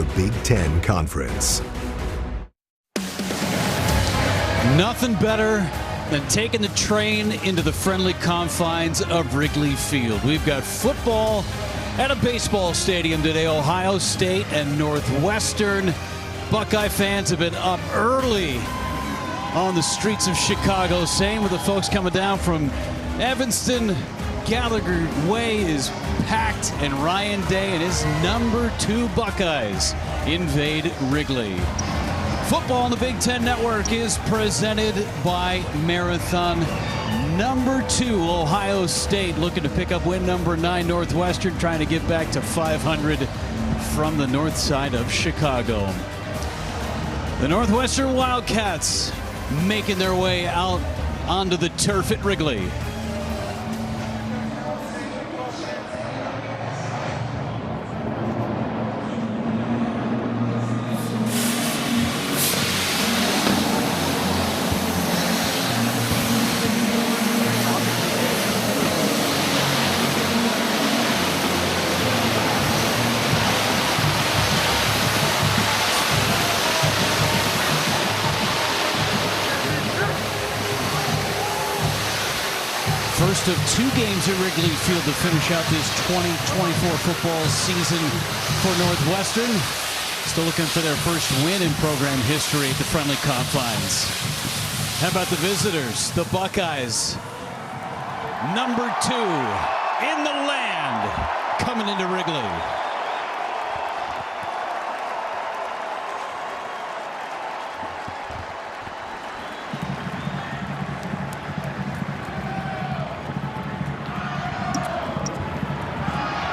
the Big Ten Conference. Nothing better than taking the train into the friendly confines of Wrigley Field. We've got football at a baseball stadium today. Ohio State and Northwestern. Buckeye fans have been up early on the streets of Chicago. Same with the folks coming down from Evanston. Gallagher Way is packed, and Ryan Day and his number 2 Buckeyes invade Wrigley. Football on the Big Ten Network is presented by Marathon. Number 2, Ohio State, looking to pick up win number 9. Northwestern trying to get back to 500 from the north side of Chicago. The Northwestern Wildcats making their way out onto the turf at Wrigley. First of 2 games at Wrigley Field to finish out this 2024 football season for Northwestern. Still looking for their first win in program history at the friendly confines. How about the visitors, the Buckeyes? Number 2 in the land coming into Wrigley.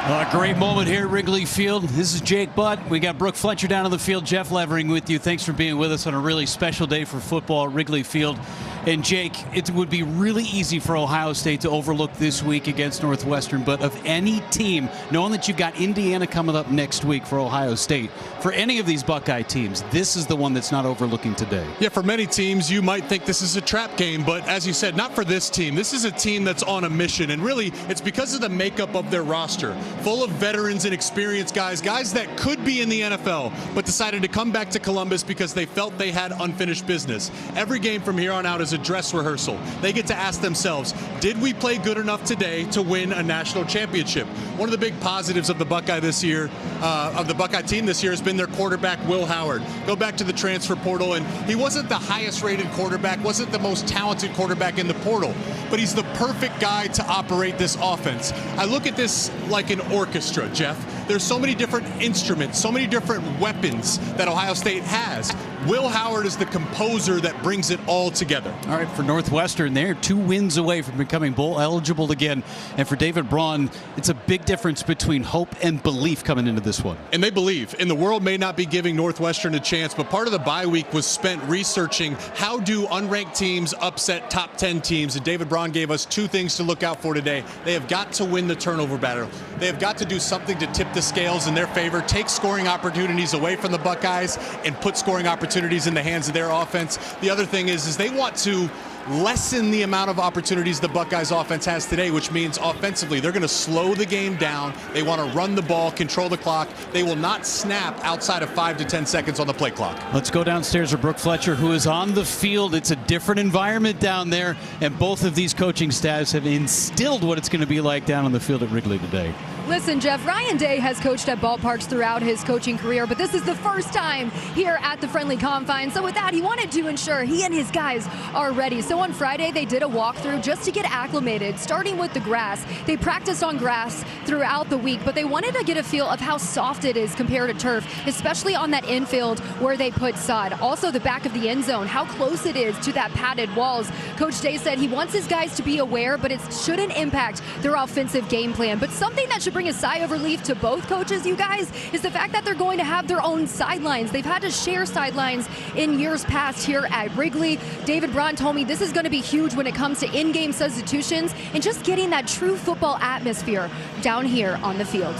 A great moment here at Wrigley Field. This is Jake Butt. We got Brooke Fletcher down on the field. Jeff Levering with you. Thanks for being with us on a really special day for football at Wrigley Field. And Jake, it would be really easy for Ohio State to overlook this week against Northwestern, but of any team, knowing that you've got Indiana coming up next week for Ohio State, for any of these Buckeye teams, this is the one that's not overlooking today. Yeah, for many teams, you might think this is a trap game, but as you said, not for this team. This is a team that's on a mission, and really, it's because of the makeup of their roster. Full of veterans and experienced guys that could be in the NFL, but decided to come back to Columbus because they felt they had unfinished business. Every game from here on out is a dress rehearsal. They get to ask themselves, did we play good enough today to win a national championship? One of the big positives of the Buckeye this year, of the Buckeye team this year, has been their quarterback, Will Howard. Go back to the transfer portal, and he wasn't the highest rated quarterback, wasn't the most talented quarterback in the portal, but he's the perfect guy to operate this offense. I look at this like an orchestra, Jeff. There's so many different instruments, so many different weapons that Ohio State has. Will Howard is the composer that brings it all together. All right, for Northwestern, they're 2 wins away from becoming bowl eligible again. And for David Braun, it's a big difference between hope and belief coming into this one. And they believe. And the world may not be giving Northwestern a chance, but part of the bye week was spent researching how do unranked teams upset top 10 teams. And David Braun gave us 2 things to look out for today. They have got to win the turnover battle. They have got to do something to tip the scales in their favor, take scoring opportunities away from the Buckeyes, and put scoring opportunities in the hands of their offense. The other thing is they want to lessen the amount of opportunities the Buckeyes offense has today, which means offensively they're going to slow the game down. They want to run the ball, control the clock. They will not snap outside of 5 to 10 seconds on the play clock. Let's go downstairs to Brooke Fletcher, who is on the field. It's a different environment down there, and both of these coaching staffs have instilled what it's going to be like down on the field at Wrigley today. Listen, Jeff, Ryan Day has coached at ballparks throughout his coaching career, but this is the first time here at the friendly confines. So with that, he wanted to ensure he and his guys are ready. So on Friday, they did a walkthrough just to get acclimated, starting with the grass. They practiced on grass throughout the week, but they wanted to get a feel of how soft it is compared to turf, especially on that infield where they put sod. Also, the back of the end zone, how close it is to that padded walls. Coach Day said he wants his guys to be aware, but it shouldn't impact their offensive game plan. But something that should bring a sigh of relief to both coaches, you guys, is the fact that they're going to have their own sidelines. They've had to share sidelines in years past here at Wrigley. David Braun told me this is going to be huge when it comes to in-game substitutions and just getting that true football atmosphere down here on the field.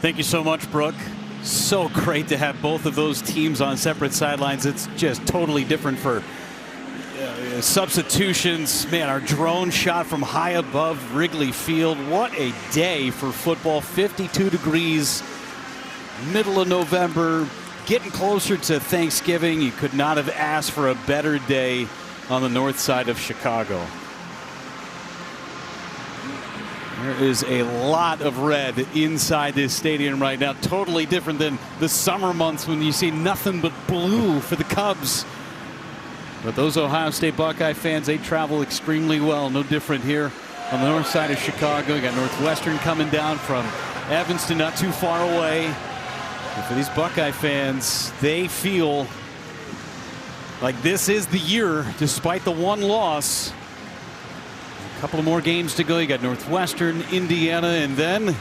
Thank you so much, Brooke. So great to have both of those teams on separate sidelines. It's just totally different for substitutions. Man, our drone shot from high above Wrigley Field. What a day for football. 52 degrees middle of November, getting closer to Thanksgiving. You could not have asked for a better day on the north side of Chicago. There is a lot of red inside this stadium right now. Totally different than the summer months when you see nothing but blue for the Cubs. But those Ohio State Buckeye fans, they travel extremely well. No different here on the north side of Chicago. You got Northwestern coming down from Evanston, not too far away. And for these Buckeye fans, they feel like this is the year, despite the one loss. A couple of more games to go. You got Northwestern, Indiana, and then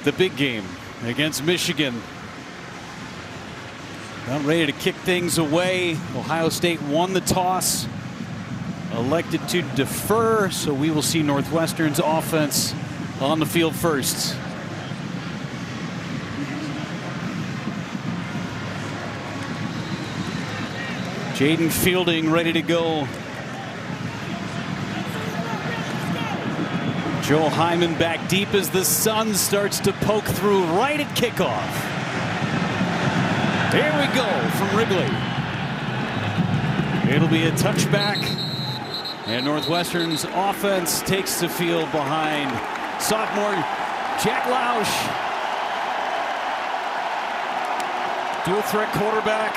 the big game against Michigan. About ready to kick things away. Ohio State won the toss, elected to defer, so we will see Northwestern's offense on the field first. Jaden Fielding ready to go. Joe Hyman back deep as the sun starts to poke through right at kickoff. Here we go from Wrigley. It'll be a touchback. And Northwestern's offense takes the field behind sophomore Jack Lausch. Dual threat quarterback.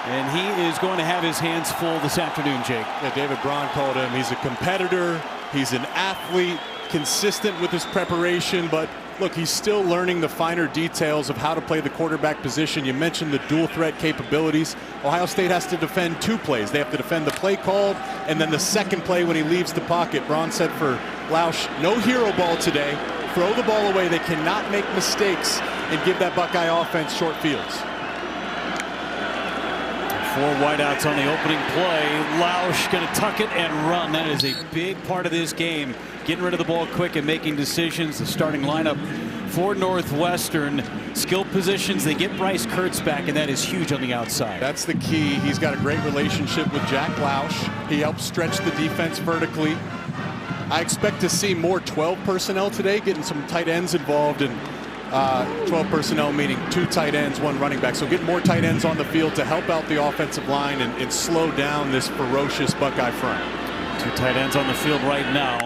And he is going to have his hands full this afternoon, Jake. Yeah, David Braun called him. He's a competitor. He's an athlete, consistent with his preparation. But look, he's still learning the finer details of how to play the quarterback position. You mentioned the dual threat capabilities. Ohio State has to defend two plays. They have to defend the play called and then the second play when he leaves the pocket. Braun said for Lausch, no hero ball today. Throw the ball away. They cannot make mistakes and give that Buckeye offense short fields. 4 wideouts on the opening play. Lausch going to tuck it and run. That is a big part of this game. Getting rid of the ball quick and making decisions. The starting lineup for Northwestern. Skill positions. They get Bryce Kurtz back, and that is huge on the outside. That's the key. He's got a great relationship with Jack Lausch. He helps stretch the defense vertically. I expect to see more 12 personnel today, getting some tight ends involved in 12 personnel, meaning 2 tight ends, 1 running back. So get more tight ends on the field to help out the offensive line and slow down this ferocious Buckeye front. 2 tight ends on the field right now.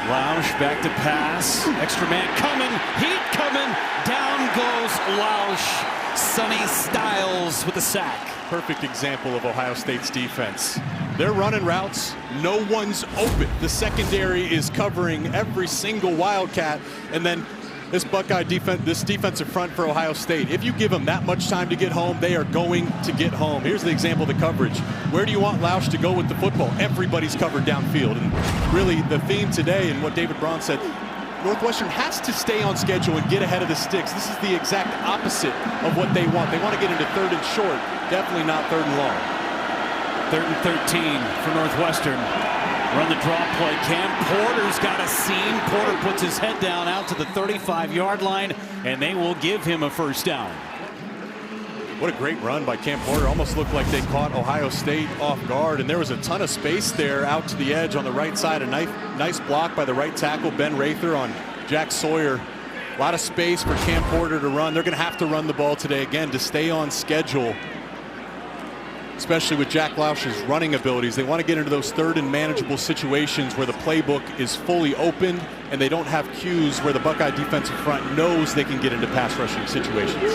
Lausch back to pass. Extra man coming. Heat coming. Down goes Lausch. Sonny Styles with the sack. Perfect example of Ohio State's defense. They're running routes. No one's open. The secondary is covering every single Wildcat. And then this Buckeye defense, this defensive front for Ohio State, if you give them that much time to get home, they are going to get home. Here's the example of the coverage. Where do you want Lausch to go with the football? Everybody's covered downfield. And really the theme today and what David Braun said, Northwestern has to stay on schedule and get ahead of the sticks. This is the exact opposite of what they want. They want to get into 3rd and short, definitely not 3rd and long. 3rd and 13 for Northwestern. Run the draw play. Cam Porter's got a seam. Porter puts his head down out to the 35-yard line, and they will give him a first down. What a great run by Cam Porter. Almost looked like they caught Ohio State off guard, and there was a ton of space there out to the edge on the right side. A nice block by the right tackle, Ben Rather, on Jack Sawyer. A lot of space for Cam Porter to run. They're going to have to run the ball today again to stay on schedule, especially with Jack Lausch's running abilities. They want to get into those 3rd and manageable situations where the playbook is fully open and they don't have cues where the Buckeye defensive front knows they can get into pass rushing situations.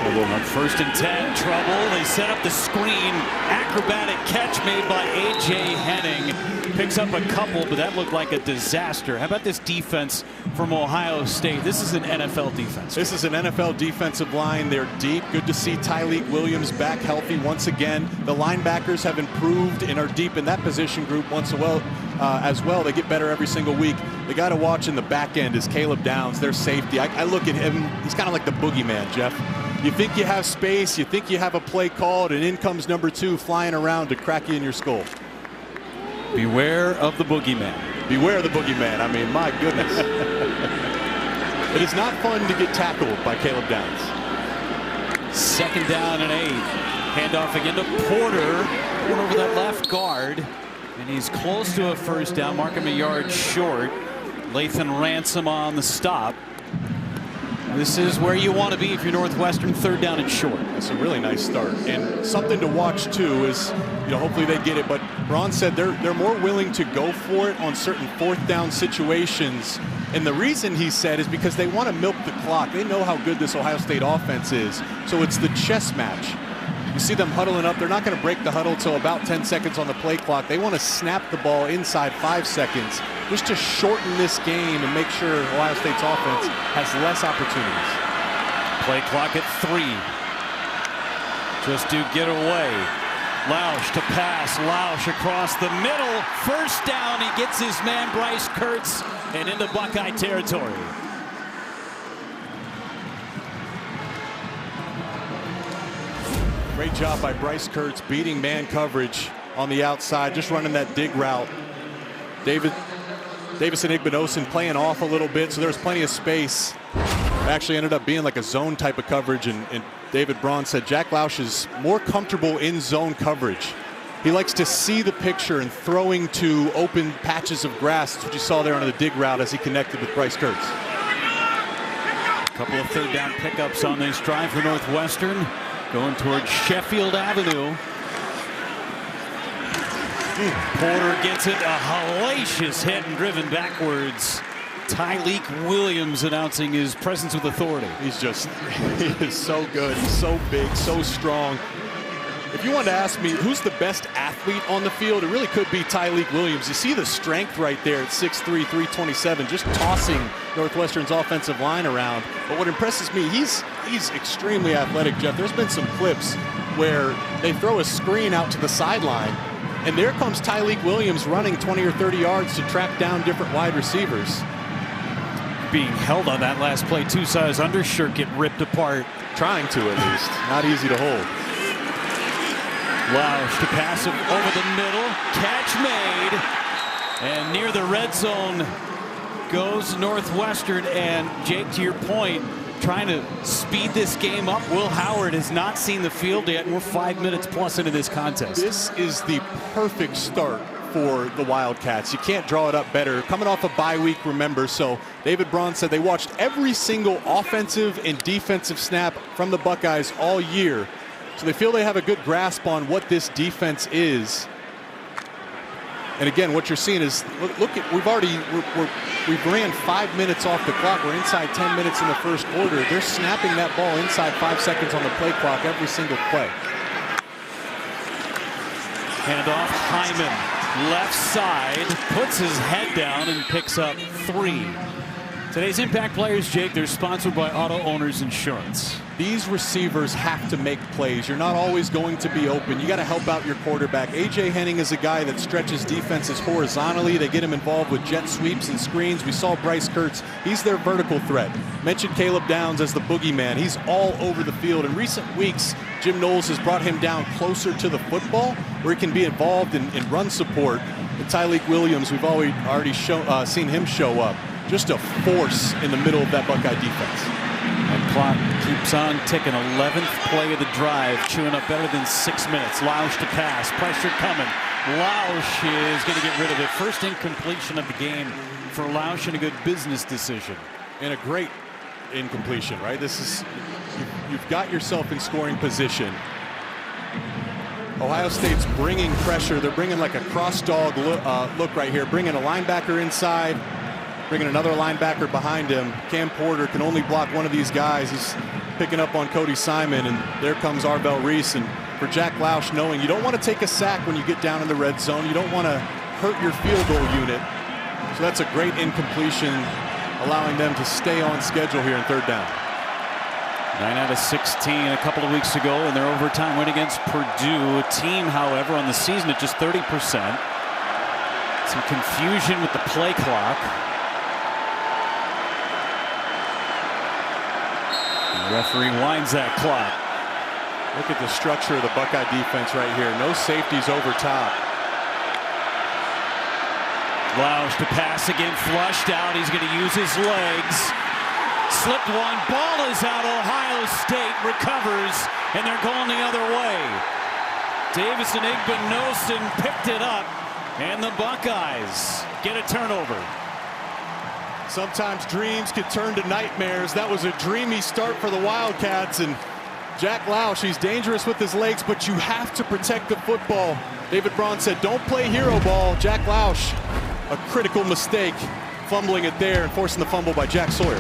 On 1st and 10, trouble. They set up the screen. Acrobatic catch made by A.J. Henning. Picks up a couple, but that looked like a disaster. How about this defense from Ohio State? This is an NFL defense. This is an NFL defensive line. They're deep. Good to see Tyleik Williams back healthy once again. The linebackers have improved and are deep in that position group as well. They get better every single week. The guy to watch in the back end is Caleb Downs, their safety. I look at him, he's kind of like the boogeyman, Jeff. You think you have space, you think you have a play called, and in comes number 2 flying around to crack you in your skull. Beware of the boogeyman. Beware of the boogeyman. I mean, my goodness. It is not fun to get tackled by Caleb Downs. 2nd down and 8. Handoff again to Porter. Going over that left guard. And he's close to a first down. Mark him a yard short. Lathan Ransom on the stop. This is where you want to be if you're Northwestern. 3rd down and short. It's a really nice start, and something to watch too is, hopefully they get it. But Braun said they're more willing to go for it on certain 4th down situations, and the reason he said is because they want to milk the clock. They know how good this Ohio State offense is, so it's the chess match. You see them huddling up. They're not going to break the huddle till about 10 seconds on the play clock. They want to snap the ball inside 5 seconds just to shorten this game and make sure Ohio State's offense has less opportunities. Play clock at 3. Just to get away. Lausch to pass. Lausch across the middle. 1st down. He gets his man Bryce Kurtz and into Buckeye territory. Great job by Bryce Kurtz beating man coverage on the outside, just running that dig route. Davison Igbinosun playing off a little bit, so there's plenty of space. It actually ended up being like a zone type of coverage, and David Braun said Jack Lausch is more comfortable in zone coverage. He likes to see the picture and throwing to open patches of grass. That's what you saw there on the dig route as he connected with Bryce Kurtz. A couple of 3rd down pickups on this drive for Northwestern. Going towards Sheffield Avenue. Porter gets it, a hellacious hit and driven backwards. Tyleik Williams announcing his presence with authority. He is so good. He's so big, so strong. If you wanted to ask me who's the best athlete on the field, it really could be Tyleik Williams. You see the strength right there at 6'3", 327, just tossing Northwestern's offensive line around. But what impresses me, he's extremely athletic, Jeff. There's been some clips where they throw a screen out to the sideline, and there comes Tyleik Williams running 20 or 30 yards to track down different wide receivers. Being held on that last play, too, saw his undershirt get ripped apart. Trying to, at least. Not easy to hold. Lausch to pass it over the middle. Catch made. And near the red zone goes Northwestern. And Jake, to your point, trying to speed this game up. Will Howard has not seen the field yet. We're 5 minutes plus into this contest. This is the perfect start for the Wildcats. You can't draw it up better. Coming off a bye week, remember, so David Braun said they watched every single offensive and defensive snap from the Buckeyes all year. So they feel they have a good grasp on what this defense is. And again, what you're seeing is, look at, we've ran 5 minutes off the clock. We're inside 10 minutes in the first quarter. They're snapping that ball inside 5 seconds on the play clock every single play. Handoff, Hyman, left side, puts his head down and picks up 3. Today's Impact Players, Jake, they're sponsored by Auto Owners Insurance. These receivers have to make plays. You're not always going to be open. You got to help out your quarterback. A.J. Henning is a guy that stretches defenses horizontally. They get him involved with jet sweeps and screens. We saw Bryce Kurtz. He's their vertical threat. Mentioned Caleb Downs as the boogeyman. He's all over the field. In recent weeks, Jim Knowles has brought him down closer to the football where he can be involved in run support. And Tyleik Williams, we've already seen him show up. Just a force in the middle of that Buckeye defense. And clock keeps on ticking. 11th play of the drive, chewing up better than 6 minutes. Lausch to pass, pressure coming. Lausch is going to get rid of it. First incompletion of the game for Lausch, and a good business decision. And a great incompletion, right? This is, you've got yourself in scoring position. Ohio State's bringing pressure. They're bringing like a cross dog look right here, bringing a linebacker inside, bringing another linebacker behind him. Cam Porter can only block one of these guys. He's picking up on Cody Simon, and there comes Arvell Reese. And for Jack Lausch, knowing you don't want to take a sack when you get down in the red zone. You don't want to hurt your field goal unit. So that's a great incompletion, allowing them to stay on schedule here in 3rd down. 9 out of 16 a couple of weeks ago in their overtime win against Purdue. A team, however, on the season at just 30%. Some confusion with the play clock. The referee winds that clock. Look at the structure of the Buckeye defense right here. No safeties over top. Lausch to pass again, flushed out. He's going to use his legs. Slipped one. Ball is out. Ohio State recovers, and they're going the other way. Davison Igbinosun picked it up, and the Buckeyes get a turnover. Sometimes dreams can turn to nightmares. That was a dreamy start for the Wildcats, and Jack Lausch, he's dangerous with his legs, but you have to protect the football. David Braun said, don't play hero ball. Jack Lausch, a critical mistake, fumbling it there and forcing the fumble by Jack Sawyer.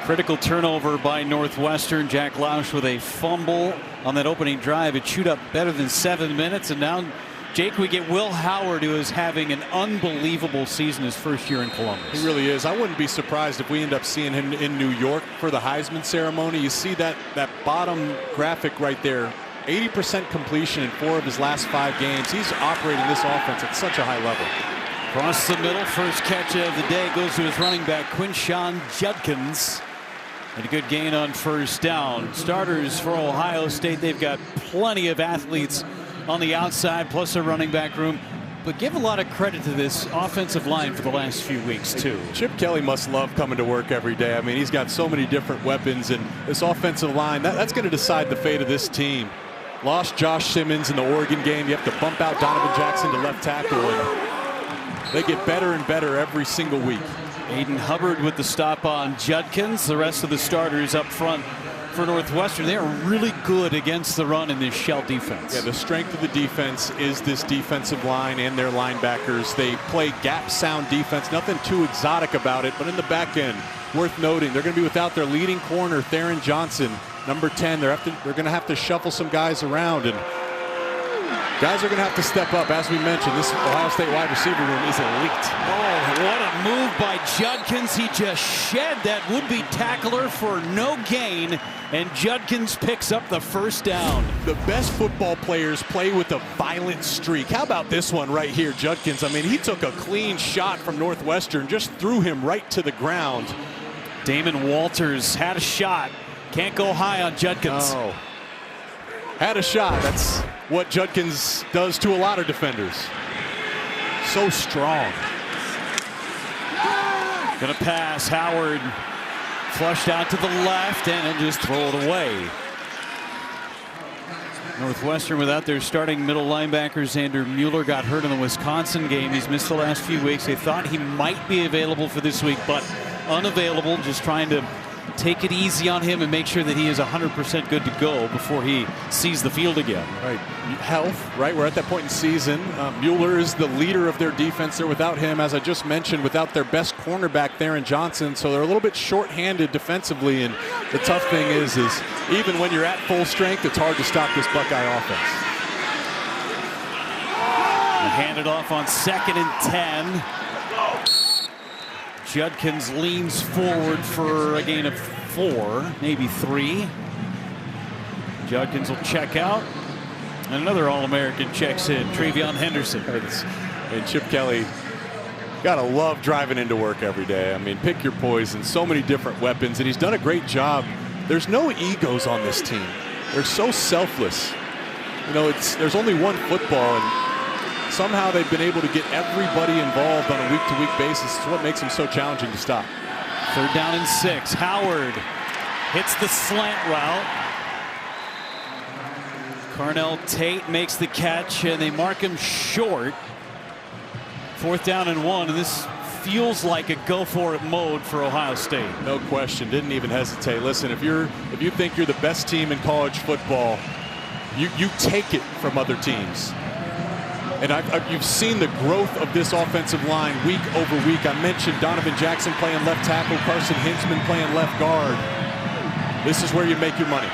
Critical turnover by Northwestern. Jack Lausch with a fumble on that opening drive. It chewed up better than 7 minutes, and now Jake, we get Will Howard, who is having an unbelievable season his first year in Columbus. He really is. I wouldn't be surprised if we end up seeing him in New York for the Heisman ceremony. You see that bottom graphic right there, 80% completion in 4 of his last 5 games. He's operating this offense at such a high level. Across the middle, first catch of the day goes to his running back, Quinshawn Judkins. And a good gain on first down. Starters for Ohio State, they've got plenty of athletes on the outside, plus a running back room. But give a lot of credit to this offensive line for the last few weeks, too. Chip Kelly must love coming to work every day. I mean, he's got so many different weapons, and this offensive line, that's going to decide the fate of this team. Lost Josh Simmons in the Oregon game. You have to bump out Donovan Jackson to left tackle, and they get better and better every single week. Aiden Hubbard with the stop on Judkins. The rest of the starters up front for Northwestern. They are really good against the run in this shell defense. Yeah, the strength of the defense is this defensive line and their linebackers. They play gap sound defense. Nothing too exotic about it, but in the back end, worth noting, they're going to be without their leading corner, Theron Johnson, number 10. They're going to have to shuffle some guys around, and guys are going to have to step up. As we mentioned, this Ohio State wide receiver room is elite. Oh, what a move by Judkins. He just shed that would-be tackler for no gain, and Judkins picks up the first down. The best football players play with a violent streak. How about this one right here, Judkins? I mean, he took a clean shot from Northwestern, just threw him right to the ground. Damon Walters had a shot. Can't go high on Judkins. Oh. Had a shot. That's what Judkins does to a lot of defenders. So strong. Gonna pass. Howard flushed out to the left and then just throw it away. Northwestern without their starting middle linebacker Xander Mueller got hurt in the Wisconsin game. He's missed the last few weeks. They thought he might be available for this week, but unavailable. Just trying to take it easy on him and make sure that he is 100% good to go before he sees the field again. Right. Health, right? We're at that point in season. Mueller is the leader of their defense. They're without him, as I just mentioned, without their best cornerback, Theron Johnson. So they're a little bit short-handed defensively. And the tough thing is even when you're at full strength, it's hard to stop this Buckeye offense. Hand it off on 2nd and 10. Judkins leans forward for a gain of 4, maybe 3. Judkins will check out. And another All-American checks in, Travion Henderson. And Chip Kelly, gotta love driving into work every day. I mean, pick your poison, so many different weapons, and he's done a great job. There's no egos on this team. They're so selfless. You know, there's only one football, and somehow they've been able to get everybody involved on a week-to-week basis. It's what makes them so challenging to stop. 3rd down and 6. Howard hits the slant route. Carnell Tate makes the catch, and they mark him short. 4th down and 1, and this feels like a go-for-it mode for Ohio State. No question. Didn't even hesitate. Listen, if you think you're the best team in college football, you take it from other teams. And you've seen the growth of this offensive line week over week. I mentioned Donovan Jackson playing left tackle, Carson Hinsman playing left guard. This is where you make your money.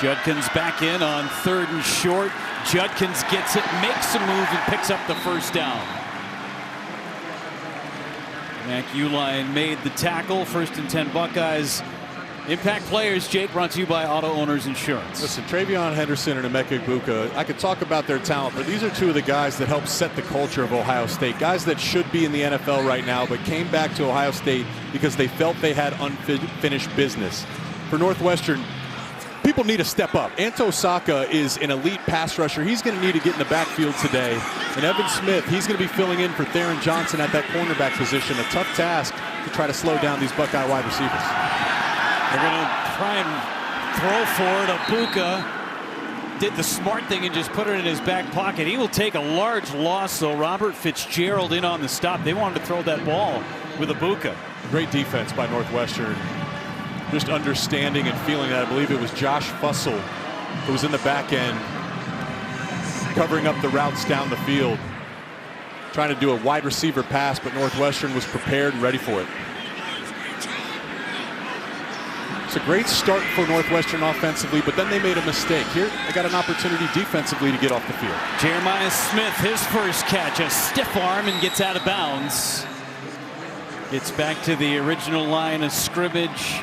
Judkins back in on 3rd and short. Judkins gets it, makes a move, and picks up the first down. Mac Uline made the tackle. 1st and 10 Buckeyes. Impact players, Jake, brought to you by Auto Owners Insurance. Listen, Travion Henderson and Emeka Egbuka, I could talk about their talent, but these are 2 of the guys that helped set the culture of Ohio State. Guys that should be in the NFL right now, but came back to Ohio State because they felt they had unfinished business. For Northwestern, people need to step up. Anto Saka is an elite pass rusher. He's going to need to get in the backfield today. And Evan Smith, he's going to be filling in for Theron Johnson at that cornerback position. A tough task to try to slow down these Buckeye wide receivers. They're going to try and throw for it. Egbuka did the smart thing and just put it in his back pocket. He will take a large loss, though. Robert Fitzgerald in on the stop. They wanted to throw that ball with Ibuka. Great defense by Northwestern. Just understanding and feeling that. I believe it was Josh Fussell who was in the back end, covering up the routes down the field, trying to do a wide receiver pass, but Northwestern was prepared and ready for it. It's a great start for Northwestern offensively, but then they made a mistake. Here, they got an opportunity defensively to get off the field. Jeremiah Smith, his first catch, a stiff arm and gets out of bounds. Gets back to the original line of scrimmage.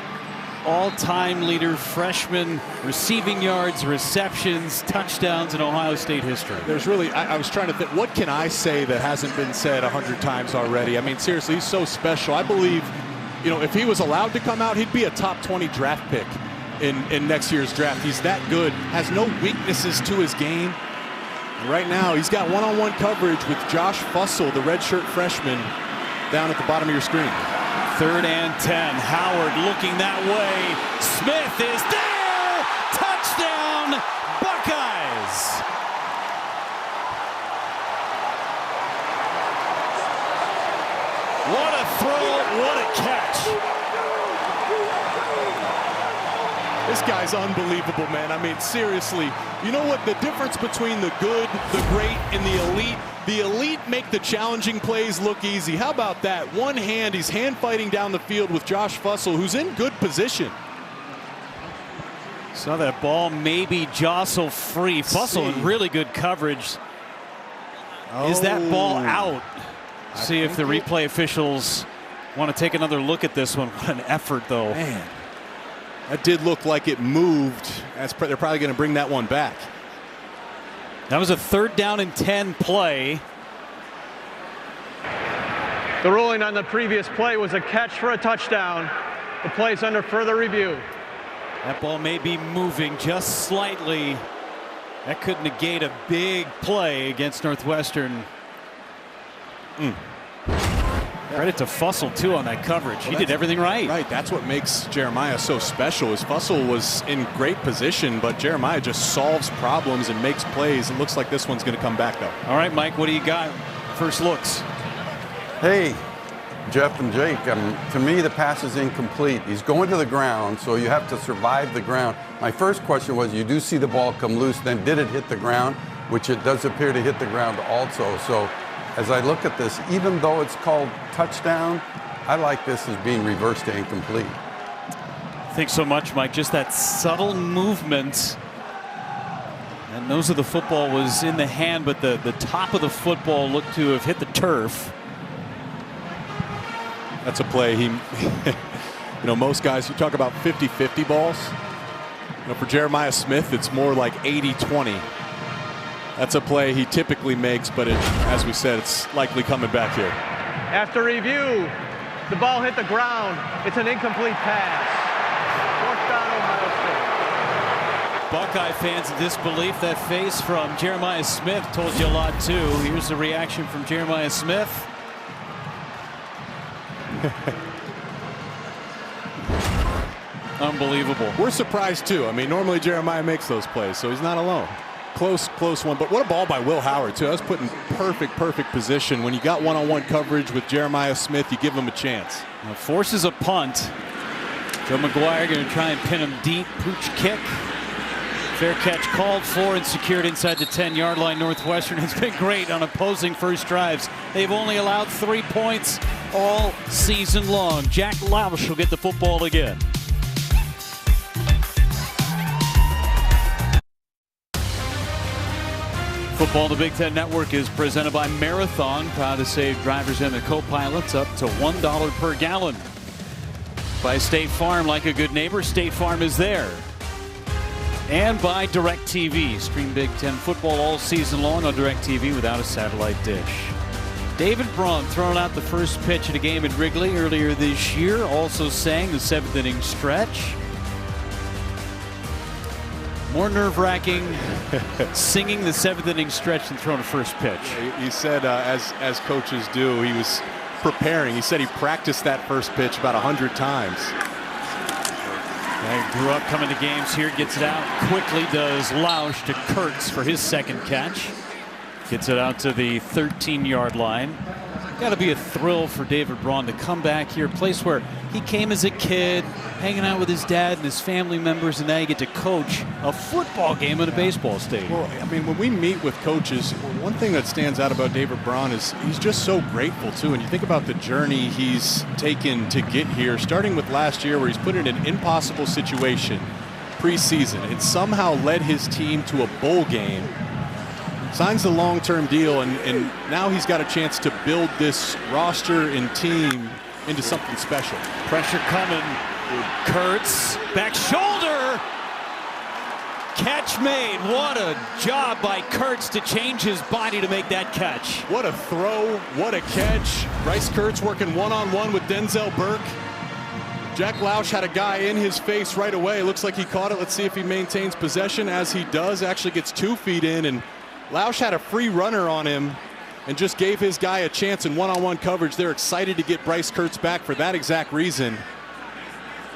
All-time leader, freshman, receiving yards, receptions, touchdowns in Ohio State history. There's really, I was trying to think, what can I say that hasn't been said 100 times already? I mean, seriously, he's so special. I believe, you know, if he was allowed to come out, he'd be a top 20 draft pick in next year's draft. He's that good, has no weaknesses to his game. And right now, he's got one-on-one coverage with Josh Fussell, the redshirt freshman, down at the bottom of your screen. 3rd and 10. Howard looking that way. Smith is there. Touchdown, Buckeyes. What a throw, what a catch. This guy's unbelievable, man. I mean, seriously, you know what? The difference between the good, the great, and the elite make the challenging plays look easy. How about that? One hand, he's hand fighting down the field with Josh Fussell, who's in good position. Saw that ball maybe jostle free. Fussell in really good coverage. Is that ball out? See if the replay officials want to take another look at this one. What an effort, though. Man, that did look like it moved. They're probably going to bring that one back. That was a 3rd down and 10 play. The ruling on the previous play was a catch for a touchdown. The play's under further review. That ball may be moving just slightly. That could negate a big play against Northwestern. Credit to Fussell, too, on that coverage. He did everything right. Right, that's what makes Jeremiah so special. Is Fussell was in great position, but Jeremiah just solves problems and makes plays. It looks like this one's going to come back, though. All right, Mike, what do you got? First looks. Hey, Jeff and Jake, to me, the pass is incomplete. He's going to the ground, so you have to survive the ground. My first question was, you do see the ball come loose, then did it hit the ground? Which it does appear to hit the ground also. So as I look at this, even though it's called touchdown, I like this as being reversed to incomplete. Thanks so much, Mike. Just that subtle movement. And nose of the football was in the hand, but the top of the football looked to have hit the turf. That's a play you know, most guys, you talk about 50-50 balls. You know, for Jeremiah Smith, it's more like 80-20. That's a play he typically makes, but as we said, it's likely coming back here. After review, the ball hit the ground. It's an incomplete pass. 4th down, Ohio State. Buckeye fans in disbelief. That face from Jeremiah Smith told you a lot, too. Here's the reaction from Jeremiah Smith. Unbelievable. We're surprised, too. I mean, normally Jeremiah makes those plays, so he's not alone. Close one, but what a ball by Will Howard, too. That was put in perfect position. When you got one-on-one coverage with Jeremiah Smith, you give him a chance. Now forces a punt. Joe McGuire going to try and pin him deep. Pooch kick. Fair catch called for and secured inside the 10-yard line. Northwestern has been great on opposing first drives. They've only allowed 3 points all season long. Jack Lausch will get the football again. Football on the Big Ten Network is presented by Marathon, proud to save drivers and their co-pilots up to $1 per gallon. By State Farm, like a good neighbor, State Farm is there. And by DirecTV, stream Big Ten football all season long on DirecTV without a satellite dish. David Braun throwing out the first pitch at a game at Wrigley earlier this year, also sang the 7th inning stretch. More nerve-wracking singing the 7th inning stretch than throwing a first pitch. He said, as coaches do, he was preparing. He said he practiced that first pitch about 100 times. He grew up coming to games here, gets it out quickly, does Lausch to Kurtz for his second catch. Gets it out to the 13-yard line. Got to be a thrill for David Braun to come back here, a place where he came as a kid, hanging out with his dad and his family members, and now you get to coach a football game at a baseball stadium. Well, I mean, when we meet with coaches, one thing that stands out about David Braun is he's just so grateful, too. And you think about the journey he's taken to get here, starting with last year where he's put in an impossible situation preseason and somehow led his team to a bowl game. Signs the long-term deal, and now he's got a chance to build this roster and team into something special. Pressure coming. Kurtz, back shoulder. Catch made. What a job by Kurtz to change his body to make that catch. What a throw. What a catch. Bryce Kurtz working one-on-one with Denzel Burke. Jack Lausch had a guy in his face right away. Looks like he caught it. Let's see if he maintains possession. As he does, actually gets 2 feet in, and Lausch had a free runner on him and just gave his guy a chance in one-on-one coverage. They're excited to get Bryce Kurtz back for that exact reason.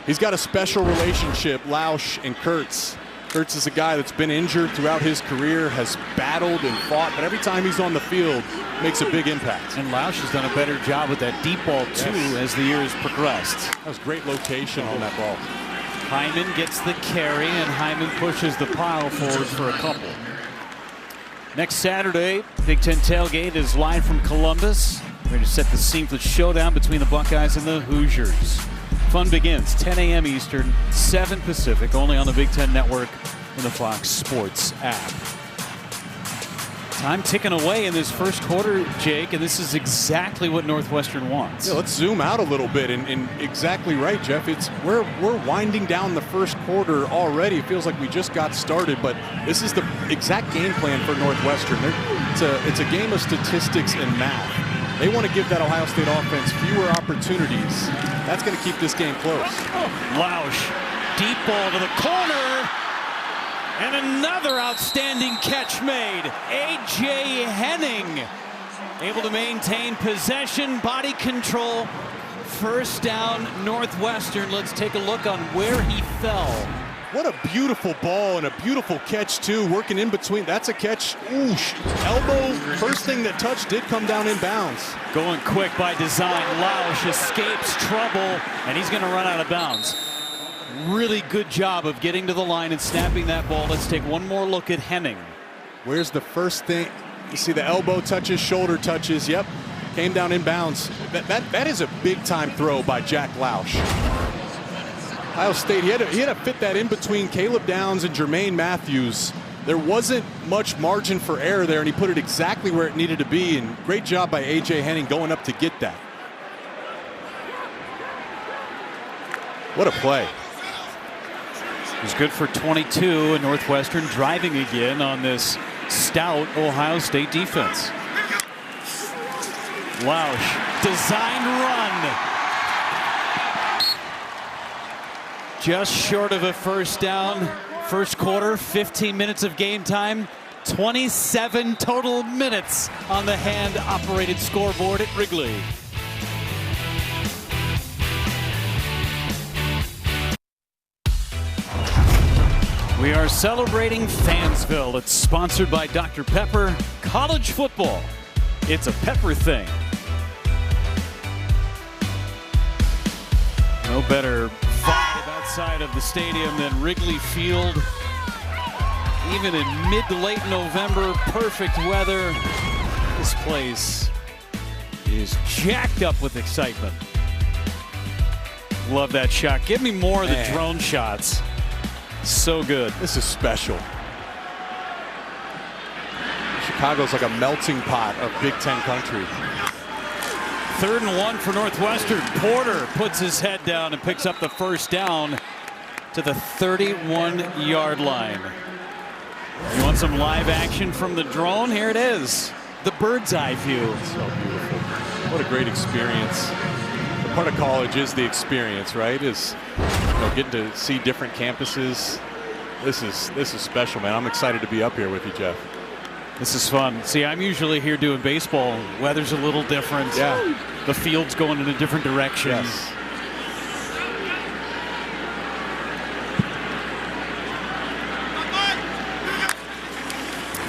He's got a special relationship, Lausch and Kurtz. Kurtz is a guy that's been injured throughout his career, has battled and fought, but every time he's on the field, makes a big impact. And Lausch has done a better job with that deep ball, too, as the years progressed. That was great location on that ball. Hyman gets the carry, and Hyman pushes the pile forward for a couple. Next Saturday, Big Ten Tailgate is live from Columbus. Ready to set the scene for the showdown between the Buckeyes and the Hoosiers. Fun begins 10 a.m. Eastern, 7 Pacific, only on the Big Ten Network and the Fox Sports app. Time ticking away in this first quarter, Jake, and this is exactly what Northwestern wants. Yeah, let's zoom out a little bit, and exactly right, Jeff. We're winding down the first quarter already. It feels like we just got started, but this is the exact game plan for Northwestern. It's a game of statistics and math. They want to give that Ohio State offense fewer opportunities. That's going to keep this game close. Lausch, deep ball to the corner. And another outstanding catch made. A.J. Henning able to maintain possession, body control. First down, Northwestern. Let's take a look on where he fell. What a beautiful ball and a beautiful catch, too, working in between. That's a catch. Ooh, elbow. First thing that touched did come down in bounds. Going quick by design. Lausch escapes trouble, and he's going to run out of bounds. Really good job of getting to the line and snapping that ball. Let's take one more look at Henning. Where's the first thing? You see the elbow touches, shoulder touches. Yep, came down in bounds. That is a big-time throw by Jack Lausch. Ohio State, he had to fit that in between Caleb Downs and Jermaine Matthews. There wasn't much margin for error there, and he put it exactly where it needed to be, and great job by A.J. Henning going up to get that. What a play. It was good for 22, and Northwestern driving again on this stout Ohio State defense. Lausch, design run. Just short of a first down. First quarter, 15 minutes of game time. 27 total minutes on the hand-operated scoreboard at Wrigley. We are celebrating Fansville. It's sponsored by Dr. Pepper. College football. It's a Pepper thing. No better vibe outside of the stadium than Wrigley Field. Even in mid to late November, perfect weather. This place is jacked up with excitement. Love that shot. Give me more of the drone shots. So good. This is special. Chicago's like a melting pot of Big Ten country. 3rd and 1 for Northwestern. Porter puts his head down and picks up the first down to the 31-yard line. You want some live action from the drone? Here it is. The bird's eye view. So beautiful. What a great experience. The part of college is the experience, right? Is getting to see different campuses. This is special, man. I'm excited to be up here with you, Jeff. This is fun. See, I'm usually here doing baseball. Weather's a little different. Yeah. The field's going in a different direction. Yes.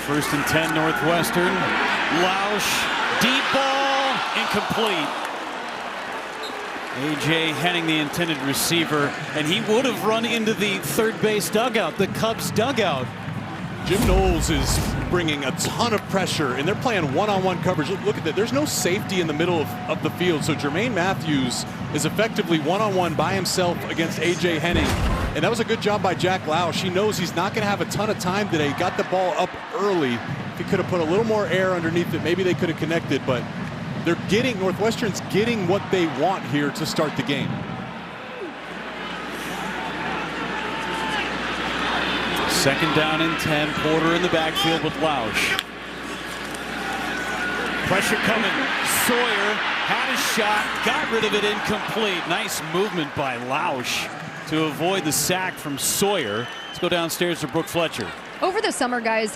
First and 10 Northwestern. Lausch, deep ball, incomplete. A.J. Henning, the intended receiver, and he would have run into the third base dugout, the Cubs dugout. Jim Knowles is bringing a ton of pressure, and they're playing one-on-one coverage. Look at that. There's no safety in the middle of the field, so Jermaine Matthews is effectively one-on-one by himself against A.J. Henning, and that was a good job by Jack Lausch. He knows he's not going to have a ton of time today. Got the ball up early. If he could have put a little more air underneath it, maybe they could have connected, but Northwestern's getting what they want here to start the game. Second down and 10. Porter in the backfield with Lausch. Pressure coming. Sawyer had a shot, got rid of it, incomplete. Nice movement by Lausch to avoid the sack from Sawyer. Let's go downstairs to Brooke Fletcher. Over the summer, guys,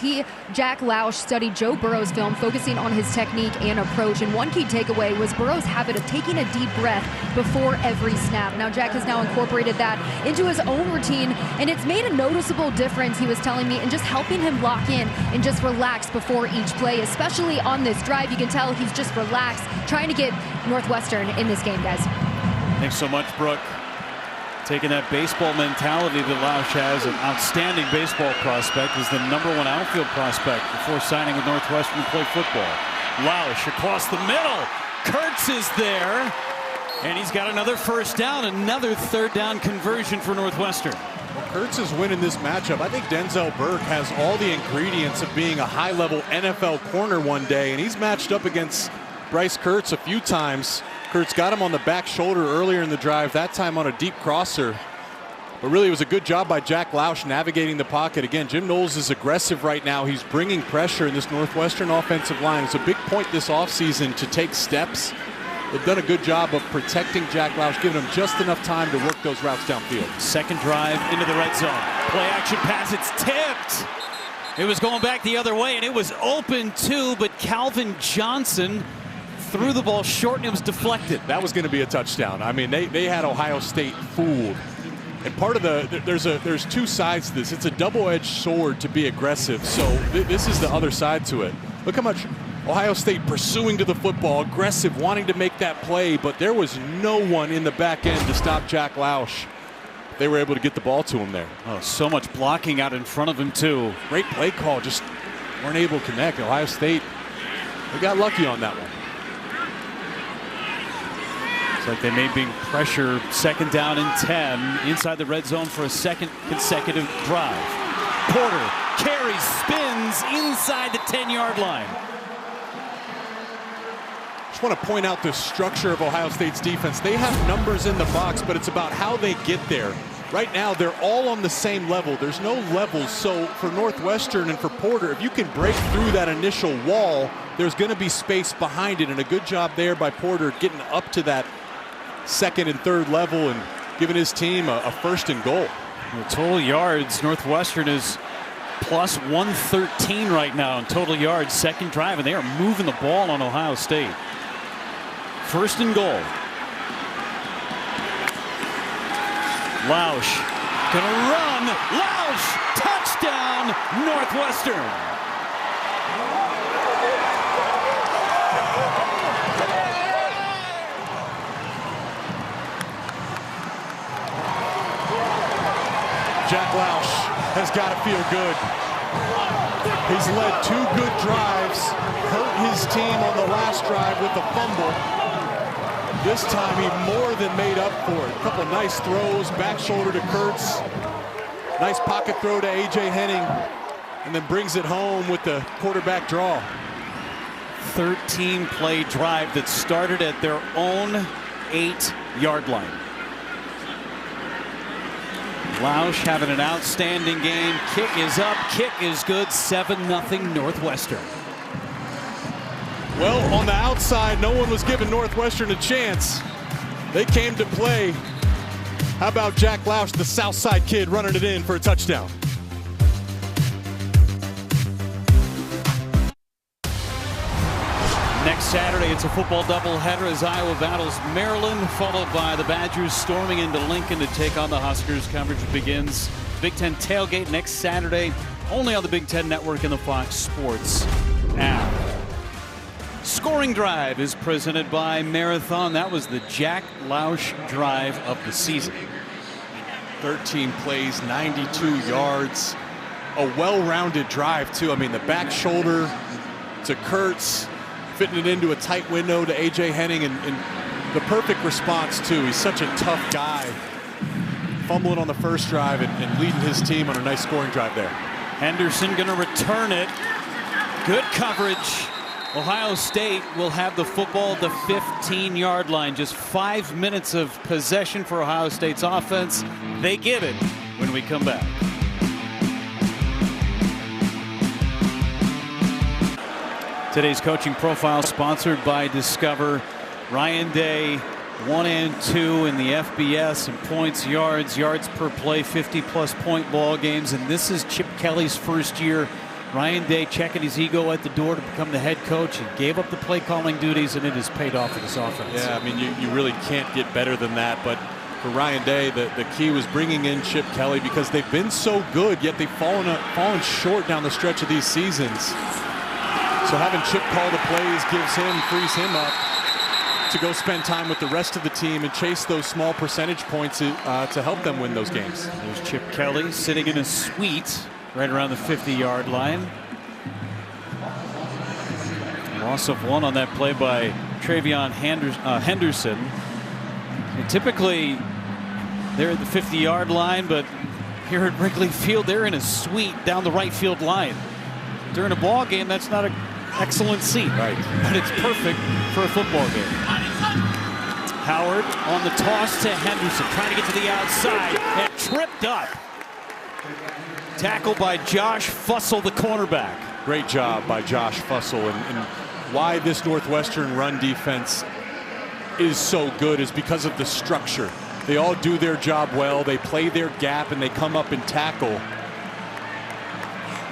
Jack Lausch studied Joe Burrow's film, focusing on his technique and approach. And one key takeaway was Burrow's habit of taking a deep breath before every snap. Now, Jack has now incorporated that into his own routine, and it's made a noticeable difference, he was telling me, in just helping him lock in and just relax before each play, especially on this drive. You can tell he's just relaxed, trying to get Northwestern in this game, guys. Thanks so much, Brooke. Taking that baseball mentality that Lausch has, an outstanding baseball prospect, is the #1 outfield prospect before signing with Northwestern to play football. Lausch across the middle. Kurtz is there, and he's got another first down, another third down conversion for Northwestern. Well, Kurtz is winning this matchup. I think Denzel Burke has all the ingredients of being a high-level NFL corner one day, and he's matched up against Bryce Kurtz a few times. Kurtz got him on the back shoulder earlier in the drive, that time on a deep crosser. But really, it was a good job by Jack Lausch navigating the pocket. Again, Jim Knowles is aggressive right now. He's bringing pressure in this Northwestern offensive line. It's a big point this offseason to take steps. They've done a good job of protecting Jack Lausch, giving him just enough time to work those routes downfield. Second drive into the red zone. Play action pass, it's tipped. It was going back the other way, and it was open too, but Calvin Johnson threw the ball short, and it was deflected. That was going to be a touchdown. I mean, they had Ohio State fooled. And part of there's two sides to this. It's a double-edged sword to be aggressive. So this is the other side to it. Look how much Ohio State pursuing to the football, aggressive, wanting to make that play, but there was no one in the back end to stop Jack Lausch. They were able to get the ball to him there. Oh, so much blocking out in front of him too. Great play call, just weren't able to connect. Ohio State, they got lucky on that one. It's like they may be pressure. Second down and 10 inside the red zone for a second consecutive drive. Porter carries, spins inside the 10-yard line. Just want to point out the structure of Ohio State's defense. They have numbers in the box, but it's about how they get there. Right now, they're all on the same level. There's no levels. So for Northwestern and for Porter, if you can break through that initial wall, there's going to be space behind it. And a good job there by Porter getting up to that second and third level and giving his team a first and goal. The total yards, Northwestern is plus 113 right now in total yards. Second drive, and they are moving the ball on Ohio State. First and goal. Lausch gonna run. Lausch, touchdown, Northwestern. Jack Lausch has got to feel good. He's led 2 good drives, hurt his team on the last drive with a fumble. This time he more than made up for it. A couple nice throws, back shoulder to Kurtz. Nice pocket throw to A.J. Henning, and then brings it home with the quarterback draw. 13-play drive that started at their own 8-yard line. Lausch having an outstanding game. Kick is up, kick is good. 7-0 Northwestern. Well, on the outside, no one was giving Northwestern a chance. They came to play. How about Jack Lausch, the Southside kid, running it in for a touchdown? Next Saturday, it's a football doubleheader as Iowa battles Maryland, followed by the Badgers storming into Lincoln to take on the Huskers. Coverage begins Big Ten tailgate next Saturday, only on the Big Ten Network and the Fox Sports app. Scoring Drive is presented by Marathon. That was the Jack Lausch drive of the season. 13 plays, 92 yards. A well-rounded drive, too. I mean, the back shoulder to Kurtz, fitting it into a tight window to A.J. Henning, and the perfect response, too. He's such a tough guy. Fumbling on the first drive and leading his team on a nice scoring drive there. Henderson going to return it. Good coverage. Ohio State will have the football at the 15-yard line. Just 5 minutes of possession for Ohio State's offense. They get it when we come back. Today's coaching profile sponsored by Discover. Ryan Day, 1 and 2 in the FBS in points, yards per play, 50-plus point ball games. And this is Chip Kelly's first year. Ryan Day checking his ego at the door to become the head coach, and gave up the play calling duties, and it has paid off for this offense. Yeah, I mean, you really can't get better than that. But for Ryan Day, the key was bringing in Chip Kelly, because they've been so good, yet they've fallen short down the stretch of these seasons. So having Chip call the plays frees him up to go spend time with the rest of the team and chase those small percentage points to help them win those games. There's Chip Kelly sitting in a suite right around the 50-yard line. Loss of 1 on that play by Travion Henderson. And typically, they're at the 50-yard line, but here at Wrigley Field, they're in a suite down the right field line. During a ball game, that's not an excellent seat, right? But it's perfect for a football game. Howard on the toss to Henderson, trying to get to the outside, and tripped up. Tackle by Josh Fussell, the cornerback. Great job by Josh Fussell, and why this Northwestern run defense is so good is because of the structure. They all do their job well. They play their gap, and they come up and tackle.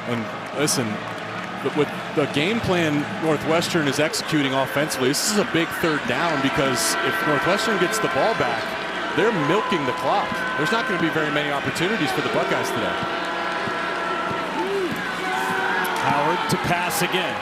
And listen, with the game plan Northwestern is executing offensively, this is a big third down, because if Northwestern gets the ball back, they're milking the clock. There's not going to be very many opportunities for the Buckeyes today. Howard to pass again.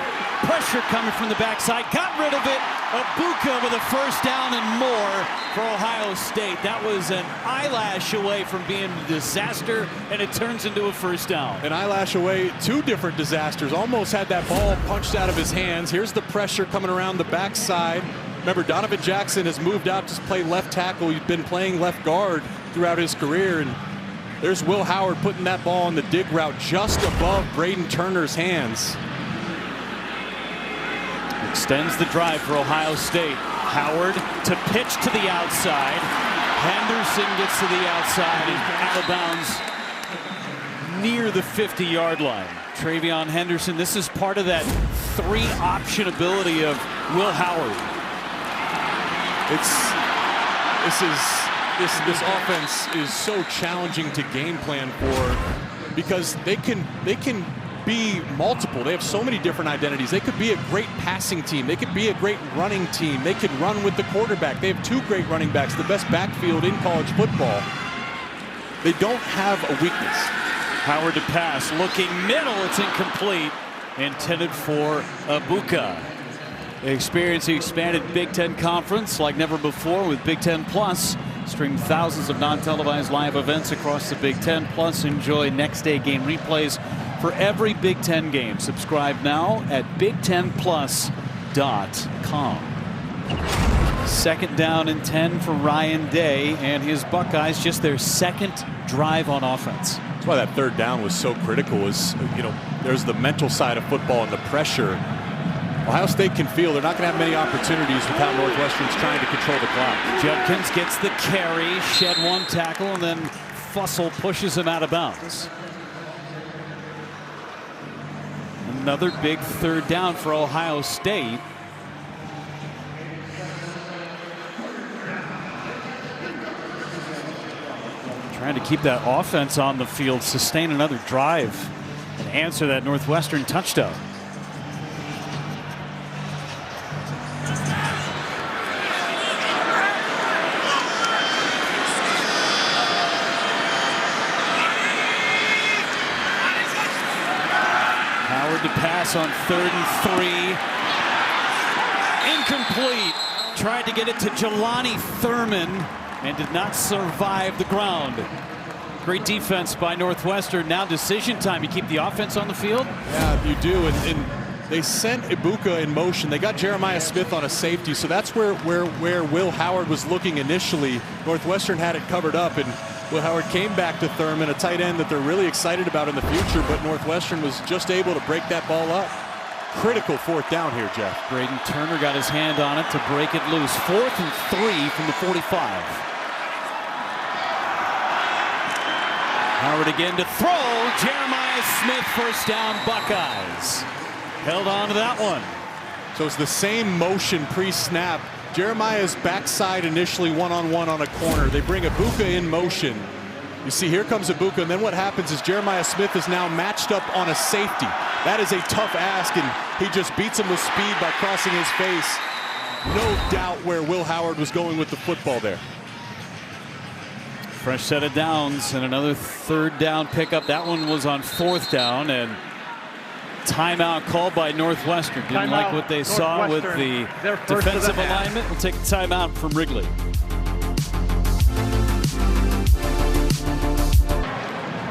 Pressure coming from the backside. Got rid of it. Abuka with a first down and more for Ohio State. That was an eyelash away from being a disaster, and it turns into a first down. An eyelash away, 2 different disasters. Almost had that ball punched out of his hands. Here's the pressure coming around the backside. Remember, Donovan Jackson has moved out to play left tackle. He's been playing left guard throughout his career, and there's Will Howard putting that ball on the dig route just above Braden Turner's hands. Extends the drive for Ohio State. Howard to pitch to the outside. Henderson gets to the outside and out of bounds near the 50-yard line. Travion Henderson, this is part of that 3-option ability of Will Howard. This offense is so challenging to game plan for, because they can be multiple. They have so many different identities. They could be a great passing team. They could be a great running team. They could run with the quarterback. They have 2 great running backs, the best backfield in college football. They don't have a weakness. Howard to pass, looking middle, it's incomplete. Intended for Abuka. They experience the expanded Big Ten Conference like never before with Big Ten Plus. Stream thousands of non-televised live events across the Big Ten. Plus, enjoy next-day game replays for every Big Ten game. Subscribe now at BigTenPlus.com. 2nd down and 10 for Ryan Day and his Buckeyes, just their 2nd drive on offense. That's why that 3rd down was so critical. There's the mental side of football and the pressure. Ohio State can feel they're not going to have many opportunities without Northwestern's trying to control the clock. Judkins gets the carry, shed 1 tackle, and then Fussell pushes him out of bounds. Another big 3rd down for Ohio State. Trying to keep that offense on the field, sustain another drive, and answer that Northwestern touchdown. pass on 3rd and 3. Incomplete. Tried to get it to Jelani Thurman and did not survive the ground. Great defense by Northwestern. Now decision time. You keep the offense on the field? Yeah, you do. And they sent Ibuka in motion. They got Jeremiah Smith on a safety, so that's where Will Howard was looking initially. Northwestern had it covered up, and Will Howard came back to Thurman, a tight end that they're really excited about in the future, but Northwestern was just able to break that ball up. Critical 4th down here, Jeff. Braden Turner got his hand on it to break it loose. 4th and 3 from the 45. Howard again to throw. Jeremiah Smith, first down, Buckeyes. Held on to that one. So it's the same motion pre-snap. Jeremiah's backside initially one-on-one on a corner. They bring Ibuka in motion. You see, here comes Ibuka, and then what happens is Jeremiah Smith is now matched up on a safety. That is a tough ask, and he just beats him with speed by crossing his face. No doubt where Will Howard was going with the football there. Fresh set of downs and another 3rd down pickup. That one was on 4th down, and timeout called by Northwestern. Didn't like what they saw with the defensive alignment. We'll take a timeout from Wrigley.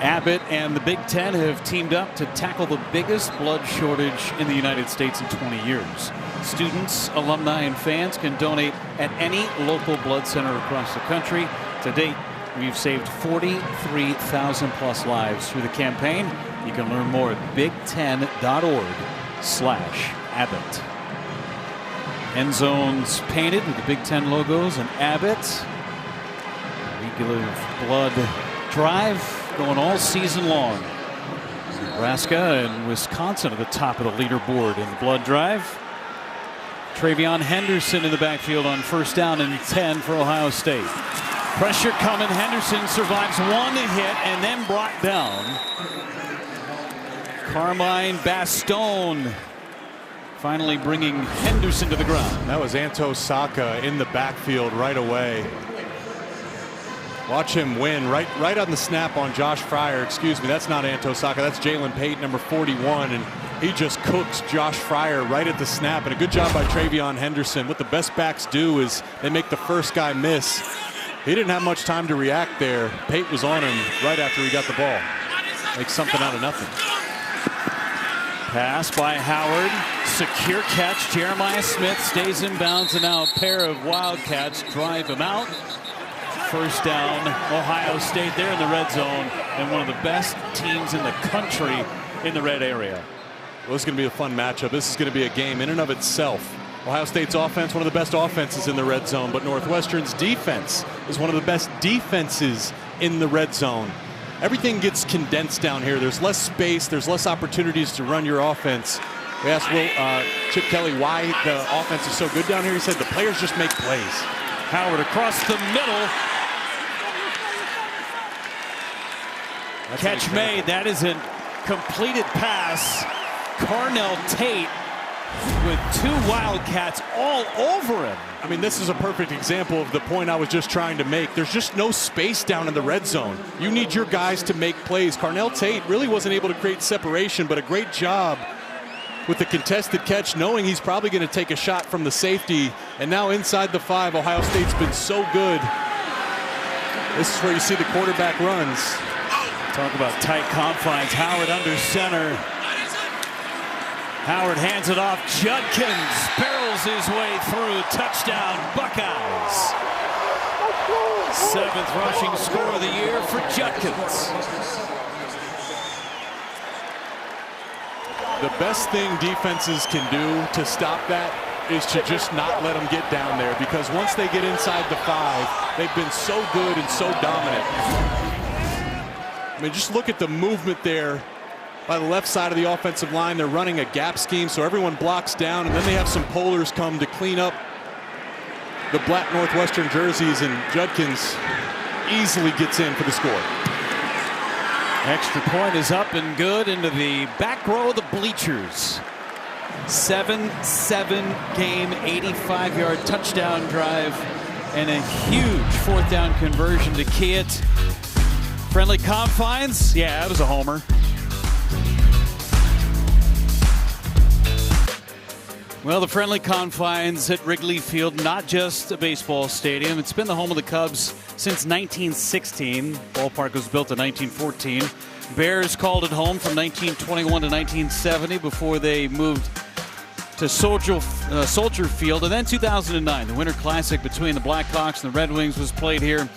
Abbott and the Big Ten have teamed up to tackle the biggest blood shortage in the United States in 20 years. Students, alumni, and fans can donate at any local blood center across the country. To date, we've saved 43,000 plus lives through the campaign. You can learn more at big10.org/Abbott. End zones painted with the Big Ten logos and Abbott. Regular blood drive going all season long. Nebraska and Wisconsin at the top of the leaderboard in the blood drive. Travion Henderson in the backfield on 1st down and 10 for Ohio State. Pressure coming. Henderson survives one hit and then brought down. Carmine Bastone finally bringing Henderson to the ground. That was Anto Saka in the backfield right away. Watch him win right on the snap on Josh Fryer. Excuse me, that's not Anto Saka. That's Jalen Pate, number 41, and he just cooks Josh Fryer right at the snap. And a good job by Travion Henderson. What the best backs do is they make the first guy miss. He didn't have much time to react there. Pate was on him right after he got the ball. Makes something out of nothing. Pass by Howard. Secure catch. Jeremiah Smith stays in bounds, and now a pair of Wildcats drive him out. 1st down, Ohio State there in the red zone, and one of the best teams in the country in the red area. Well, this is going to be a fun matchup. This is going to be a game in and of itself. Ohio State's offense, one of the best offenses in the red zone, but Northwestern's defense is one of the best defenses in the red zone. Everything gets condensed down here. There's less space. There's less opportunities to run your offense. We asked Chip Kelly why the offense is so good down here. He said the players just make plays. Howard across the middle. Catch made. That is a completed pass. Carnell Tate with 2 Wildcats all over him. I mean, this is a perfect example of the point I was just trying to make. There's just no space down in the red zone. You need your guys to make plays. Carnell Tate really wasn't able to create separation, but a great job with the contested catch, knowing he's probably going to take a shot from the safety. And now inside the 5, Ohio State's been so good. This is where you see the quarterback runs. Talk about tight confines. Howard under center. Howard hands it off. Judkins barrels his way through. Touchdown, Buckeyes. 7th rushing score of the year for Judkins. The best thing defenses can do to stop that is to just not let them get down there, because once they get inside the 5, they've been so good and so dominant. I mean, just look at the movement there by the left side of the offensive line. They're running a gap scheme, so everyone blocks down, and then they have some polars come to clean up the black Northwestern jerseys, and Judkins easily gets in for the score. Extra point is up and good into the back row of the bleachers. 7-7 game, 85-yard touchdown drive, and a huge 4th down conversion to key it. Friendly confines, yeah, it was a homer. Well, the friendly confines at Wrigley Field, not just a baseball stadium. It's been the home of the Cubs since 1916. Ballpark was built in 1914. Bears called it home from 1921 to 1970 before they moved to Soldier Field. And then 2009, the Winter Classic between the Blackhawks and the Red Wings was played here.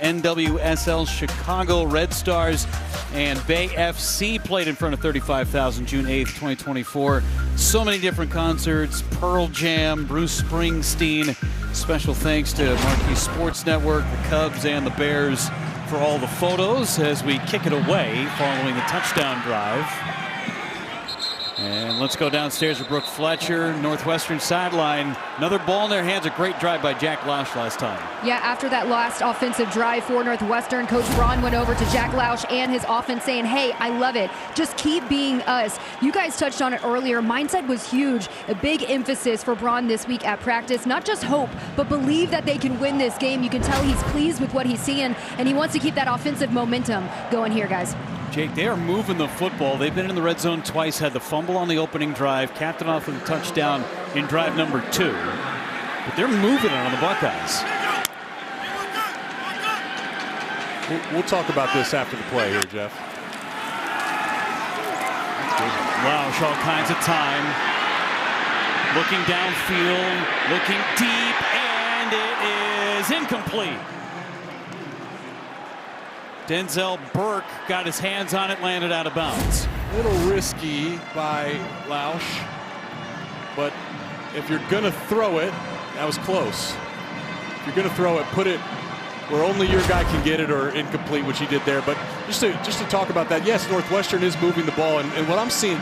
NWSL Chicago Red Stars and Bay FC played in front of 35,000 June 8th, 2024. So many different concerts, Pearl Jam, Bruce Springsteen. Special thanks to Marquee Sports Network, the Cubs, and the Bears for all the photos as we kick it away following the touchdown drive. And let's go downstairs to Brooke Fletcher, Northwestern sideline. Another ball in their hands. A great drive by Jack Lausch last time. Yeah, after that last offensive drive for Northwestern, Coach Braun went over to Jack Lausch and his offense saying, hey, I love it. Just keep being us. You guys touched on it earlier. Mindset was huge. A big emphasis for Braun this week at practice. Not just hope, but believe that they can win this game. You can tell he's pleased with what he's seeing, and he wants to keep that offensive momentum going here, guys. Jake, they are moving the football. They've been in the red zone twice, had the fumble on the opening drive, capped it off with a touchdown in drive number 2. But they're moving it on the Buckeyes. We'll talk about this after the play here, Jeff. Lausch, all kinds of time. Looking downfield, looking deep, and it is incomplete. Denzel Burke got his hands on it, landed out of bounds. A little risky by Lausch, but if you're going to throw it, that was close. If you're going to throw it, put it where only your guy can get it, or incomplete, which he did there. But just to talk about that, yes, Northwestern is moving the ball, and what I'm seeing,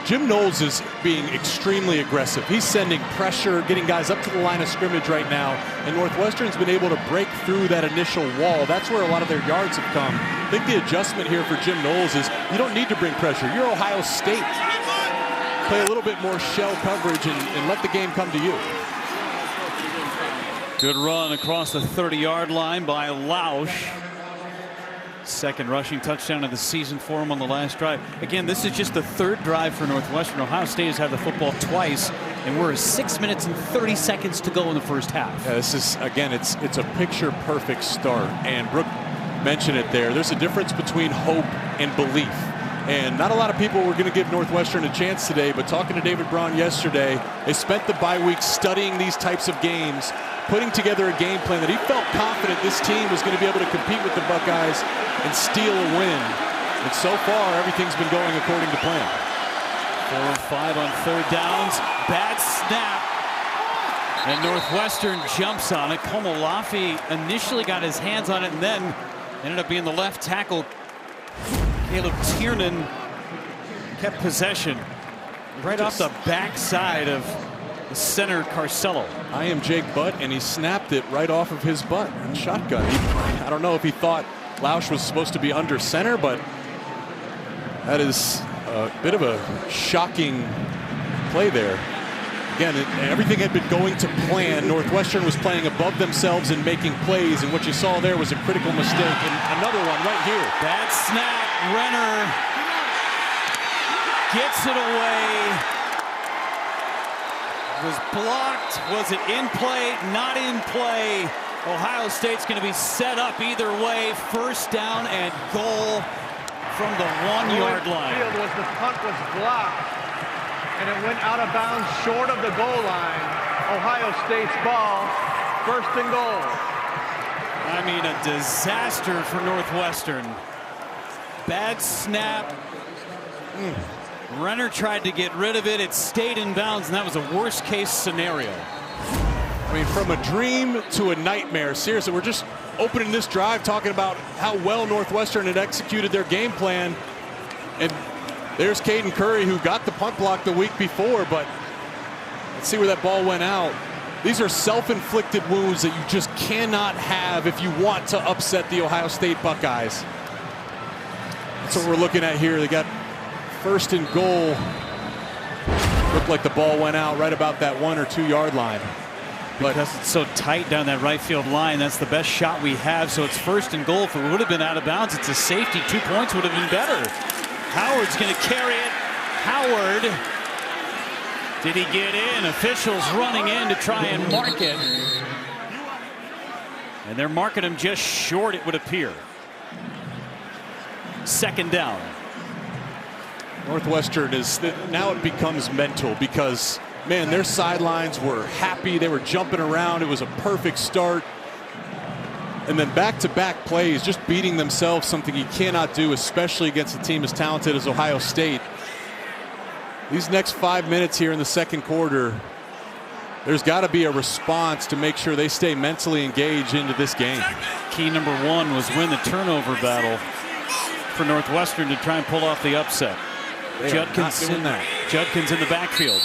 Jim Knowles is being extremely aggressive. He's sending pressure, getting guys up to the line of scrimmage right now, and Northwestern's been able to break through that initial wall. That's where a lot of their yards have come. I think the adjustment here for Jim Knowles is you don't need to bring pressure. You're Ohio State. Play a little bit more shell coverage and let the game come to you. Good run across the 30-yard line by Lausch. Second rushing touchdown of the season for him on the last drive. Again, this is just the third drive for Northwestern. Ohio State has had the football twice, and we're 6 minutes and 30 seconds to go in the first half. Yeah, this is, again, it's a picture-perfect start, and Brooke mentioned it there. There's a difference between hope and belief, and not a lot of people were going to give Northwestern a chance today, but talking to David Braun yesterday, they spent the bye week studying these types of games, putting together a game plan that he felt confident this team was going to be able to compete with the Buckeyes and steal a win. And so far, everything's been going according to plan. 4 of 5 on third downs. Bad snap. And Northwestern jumps on it. Komolafi initially got his hands on it and then ended up being the left tackle. Caleb Tiernan kept possession right off the backside of the center Carcello. I am Jake Butt, and he snapped it right off of his butt in shotgun. I don't know if he thought Lausch was supposed to be under center, but that is a bit of a shocking play there. Again, everything had been going to plan. Northwestern was playing above themselves and making plays, and what you saw there was a critical mistake. And another one right here. Bad snap. Renner gets it away. Was blocked. Was it in play? Not in play. Ohio State's going to be set up either way. First down and goal from the 1-yard line. The punt was blocked, and it went out of bounds short of the goal line. Ohio State's ball, first and goal. I mean, a disaster for Northwestern. Bad snap. Renner tried to get rid of it. It stayed in bounds, and that was a worst-case scenario. I mean, from a dream to a nightmare. Seriously, we're just opening this drive talking about how well Northwestern had executed their game plan. And there's Caden Curry, who got the punt block the week before, but let's see where that ball went out. These are self-inflicted wounds that you just cannot have if you want to upset the Ohio State Buckeyes. That's what we're looking at here. They got first and goal. Looked like the ball went out right about that 1 or 2 yard line. But because it's so tight down that right field line, that's the best shot we have. So it's first and goal. If it would have been out of bounds, it's a safety. 2 points would have been better. Howard's going to carry it. Howard Did he get in? Officials running in to try and mark it. And they're marking him just short, it would appear. Second down. Northwestern is, now it becomes mental because, man, their sidelines were happy. They were jumping around. It was a perfect start. And then back-to-back plays, just beating themselves, something you cannot do, especially against a team as talented as Ohio State. These next 5 minutes here in the second quarter, there's got to be a response to make sure they stay mentally engaged into this game. Key number one was win the turnover battle for Northwestern to try and pull off the upset. Judkins in the backfield.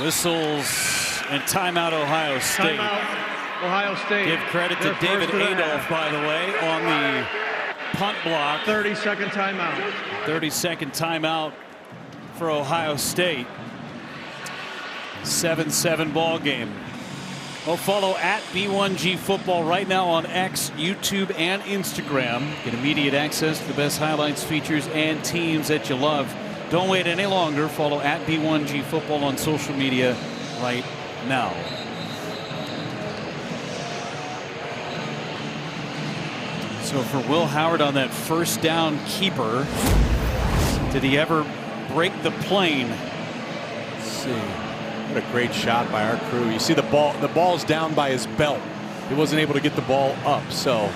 Whistles and timeout Ohio State. Timeout Ohio State. Give credit to David Adolph, by the way, on the punt block. 30-second timeout. 30-second timeout for Ohio State. 7-7 ball game. Well, follow at B1G Football right now on X, YouTube, and Instagram. Get immediate access to the best highlights, features, and teams that you love. Don't wait any longer. Follow at B1G Football on social media right now. So for Will Howard on that first down keeper, did he ever break the plane? Let's see. What a great shot by our crew. You see the ball's down by his belt. He wasn't able to get the ball up, so.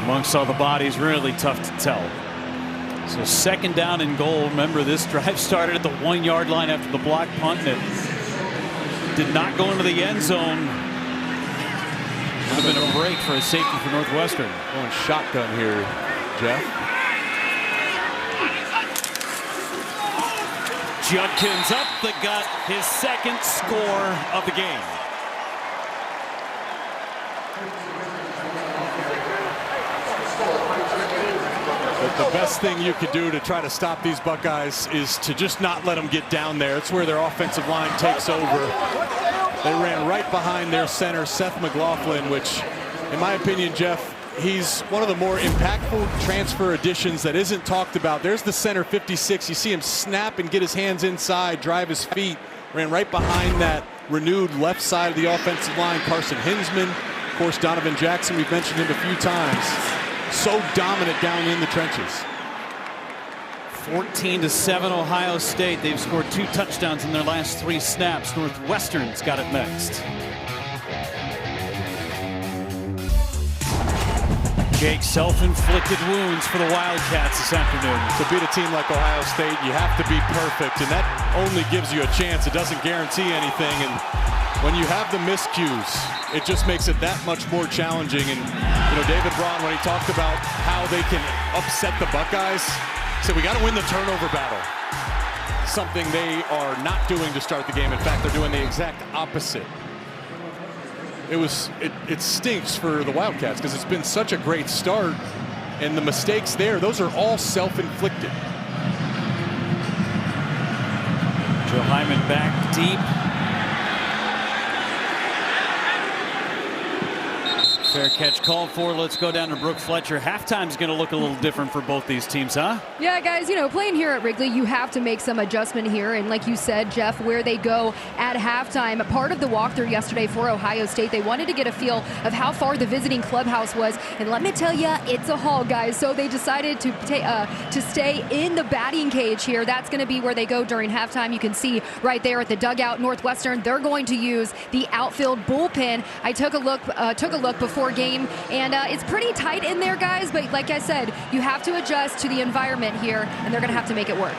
Amongst all the bodies, really tough to tell. So second down and goal. Remember, this drive started at the 1 yard line after the block punt, and it did not go into the end zone. Would have been a break for a safety for Northwestern. Going shotgun here, Jeff. Judkins up the gut, his second score of the game. But the best thing you could do to try to stop these Buckeyes is to just not let them get down there. It's where their offensive line takes over. They ran right behind their center, Seth McLaughlin, which, in my opinion, Jeff, he's one of the more impactful transfer additions that isn't talked about. There's the center, 56. You see him snap and get his hands inside, drive his feet. Ran right behind that renewed left side of the offensive line. Carson Hinsman, of course, Donovan Jackson, we've mentioned him a few times. So dominant down in the trenches. 14-7 Ohio State. They've scored 2 touchdowns in their last 3 snaps. Northwestern's got it next. Jake, self-inflicted wounds for the Wildcats this afternoon. To beat a team like Ohio State, you have to be perfect, and that only gives you a chance. It doesn't guarantee anything, and when you have the miscues, it just makes it that much more challenging. And you know, David Braun, when he talked about how they can upset the Buckeyes, said we got to win the turnover battle. Something they are not doing to start the game. In fact, they're doing the exact opposite. It stinks for the Wildcats because it's been such a great start, and the mistakes there, those are all self-inflicted. Joe Hyman back deep. Fair catch called for. Let's go down to Brooke Fletcher. Halftime's going to look a little different for both these teams, huh? Yeah, guys, you know, playing here at Wrigley, you have to make some adjustment here. And like you said, Jeff, where they go at halftime, part of the walkthrough yesterday for Ohio State, they wanted to get a feel of how far the visiting clubhouse was. And let me tell you, it's a haul, guys. So they decided to stay in the batting cage here. That's going to be where they go during halftime. You can see right there at the dugout, Northwestern, they're going to use the outfield bullpen. I took a look before game, and it's pretty tight in there, guys, but like I said, you have to adjust to the environment here, and they're going to have to make it work.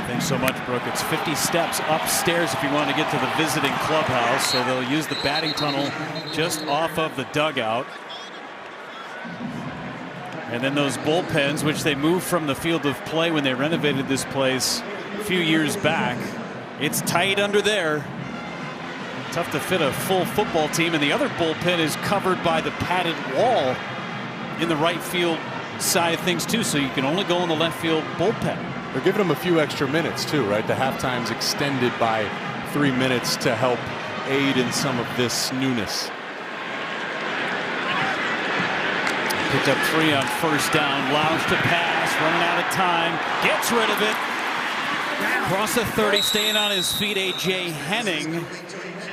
Thanks so much, Brooke. It's 50 steps upstairs if you want to get to the visiting clubhouse, so they'll use the batting tunnel just off of the dugout. And then those bullpens, which they moved from the field of play when they renovated this place a few years back. It's tight under there. Tough to fit a full football team, and the other bullpen is covered by the padded wall in the right field side of things too, so you can only go in the left field bullpen. They're giving them a few extra minutes too, right? The halftime's extended by 3 minutes to help aid in some of this newness. Picked up 3 on first down. Lounge to pass, running out of time, gets rid of it. Across the 30, staying on his feet, A.J. Henning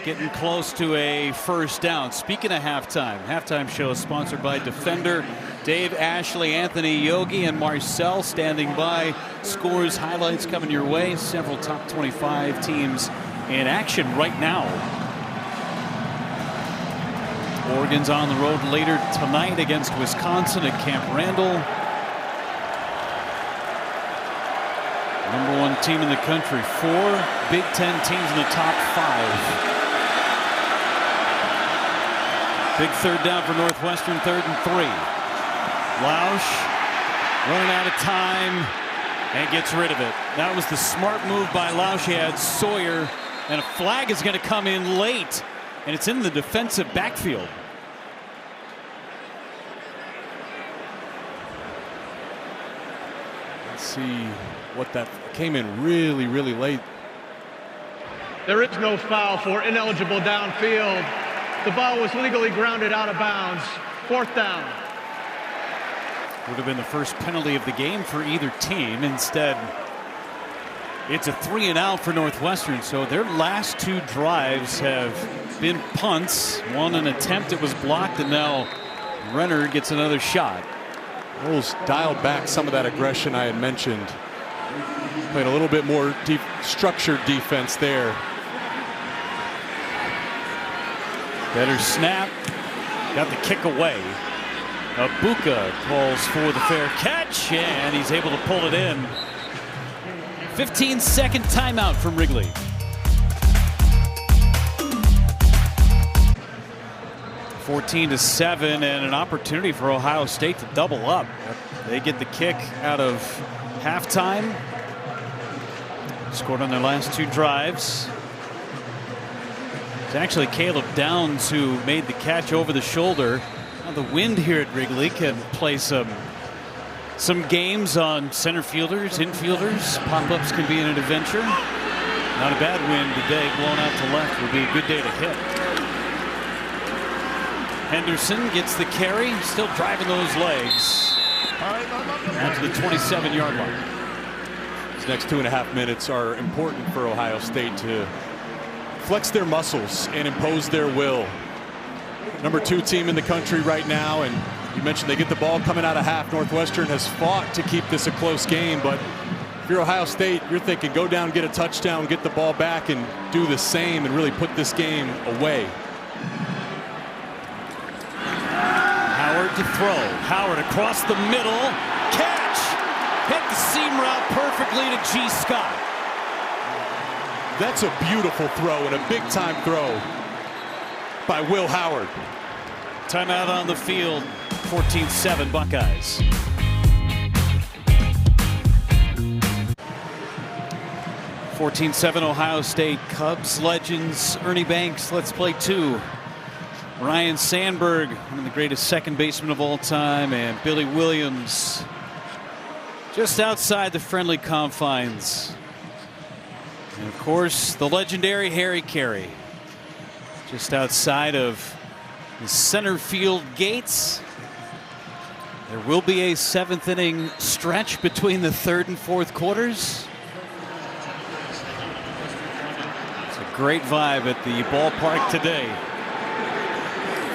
getting close to a first down. Speaking of halftime show is sponsored by Defender. Dave, Ashley, Anthony, Yogi, and Marcel standing by. Scores, highlights coming your way. Several top 25 teams in action right now. Oregon's on the road later tonight against Wisconsin at Camp Randall. #1 team in the country. 4 Big Ten teams in the top 5. Big third down for Northwestern, 3rd and 3. Lausch running out of time and gets rid of it. That was the smart move by Lausch. He had Sawyer, and a flag is going to come in late, and it's in the defensive backfield. Let's see what that came in really late. There is no foul for ineligible downfield. The ball was legally grounded out of bounds. 4th down. Would have been the first penalty of the game for either team. Instead, it's a 3 and out for Northwestern. So their last 2 drives have been punts. One an attempt that was blocked, and now Renner gets another shot. Bulls dialed back some of that aggression I had mentioned. Played a little bit more deep structured defense there. Better snap. Got the kick away. Abuka calls for the fair catch, and he's able to pull it in. 15-second timeout from Wrigley. (14-7), and an opportunity for Ohio State to double up. They get the kick out of halftime. Scored on their last 2 drives. It's actually Caleb Downs who made the catch over the shoulder. Now the wind here at Wrigley can play some games on center fielders, infielders. Pop-ups can be an adventure. Not a bad wind today. Blown out to left would be a good day to hit. Henderson gets the carry, still driving those legs. Out to the 27-yard line. These next 2.5 minutes are important for Ohio State to flex their muscles and impose their will. #2 team in the country right now, and you mentioned they get the ball coming out of half. Northwestern has fought to keep this a close game, but if you're Ohio State, you're thinking go down, get a touchdown, get the ball back, and do the same and really put this game away. Howard to throw. Howard across the middle. Catch! Hit the seam route perfectly to G. Scott. That's a beautiful throw and a big-time throw by Will Howard. Timeout on the field. 14-7 Buckeyes. (14-7) Ohio State. Cubs legends Ernie Banks. Let's play 2. Ryan Sandberg, one of the greatest second basemen of all time, and Billy Williams just outside the friendly confines. And of course, the legendary Harry Carey just outside of the center field gates. There will be a 7th inning stretch between the 3rd and 4th quarters. It's a great vibe at the ballpark today.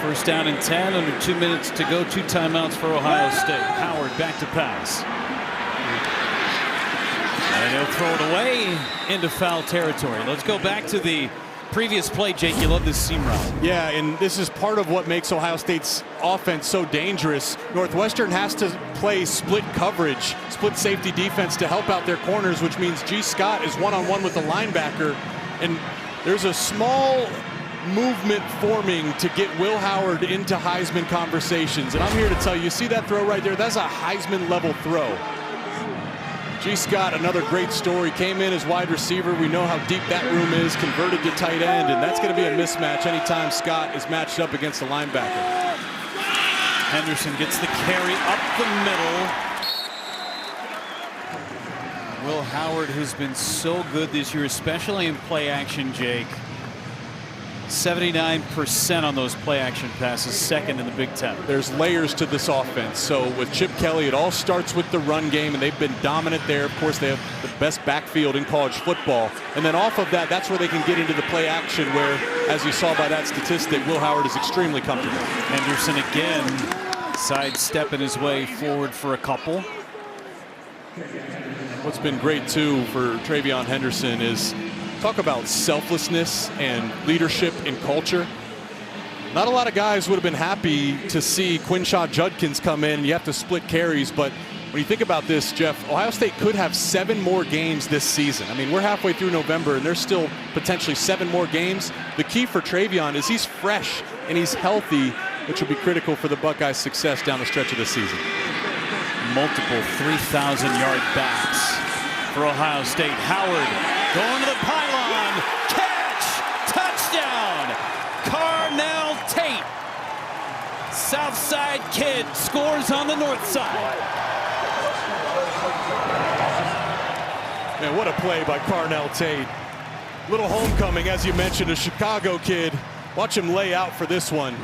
First down and 10, under 2 minutes to go. 2 timeouts for Ohio State. Howard back to pass. And he'll throw it away into foul territory. Let's go back to the previous play, Jake. You love this seam route. Yeah, and this is part of what makes Ohio State's offense so dangerous. Northwestern has to play split coverage, split safety defense to help out their corners, which means G. Scott is one-on-one with the linebacker. And there's a small movement forming to get Will Howard into Heisman conversations. And I'm here to tell you, see that throw right there? That's a Heisman level throw. G. Scott, another great story, came in as wide receiver. We know how deep that room is, converted to tight end, and that's going to be a mismatch anytime Scott is matched up against a linebacker. Henderson gets the carry up the middle. Will Howard, who's been so good this year, especially in play action, Jake. 79% on those play action passes, second in the Big Ten. There's layers to this offense. So with Chip Kelly, it all starts with the run game, and they've been dominant there. Of course, they have the best backfield in college football. And then off of that, that's where they can get into the play action where, as you saw by that statistic, Will Howard is extremely comfortable. Henderson again sidestepping his way forward for a couple. What's been great, too, for Travion Henderson is talk about selflessness and leadership and culture. Not a lot of guys would have been happy to see Quinshaw Judkins come in. You have to split carries, but when you think about this, Jeff, Ohio State could have 7 more games this season. I mean, we're halfway through November, and there's still potentially 7 more games. The key for Travion is he's fresh and he's healthy, which will be critical for the Buckeyes' success down the stretch of the season. Multiple 3,000-yard backs for Ohio State. Howard going to the pylon, catch, touchdown, Carnell Tate. Southside kid scores on the north side. Man, what a play by Carnell Tate. Little homecoming, as you mentioned, a Chicago kid. Watch him lay out for this one.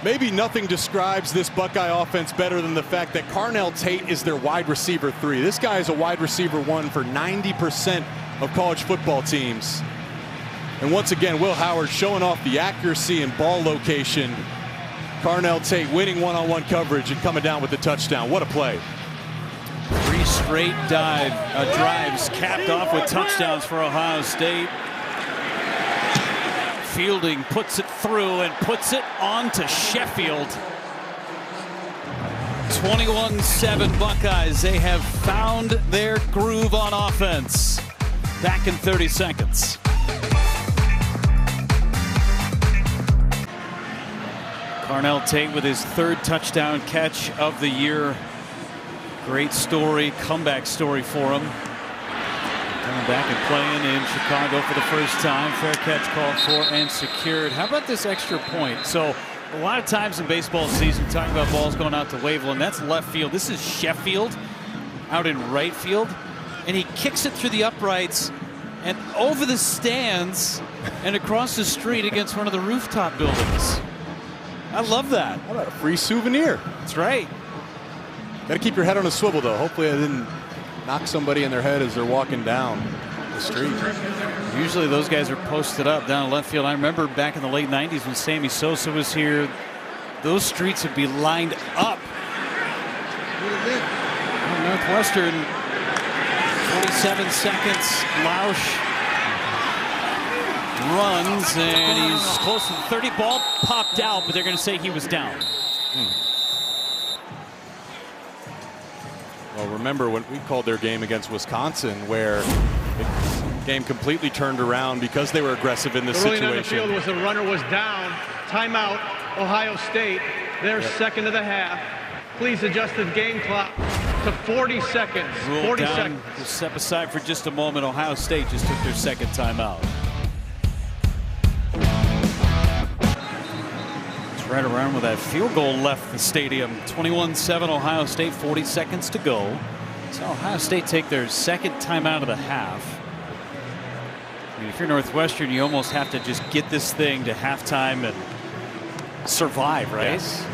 Maybe nothing describes this Buckeye offense better than the fact that Carnell Tate is their wide receiver 3. This guy is a wide receiver 1 for 90% of college football teams. And once again, Will Howard showing off the accuracy and ball location. Carnell Tate winning one-on-one coverage and coming down with the touchdown. What a play. 3 straight drives capped off with touchdowns for Ohio State. Fielding puts it through and puts it on to Sheffield. 21-7 Buckeyes. They have found their groove on offense. Back in 30 seconds. Carnell Tate with his 3rd touchdown catch of the year. Great story, comeback story for him. Coming back and playing in Chicago for the first time. Fair catch called for and secured. How about this extra point? So a lot of times in baseball season, talking about balls going out to Waveland, that's left field. This is Sheffield out in right field. And he kicks it through the uprights and over the stands and across the street against one of the rooftop buildings. I love that. How about a free souvenir? That's right. Got to keep your head on a swivel, though. Hopefully I didn't knock somebody in their head as they're walking down the street. Usually those guys are posted up down left field. I remember back in the late 90s when Sammy Sosa was here, those streets would be lined up. Northwestern, 27 seconds. Lausch runs, and he's close to the 30. Ball popped out, but they're going to say he was down. Well, remember when we called their game against Wisconsin, where the game completely turned around because they were aggressive in this situation. On the field was the runner was down. Timeout, Ohio State. Their second of the half. Please adjust the game clock to 40 seconds. 40 seconds. We'll step aside for just a moment. Ohio State just took their second timeout. It's right around with that field goal left the stadium. 21-7 Ohio State, 40 seconds to go. So Ohio State take their second timeout of the half. I mean, if you're Northwestern, you almost have to just get this thing to halftime and survive, right? Yes.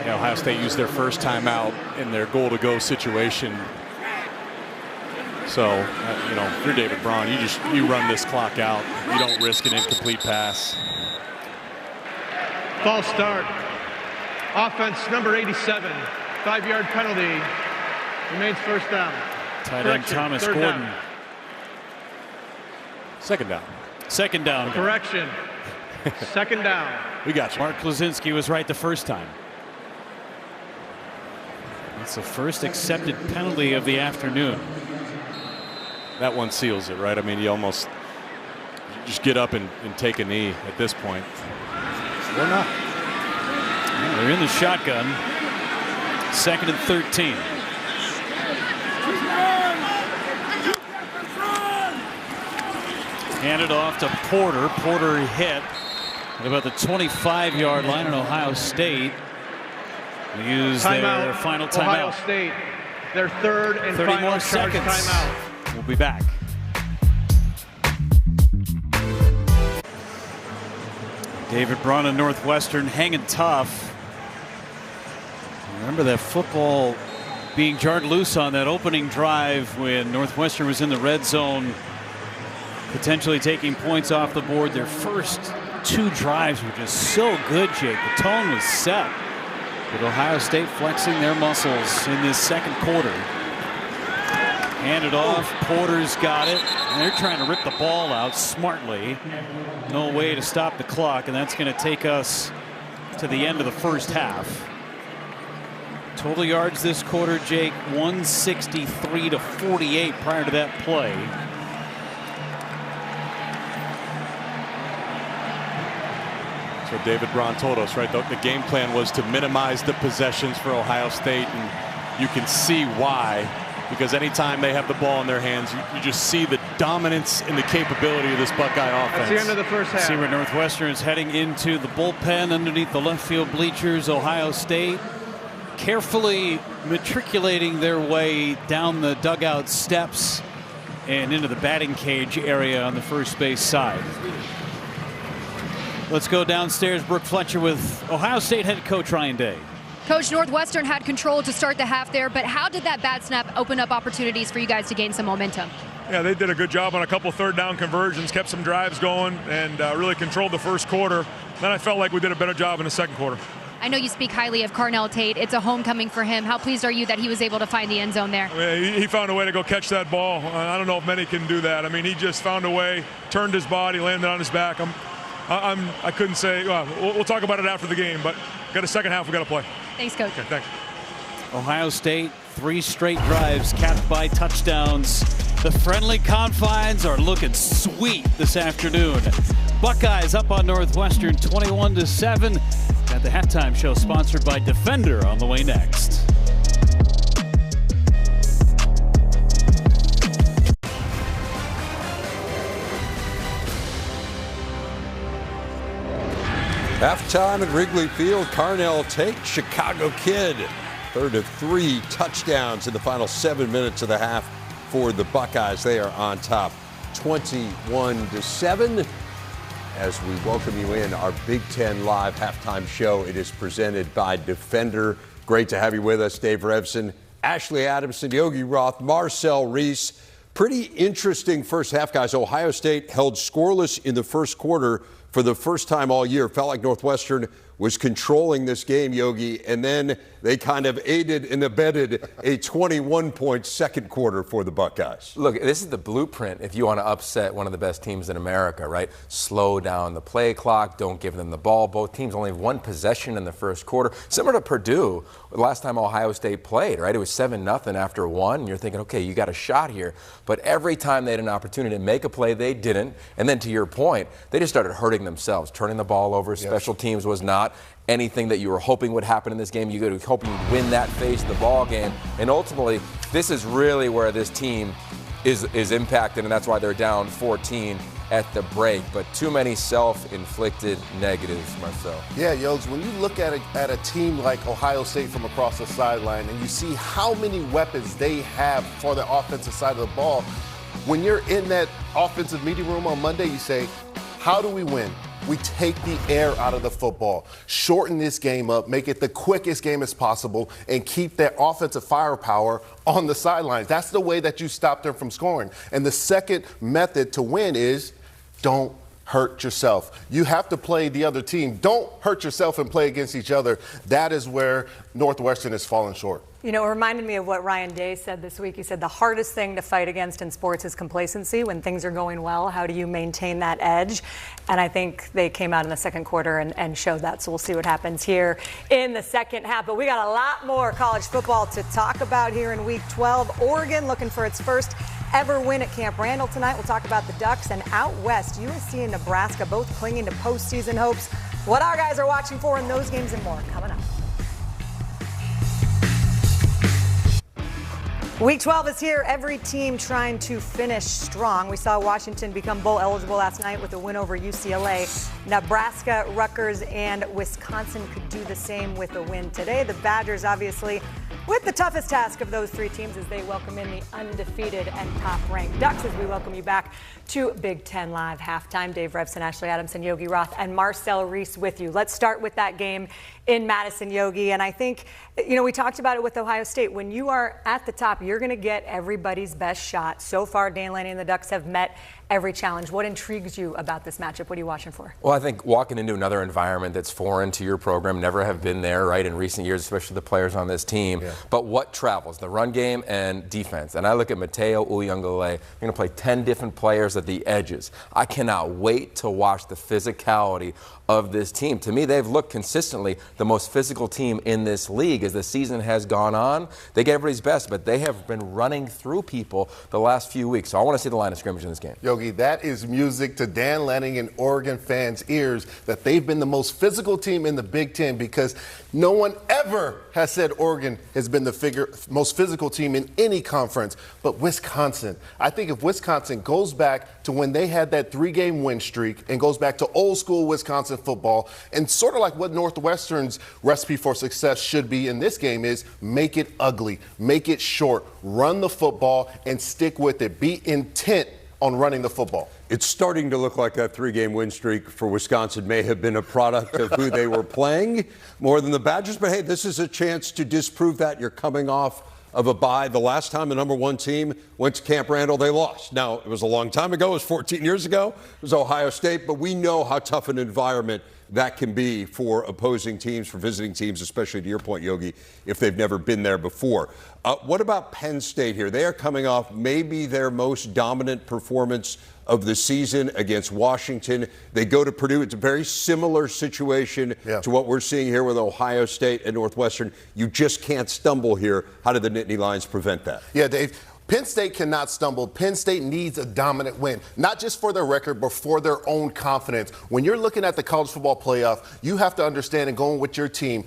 Yeah, Ohio State used their first timeout in their goal-to-go situation. So, you know, if you're David Braun, you run this clock out. You don't risk an incomplete pass. False start. Offense number 87. 5-yard penalty. Remains first down. Tight end Thomas Gordon. Down. Second down. Second down. Correction. Second down. We got you. Mark Klaczynski was right the first time. It's the first accepted penalty of the afternoon. That one seals it, right? I mean, you just get up and take a knee at this point. Or not. Yeah, they're in the shotgun. 2nd and 13. Handed off to Porter. Porter hit at about the 25-yard line in Ohio State. They use their final timeout. Ohio State, their third and 30 final more seconds. Timeout. We'll be back. David Braun and Northwestern hanging tough. Remember that football being jarred loose on that opening drive when Northwestern was in the red zone, potentially taking points off the board. Their first 2 drives were just so good, Jake. The tone was set. With Ohio State flexing their muscles in this second quarter. Handed off, Porter's got it, and they're trying to rip the ball out smartly. No way to stop the clock, and that's going to take us to the end of the first half. Total yards this quarter, Jake, 163 to 48 prior to that play. So David Braun told us, right, the game plan was to minimize the possessions for Ohio State, and you can see why. Because anytime they have the ball in their hands, you just see the dominance and the capability of this Buckeye offense. That's the end of the first half. See where Northwestern is heading into the bullpen underneath the left field bleachers. Ohio State carefully matriculating their way down the dugout steps and into the batting cage area on the first base side. Let's go downstairs. Brooke Fletcher with Ohio State head coach Ryan Day. Coach, Northwestern had control to start the half there, but how did that bad snap open up opportunities for you guys to gain some momentum? Yeah, they did a good job on a couple third down conversions, kept some drives going, and really controlled the first quarter. Then I felt like we did a better job in the second quarter. I know you speak highly of Carnell Tate. It's a homecoming for him. How pleased are you that he was able to find the end zone there? I mean, he found a way to go catch that ball. I don't know if many can do that. I mean, he just found a way, turned his body, landed on his back. I couldn't say, well, we'll talk about it after the game, but got a second half we got to play. Thanks, Coach. Okay, thanks. Ohio State, 3 straight drives capped by touchdowns. The friendly confines are looking sweet this afternoon. Buckeyes up on Northwestern 21-7. Got the halftime show sponsored by Defender on the way next. Halftime at Wrigley Field, Carnell Tate, Chicago kid. Third of 3 touchdowns in the final 7 minutes of the half for the Buckeyes. They are on top 21-7. As we welcome you in our Big Ten Live halftime show, it is presented by Defender. Great to have you with us, Dave Revson, Ashley Adamson, Yogi Roth, Marcel Reese. Pretty interesting first half, guys. Ohio State held scoreless in the first quarter for the first time all year. Felt like Northwestern was controlling this game, Yogi, and then they kind of aided and abetted a 21-point second quarter for the Buckeyes. Look, this is the blueprint if you want to upset one of the best teams in America, right? Slow down the play clock, don't give them the ball. Both teams only have 1 possession in the first quarter. Similar to Purdue, last time Ohio State played, right? It was 7-0 after 1, and you're thinking, okay, you got a shot here. But every time they had an opportunity to make a play, they didn't. And then to your point, they just started hurting themselves, turning the ball over. Yes. Special teams was not anything that you were hoping would happen in this game. You were hoping you'd win that phase of the ball game. And ultimately, this is really where this team is impacted, and that's why they're down 14 at the break. But too many self-inflicted negatives, Marcel. Yeah, Yogs, when you look at a team like Ohio State from across the sideline and you see how many weapons they have for the offensive side of the ball, when you're in that offensive meeting room on Monday, you say, how do we win? We take the air out of the football, shorten this game up, make it the quickest game as possible, and keep that offensive firepower on the sidelines. That's the way that you stop them from scoring. And the second method to win is don't hurt yourself. You have to play the other team. Don't hurt yourself and play against each other. That is where Northwestern has fallen short. You know, it reminded me of what Ryan Day said this week. He said the hardest thing to fight against in sports is complacency. When things are going well, how do you maintain that edge? And I think they came out in the second quarter and showed that. So we'll see what happens here in the second half. But we got a lot more college football to talk about here in Week 12. Oregon looking for its first ever win at Camp Randall tonight. We'll talk about the Ducks, and out west, USC and Nebraska both clinging to postseason hopes. What our guys are watching for in those games and more coming up. Week 12 is here. Every team trying to finish strong. We saw Washington become bowl eligible last night with a win over UCLA. Nebraska, Rutgers, and Wisconsin could do the same with a win today. The Badgers obviously With the toughest task of those three teams as they welcome in the undefeated and top-ranked Ducks, as we welcome you back to Big Ten Live Halftime. Dave Revson, Ashley Adamson, Yogi Roth, and Marcel Reese with you. Let's start with that game in Madison, Yogi. And I think, we talked about it with Ohio State. When you are at the top, you're going to get everybody's best shot. So far, Dan Lanning and the Ducks have met every challenge. What intrigues you about this matchup? What are you watching for? Well, I think walking into another environment that's foreign to your program, never have been there, right, in recent years, especially the players on this team. Yeah. But what travels? The run game and defense. And I look at Mateo Uyunglele. You're going to play 10 different players at the edges. I cannot wait to watch the physicality of this team. To me, they've looked consistently the most physical team in this league as the season has gone on. They get everybody's best, but they have been running through people the last few weeks. So I want to see the line of scrimmage in this game. Yogi, that is music to Dan Lanning and Oregon fans' ears that they've been the most physical team in the Big Ten, because no one ever has said Oregon has been the most physical team in any conference. But Wisconsin, I think if Wisconsin goes back to when they had that 3-game win streak and goes back to old school Wisconsin football, and sort of like what Northwestern's recipe for success should be in this game is make it ugly, make it short, run the football and stick with it. Be intent on running the football. It's starting to look like that 3-game win streak for Wisconsin may have been a product of who they were playing more than the Badgers. But hey, this is a chance to disprove that. You're coming off of a bye. The last time the number 1 team went to Camp Randall, they lost. Now, it was a long time ago. It was 14 years ago. It was Ohio State. But we know how tough an environment that can be for opposing teams, for visiting teams, especially to your point, Yogi, if they've never been there before. What about Penn State here? They are coming off maybe their most dominant performance of the season against Washington. They go to Purdue. It's a very similar situation to what we're seeing here with Ohio State and Northwestern. You just can't stumble here. How did the Nittany Lions prevent that? Yeah, Dave. Penn State cannot stumble. Penn State needs a dominant win, not just for their record, but for their own confidence. When you're looking at the college football playoff, you have to understand and going with your team,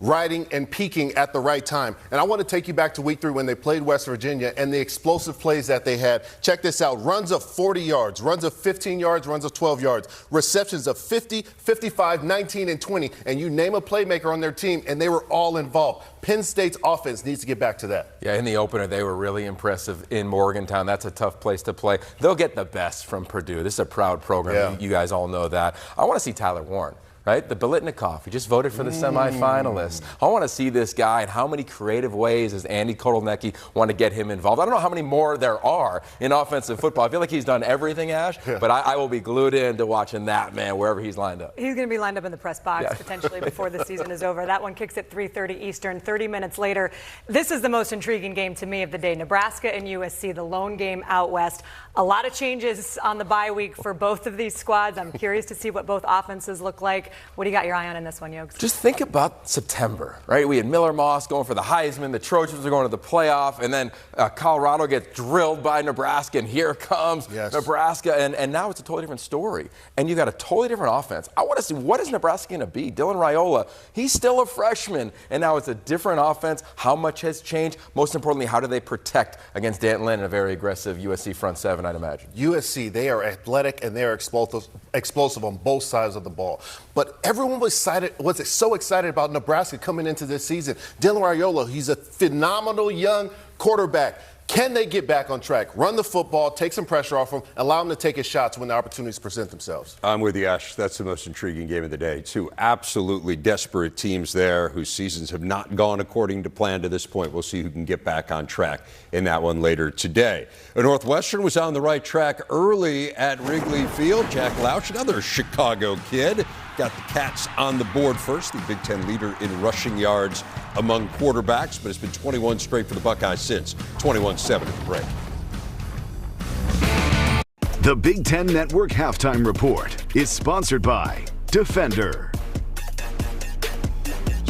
riding and peaking at the right time. And I want to take you back to week 3 when they played West Virginia and the explosive plays that they had. Check this out. Runs of 40 yards, runs of 15 yards, runs of 12 yards, receptions of 50, 55, 19, and 20. And you name a playmaker on their team, and they were all involved. Penn State's offense needs to get back to that. Yeah, in the opener, they were really impressive in Morgantown. That's a tough place to play. They'll get the best from Purdue. This is a proud program. Yeah. You guys all know that. I want to see Tyler Warren. Right? The Biletnikoff. He just voted for the semifinalists. I want to see this guy and how many creative ways does Andy Kotelnicki want to get him involved. I don't know how many more there are in offensive football. I feel like he's done everything, Ash, but I will be glued in to watching that man wherever he's lined up. He's going to be lined up in the press box potentially before the season is over. That one kicks at 3:30 Eastern, 30 minutes later. This is the most intriguing game to me of the day. Nebraska and USC, the lone game out west. A lot of changes on the bye week for both of these squads. I'm curious to see what both offenses look like. What do you got your eye on in this one, Yogs? Just think about September, right? We had Miller Moss going for the Heisman. The Trojans are going to the playoff. And then Colorado gets drilled by Nebraska. And here comes Nebraska. And now it's a totally different story. And you got a totally different offense. I want to see, what is Nebraska going to be? Dylan Raiola, he's still a freshman. And now it's a different offense. How much has changed? Most importantly, how do they protect against Dan Lanning and a very aggressive USC front seven, I'd imagine? USC, they are athletic and they are explosive on both sides of the ball. But everyone was so excited about Nebraska coming into this season. Dylan Raiola, he's a phenomenal young quarterback. Can they get back on track, run the football, take some pressure off him, allow him to take his shots when the opportunities present themselves? I'm with you, Ash. That's the most intriguing game of the day. 2 absolutely desperate teams there whose seasons have not gone according to plan to this point. We'll see who can get back on track in that one later today. Northwestern was on the right track early at Wrigley Field. Jack Lausch, another Chicago kid, got the Cats on the board first, the Big Ten leader in rushing yards among quarterbacks, but it's been 21 straight for the Buckeyes since 21-7 at the break. The Big Ten Network Halftime Report is sponsored by Defender.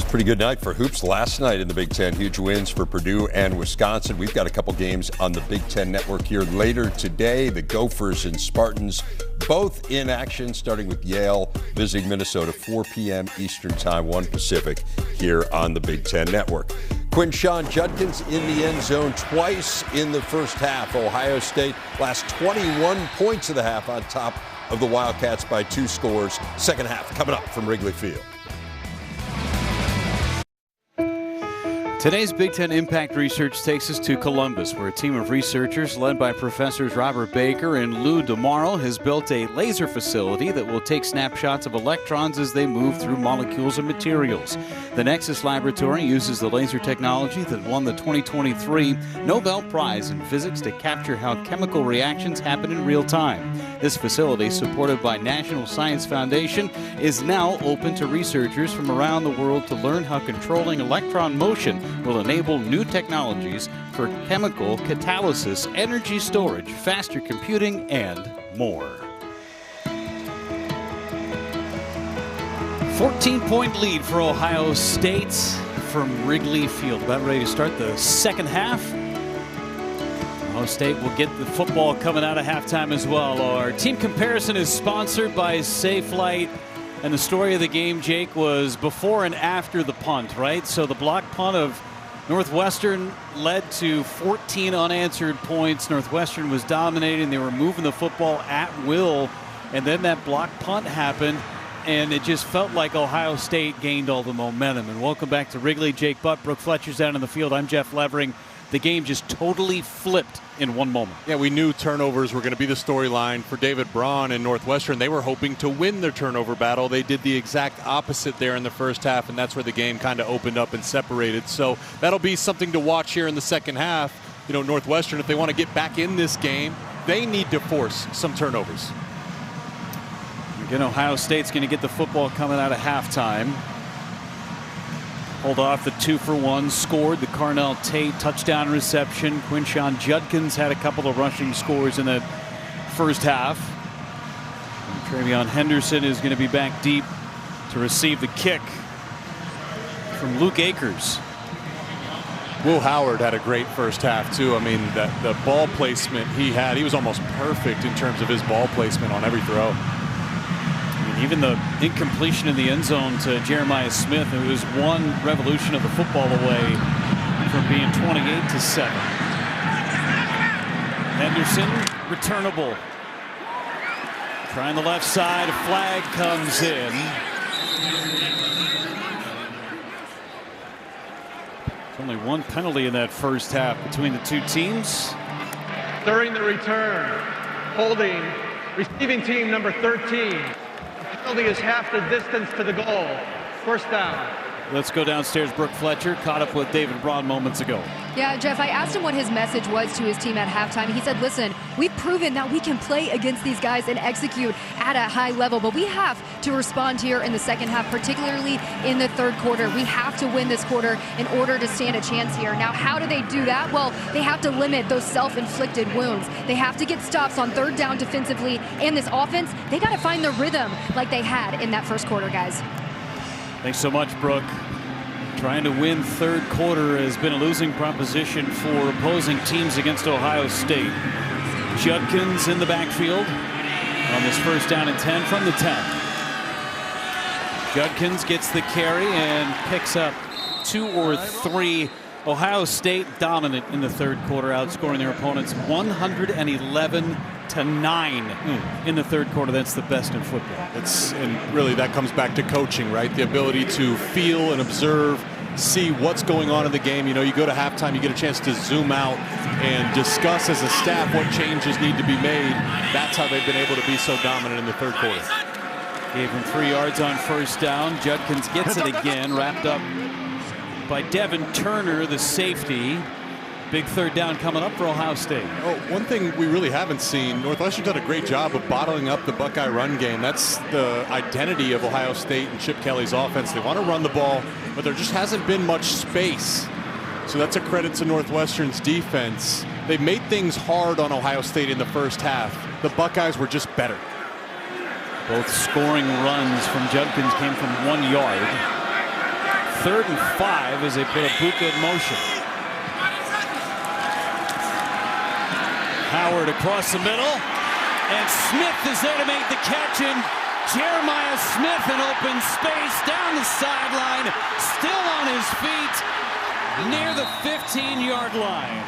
Pretty good night for hoops last night in the Big Ten. Huge wins for Purdue and Wisconsin. We've got a couple games on the Big Ten Network here later today. The Gophers and Spartans both in action, starting with Yale visiting Minnesota, 4 p.m. Eastern Time, 1 Pacific, here on the Big Ten Network. Quinshon Judkins in the end zone twice in the first half. Ohio State last 21 points of the half on top of the Wildcats by 2 scores. Second half coming up from Wrigley Field. Today's Big Ten Impact Research takes us to Columbus, where a team of researchers led by Professors Robert Baker and Lou DeMauro has built a laser facility that will take snapshots of electrons as they move through molecules and materials. The Nexus Laboratory uses the laser technology that won the 2023 Nobel Prize in Physics to capture how chemical reactions happen in real time. This facility, supported by National Science Foundation, is now open to researchers from around the world to learn how controlling electron motion will enable new technologies for chemical catalysis, energy storage, faster computing, and more. 14-point lead for Ohio State from Wrigley Field. About ready to start the second half. Ohio State will get the football coming out of halftime as well. Our team comparison is sponsored by Safelite. And the story of the game, Jake, was before and after the punt, right? So the block punt of Northwestern led to 14 unanswered points. Northwestern was dominating. They were moving the football at will. And then that block punt happened, and it just felt like Ohio State gained all the momentum. And welcome back to Wrigley. Jake Butt, Brooke Fletcher's down in the field. I'm Jeff Levering. The game just totally flipped in one moment. Yeah, we knew turnovers were going to be the storyline for David Braun and Northwestern. They were hoping to win their turnover battle. They did the exact opposite there in the first half, and that's where the game kind of opened up and separated. So that'll be something to watch here in the second half. You know, Northwestern, if they want to get back in this game, they need to force some turnovers. Again, Ohio State's going to get the football coming out of halftime. Pulled off the 2-for-1, scored the Carnell Tate touchdown reception. Quinshon Judkins had a couple of rushing scores in the first half. And Travion Henderson is going to be back deep to receive the kick from Luke Akers. Will Howard had a great first half, too. I mean, the ball placement he had, he was almost perfect in terms of his ball placement on every throw. Even the incompletion in the end zone to Jeremiah Smith, it was one revolution of the football away from being 28-7. Henderson, returnable. Trying the left side, a flag comes in. There's only one penalty in that first half between the two teams. During the return, holding receiving team number 13. Penalty is half the distance to the goal. First down. Let's go downstairs. Brooke Fletcher caught up with David Braun moments ago. Yeah, Jeff, I asked him what his message was to his team at halftime. He said, listen, we've proven that we can play against these guys and execute at a high level, but we have to respond here in the second half, particularly in the third quarter. We have to win this quarter in order to stand a chance here. Now, how do they do that? Well, they have to limit those self-inflicted wounds. They have to get stops on third down defensively, and this offense, they got to find the rhythm like they had in that first quarter, guys. Thanks so much, Brooke. Trying to win third quarter has been a losing proposition for opposing teams against Ohio State. Judkins in the backfield on this first down and 10 from the 10. Judkins gets the carry and picks up 2 or 3. Ohio State dominant in the third quarter, outscoring their opponents 111-9 in the third quarter. That's the best in football. And really that comes back to coaching, right? The ability to feel and observe, see what's going on in the game. You know, you go to halftime, you get a chance to zoom out and discuss as a staff what changes need to be made. That's how they've been able to be so dominant in the third quarter. Gave him 3 yards on first down. Judkins gets it again, wrapped up by Devin Turner, the safety. Big third down coming up for Ohio State. Oh, one thing we really haven't seen, Northwestern's done a great job of bottling up the Buckeye run game. That's the identity of Ohio State and Chip Kelly's offense. They want to run the ball, but there just hasn't been much space. So that's a credit to Northwestern's defense. They made things hard on Ohio State in the first half. The Buckeyes were just better. Both scoring runs from Judkins came from 1 yard. 3rd and 5 as they put Abuka in motion. Howard across the middle, and Smith is there to make the catch, and Jeremiah Smith in open space down the sideline, still on his feet near the 15-yard line.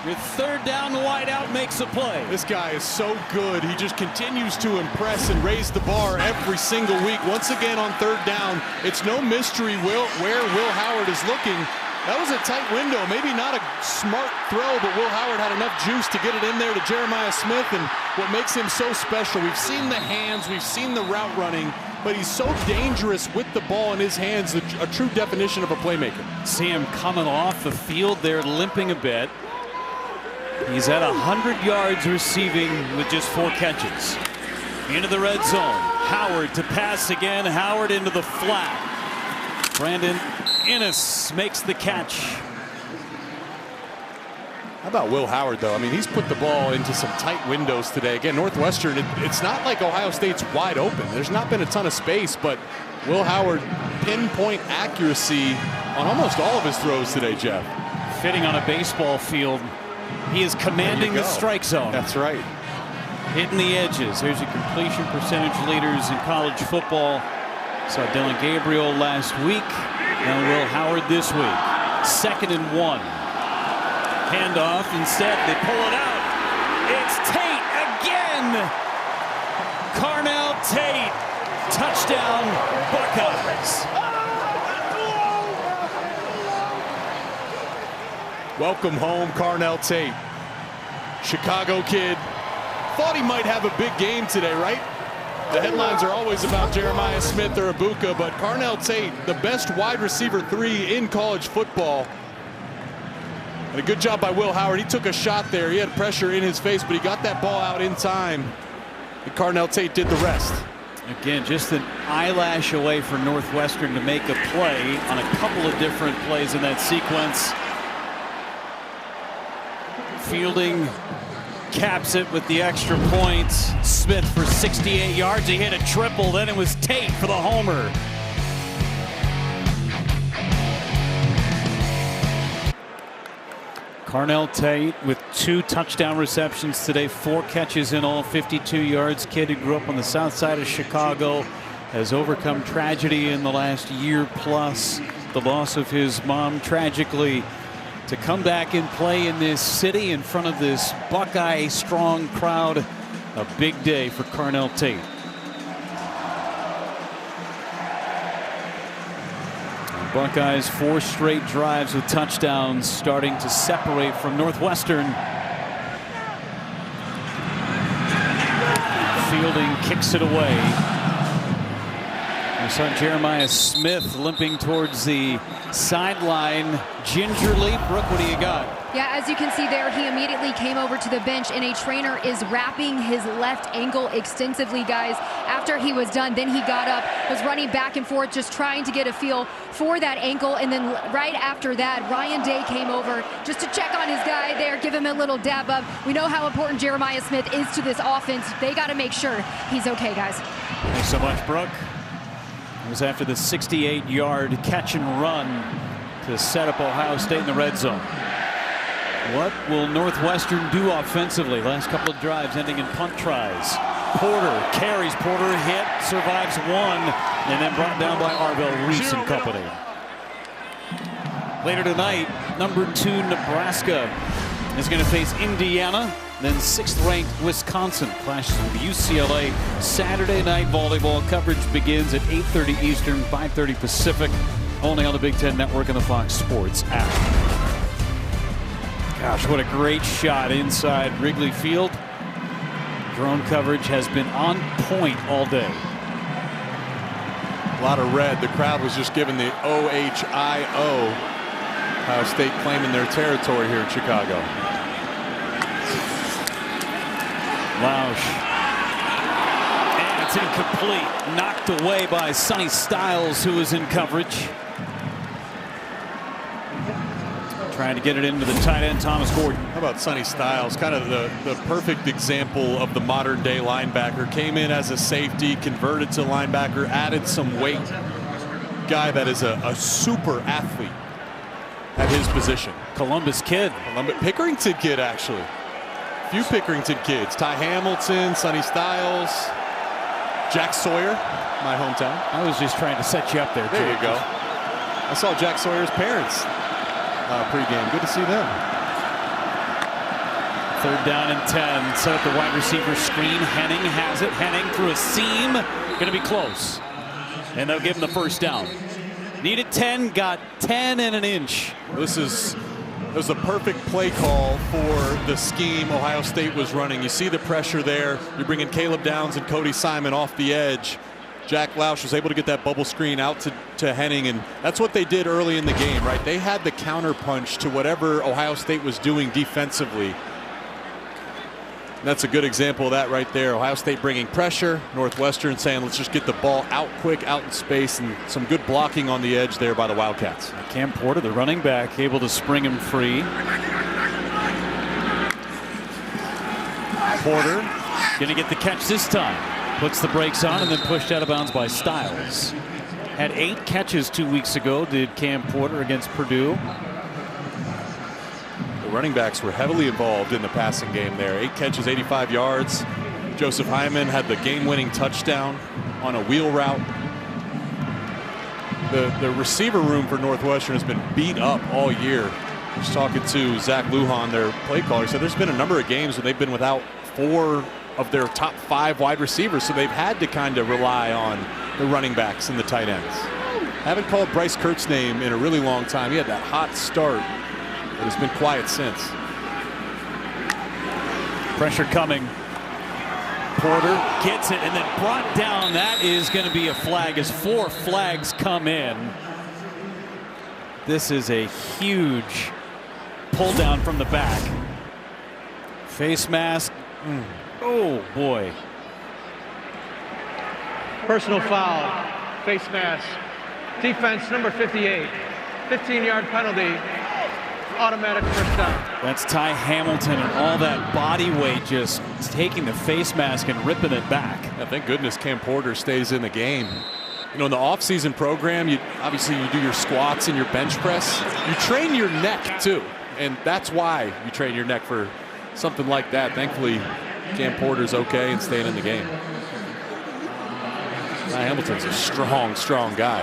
With third down, the wideout makes a play. This guy is so good. He just continues to impress and raise the bar every single week. Once again on third down, it's no mystery where Will Howard is looking. That was a tight window. Maybe not a smart throw, but Will Howard had enough juice to get it in there to Jeremiah Smith. And what makes him so special, we've seen the hands, we've seen the route running, but he's so dangerous with the ball in his hands, a true definition of a playmaker. See him coming off the field there, limping a bit. He's at 100 yards receiving with just 4 catches. Into the red zone. Howard to pass again. Howard into the flat. Brandon Innes makes the catch. How about Will Howard, though? I mean, he's put the ball into some tight windows today. Again, Northwestern, it's not like Ohio State's wide open. There's not been a ton of space, but Will Howard, pinpoint accuracy on almost all of his throws today, Jeff. Fitting on a baseball field. He is commanding the strike zone. That's right. Hitting the edges. Here's your completion percentage leaders in college football. Saw Dylan Gabriel last week. Now Will Howard this week. 2nd and 1. Handoff. Instead, they pull it out. It's Tate again. Carnell Tate. Touchdown, Buckeyes. Welcome home, Carnell Tate. Chicago kid. Thought he might have a big game today, right? The headlines are always about Jeremiah Smith or Ibuka, but Carnell Tate, the best wide receiver 3 in college football. And a good job by Will Howard. He took a shot there. He had pressure in his face, but he got that ball out in time. And Carnell Tate did the rest. Again, just an eyelash away for Northwestern to make a play on a couple of different plays in that sequence. Fielding caps it with the extra points. Smith for 68 yards. He hit a triple. Then it was Tate for the homer. Carnell Tate with 2 touchdown receptions today, 4 catches in all, 52 yards. Kid who grew up on the south side of Chicago, has overcome tragedy in the last year plus. The loss of his mom tragically. To come back and play in this city in front of this Buckeye strong crowd, a big day for Carnell Tate. Buckeyes 4 straight drives with touchdowns starting to separate from Northwestern. Fielding kicks it away. We saw Jeremiah Smith limping towards the sideline gingerly. Brooke, what do you got? Yeah, as you can see there, he immediately came over to the bench, and a trainer is wrapping his left ankle extensively, guys. After he was done, then he got up, was running back and forth, just trying to get a feel for that ankle. And then right after that, Ryan Day came over just to check on his guy there, give him a little dab up. We know how important Jeremiah Smith is to this offense. They got to make sure he's okay, guys. Thanks so much, Brooke. It was after the 68-yard catch and run to set up Ohio State in the red zone. What will Northwestern do offensively? Last couple of drives ending in punt tries. Porter carries. Porter hit, survives 1, and then brought down by Arvell Reese and company. Later tonight, number 2 Nebraska is going to face Indiana. Then 6th-ranked Wisconsin clashes with UCLA. Saturday night volleyball coverage begins at 8:30 Eastern, 5:30 Pacific, only on the Big Ten Network and the Fox Sports app. Gosh, what a great shot inside Wrigley Field. Drone coverage has been on point all day. A lot of red. The crowd was just given the OHIO. Ohio State claiming their territory here in Chicago. Lausch. And it's incomplete. Knocked away by Sonny Styles, who was in coverage. Trying to get it into the tight end, Thomas Gordon. How about Sonny Styles? Kind of the perfect example of the modern day linebacker. Came in as a safety, converted to linebacker, added some weight. Guy that is a super athlete at his position. Columbus kid. Pickerington kid, actually. Few Pickerington kids. Ty Hamilton, Sonny Styles, Jack Sawyer, my hometown. I was just trying to set you up there. There you go. I saw Jack Sawyer's parents pregame. Good to see them. 3rd down and 10. Set up the wide receiver screen. Henning has it. Henning through a seam. Going to be close. And they'll give him the 1st down. Needed 10, got 10 and an inch. This was the perfect play call for the scheme Ohio State was running. You see the pressure there. You're bringing Caleb Downs and Cody Simon off the edge. Jack Lausch was able to get that bubble screen out to Henning, and that's what they did early in the game, right? They had the counter punch to whatever Ohio State was doing defensively. That's a good example of that right there. Ohio State bringing pressure. Northwestern saying, let's just get the ball out quick, out in space, and some good blocking on the edge there by the Wildcats. Cam Porter, the running back, able to spring him free. Porter going to get the catch this time. Puts the brakes on and then pushed out of bounds by Styles. Had 8 catches 2 weeks ago, did Cam Porter against Purdue. The running backs were heavily involved in the passing game there. 8 catches, 85 yards. Joseph Hyman had the game-winning touchdown on a wheel route. The receiver room for Northwestern has been beat up all year. Just talking to Zach Lujan, their play caller, he said there's been a number of games when they've been without 4 of their top 5 wide receivers, so they've had to kind of rely on the running backs and the tight ends. Haven't called Bryce Kurt's name in a really long time. He had that hot start, but it's been quiet since. Pressure coming. Porter gets it and then brought down. That is going to be a flag as 4 flags come in. This is a huge pull down from the back. Face mask. Oh boy. Personal foul, face mask. Defense number 58. 15-yard penalty. Automatic first down. That's Ty Hamilton and all that body weight just taking the face mask and ripping it back. Yeah, thank goodness Cam Porter stays in the game. You know, in the offseason program, obviously you do your squats and your bench press. You train your neck too, and that's why you train your neck for something like that. Thankfully, Cam Porter's okay and staying in the game. Hamilton's a strong guy.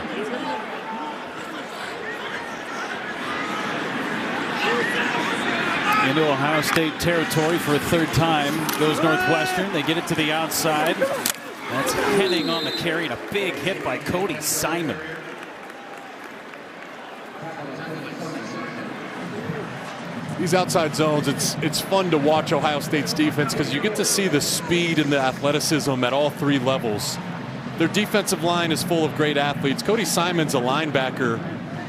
Into Ohio State territory for a 3rd time goes Northwestern. They get it to the outside. That's Henning on the carry and a big hit by Cody Simon. These outside zones, it's fun to watch Ohio State's defense because you get to see the speed and the athleticism at all 3 levels. Their defensive line is full of great athletes. Cody Simon's a linebacker.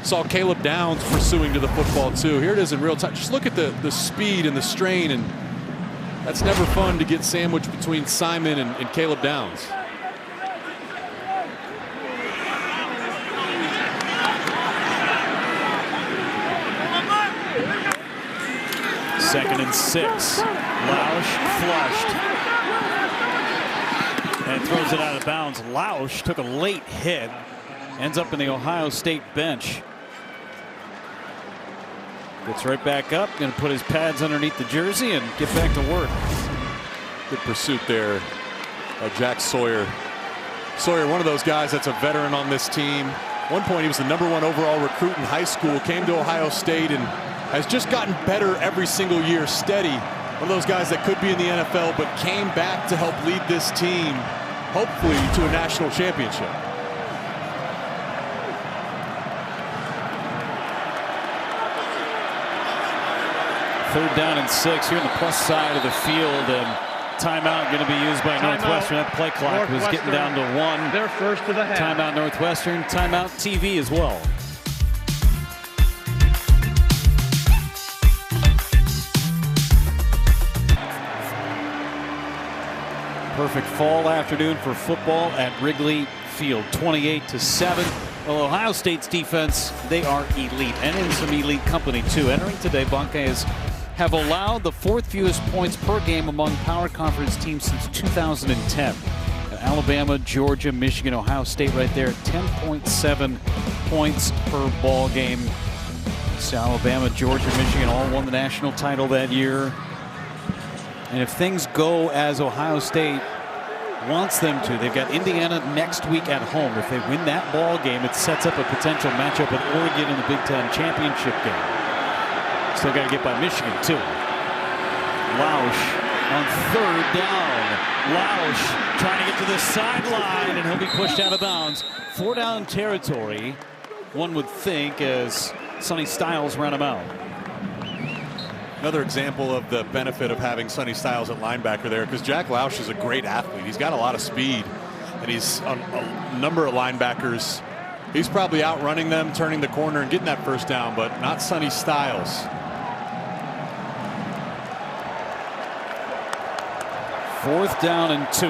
Saw Caleb Downs pursuing to the football too. Here it is in real time. Just look at the speed and the strain, and that's never fun to get sandwiched between Simon and Caleb Downs. Second and 6. Lausch flushed and throws it out of bounds. Lausch took a late hit, ends up in the Ohio State bench. Gets right back up, going to put his pads underneath the jersey and get back to work. Good pursuit there by Jack Sawyer. Sawyer, one of those guys that's a veteran on this team. At one point he was the #1 overall recruit in high school, came to Ohio State and has just gotten better every single year, steady. One of those guys that could be in the NFL but came back to help lead this team, hopefully to a national championship. Third down and 6 here on the plus side of the field, and timeout going to be used by Northwestern. That play clock was getting down to 1. Their first of the half. Timeout Northwestern, timeout TV as well. Perfect fall afternoon for football at Wrigley Field, 28-7. Well, Ohio State's defense, they are elite, and in some elite company too. Entering today, Buckeyes have allowed the 4th fewest points per game among Power Conference teams since 2010. Alabama, Georgia, Michigan, Ohio State right there, 10.7 points per ball game. So Alabama, Georgia, Michigan all won the national title that year. And if things go as Ohio State wants them to, they've got Indiana next week at home. If they win that ball game, it sets up a potential matchup with Oregon in the Big Ten championship game. Still got to get by Michigan too. Lausch on 3rd down. Lausch trying to get to the sideline, and he'll be pushed out of bounds. 4 down territory. one would think, as Sonny Styles ran him out. Another example of the benefit of having Sonny Styles at linebacker there, because Jack Lausch is a great athlete. He's got a lot of speed, and he's on a number of linebackers. He's probably outrunning them, turning the corner, and getting that first down, but not Sonny Styles. Fourth down and 2.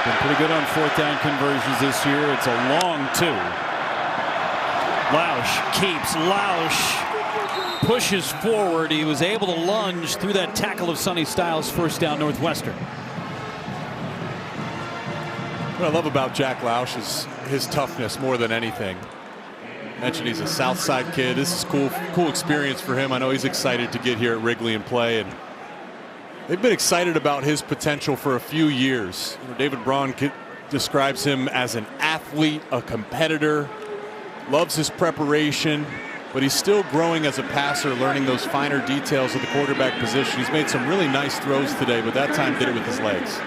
Been pretty good on fourth down conversions this year. It's a long 2. Lausch keeps. Lausch pushes forward. He was able to lunge through that tackle of Sonny Styles. First down, Northwestern. What I love about Jack Lausch is his toughness more than anything. Mentioned he's a South Side kid. This is cool experience for him. I know he's excited to get here at Wrigley and play, and they've been excited about his potential for a few years. David Braun describes him as an athlete, a competitor, loves his preparation, but he's still growing as a passer, learning those finer details of the quarterback position. He's made some really nice throws today, but that time did it with his legs.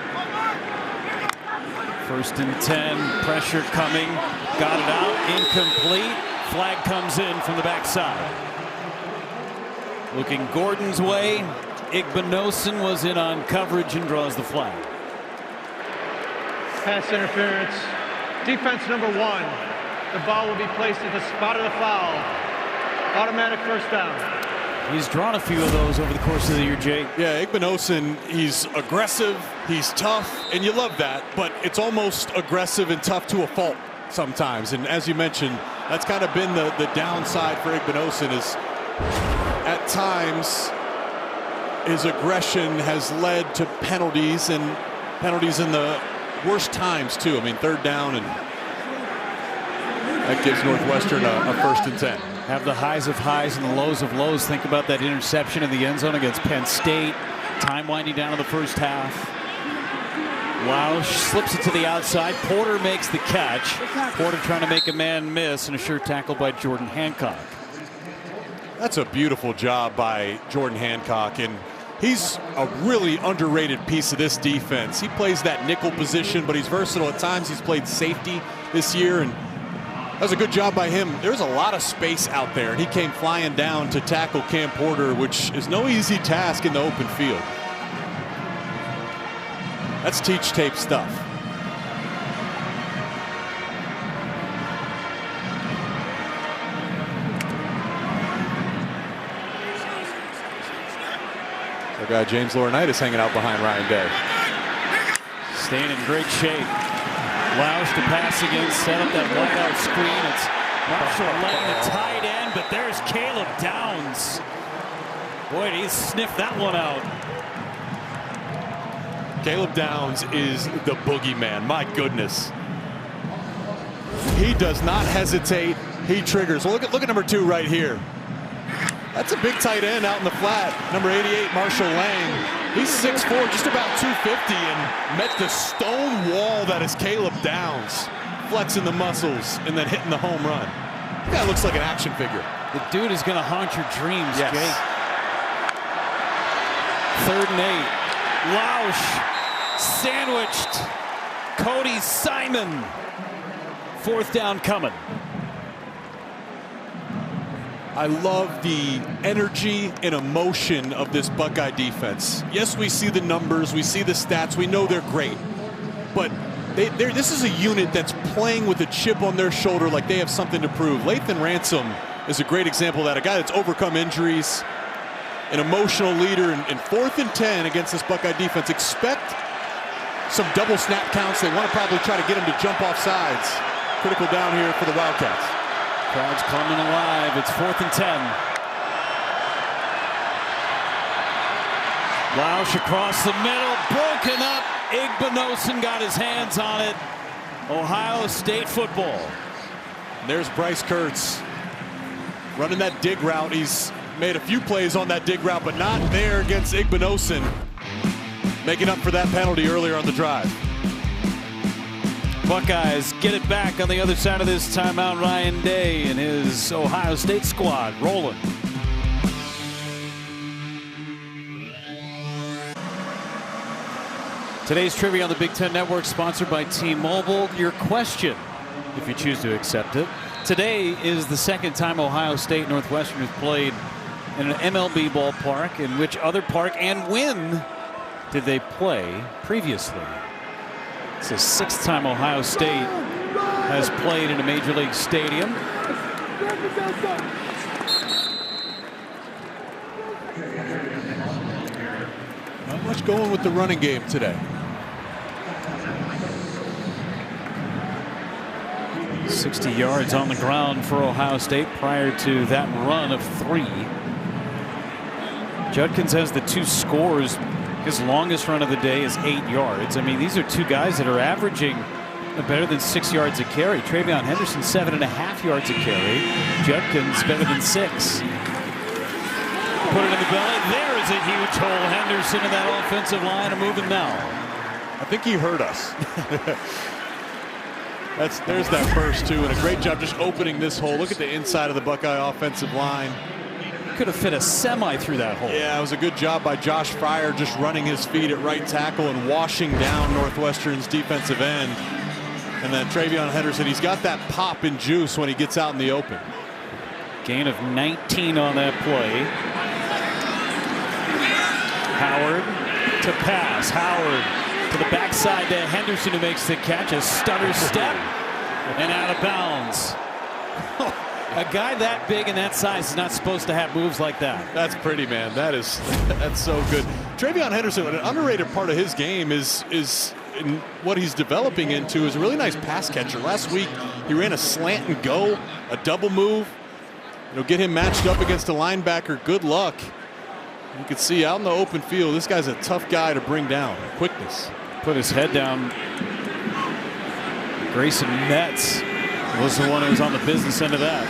First and 10, pressure coming, got it out, incomplete. Flag comes in from the backside. Looking Gordon's way. Igbinosun was in on coverage and draws the flag. Pass interference. Defense number 1. The ball will be placed at the spot of the foul. Automatic first down. He's drawn a few of those over the course of the year, Jake. Yeah, Igbinosun, he's aggressive, he's tough, and you love that, but it's almost aggressive and tough to a fault sometimes. And as you mentioned, that's kind of been the downside for Igbinosun, is at times his aggression has led to penalties, and penalties in the worst times too. I mean, third down, and that gives Northwestern a first and 10. Have the highs of highs and the lows of lows. Think about that interception in the end zone against Penn State. Time winding down in the first half. Lausch slips it to the outside. Porter makes the catch. Porter trying to make a man miss, and a sure tackle by Jordan Hancock. That's a beautiful job by Jordan Hancock, and he's a really underrated piece of this defense. He plays that nickel position, but he's versatile at times. He's played safety this year, and that was a good job by him. There's a lot of space out there, and he came flying down to tackle Cam Porter, which is no easy task in the open field. That's teach tape stuff. Our guy James Laurinaitis hanging out behind Ryan Day. Staying in great shape. Lausch to pass against, set up that wide out screen. It's Marshall laying the tight end, but there's Caleb Downs. Boy, he sniffed that one out. Caleb Downs is the boogeyman. My goodness. He does not hesitate. He triggers. Well, look at number 2 right here. That's a big tight end out in the flat. Number 88, Marshall Lang. He's 6'4", just about 250, and met the stone wall that is Caleb Downs. Flexing the muscles and then hitting the home run. That guy looks like an action figure. The dude is going to haunt your dreams, yes. Jake. 3rd and 8. Lausch sandwiched. Cody Simon. 4th down coming. I love the energy and emotion of this Buckeye defense. Yes, we see the numbers, we see the stats, we know they're great, but this is a unit that's playing with a chip on their shoulder like they have something to prove. Lathan Ransom is a great example of that, a guy that's overcome injuries, an emotional leader, in 4th and 10 against this Buckeye defense. Expect some double snap counts. They want to probably try to get him to jump off sides. Critical down here for the Wildcats. Crowd's coming alive. It's 4th and 10. Lausch across the middle, broken up. Igbinosun got his hands on it. Ohio State football. There's Bryce Kurtz running that dig route. He's made a few plays on that dig route, but not there against Igbinosun. Making up for that penalty earlier on the drive. Buckeyes get it back on the other side of this timeout. Ryan Day and his Ohio State squad rolling. Today's trivia on the Big Ten Network, sponsored by T-Mobile. Your question, if you choose to accept it. Today is the second time Ohio State and Northwestern have played in an MLB ballpark. In which other park and when did they play previously? It's the sixth time Ohio State has played in a major league stadium. Not much going with the running game today. 60 yards on the ground for Ohio State prior to that run of 3. Judkins has the 2 scores. His longest run of the day is 8 yards. I mean, these are 2 guys that are averaging better than 6 yards a carry. Travion Henderson 7.5 yards a carry. Judkins better than 6. Put it in the belly. There is a huge hole. Henderson in that offensive line are moving now. I think he hurt us. There's that burst too, and a great job just opening this hole. Look at the inside of the Buckeye offensive line. Could have fit a semi through that hole. Yeah, it was a good job by Josh Fryer just running his feet at right tackle and washing down Northwestern's defensive end. And then Travion Henderson, he's got that pop and juice when he gets out in the open. Gain of 19 on that play. Howard to pass. Howard to the backside to Henderson, who makes the catch. A stutter step and out of bounds. A guy that big and that size is not supposed to have moves like that. That's pretty, man. That's so good. Travion Henderson, an underrated part of his game is in what he's developing into is a really nice pass catcher. Last week he ran a slant and go, a double move. Get him matched up against a linebacker. Good luck. You can see out in the open field, this guy's a tough guy to bring down. Quickness. Put his head down. Grayson Metz was the one who was on the business end of that.